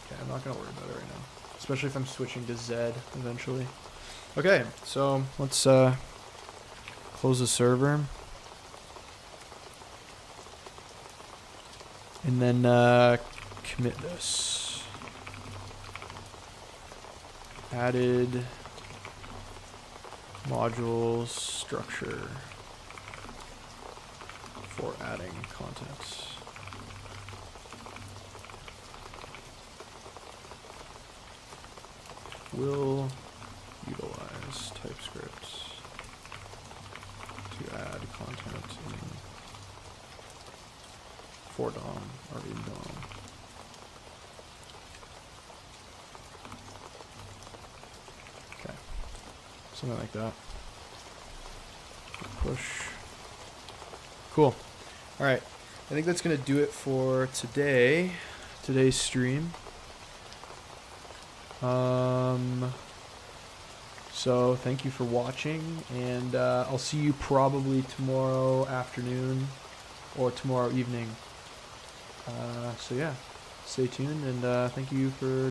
Okay, I'm not gonna worry about it right now, especially if I'm switching to Z eventually. Okay, so let's close the server, and then commit this. Added modules structure for adding content. Will utilize TypeScript to add content for DOM or in DOM. Okay, something like that. Push. Cool. All right, I think that's gonna do it for today's stream. So thank you for watching, and I'll see you probably tomorrow afternoon or tomorrow evening. So yeah, stay tuned, and thank you for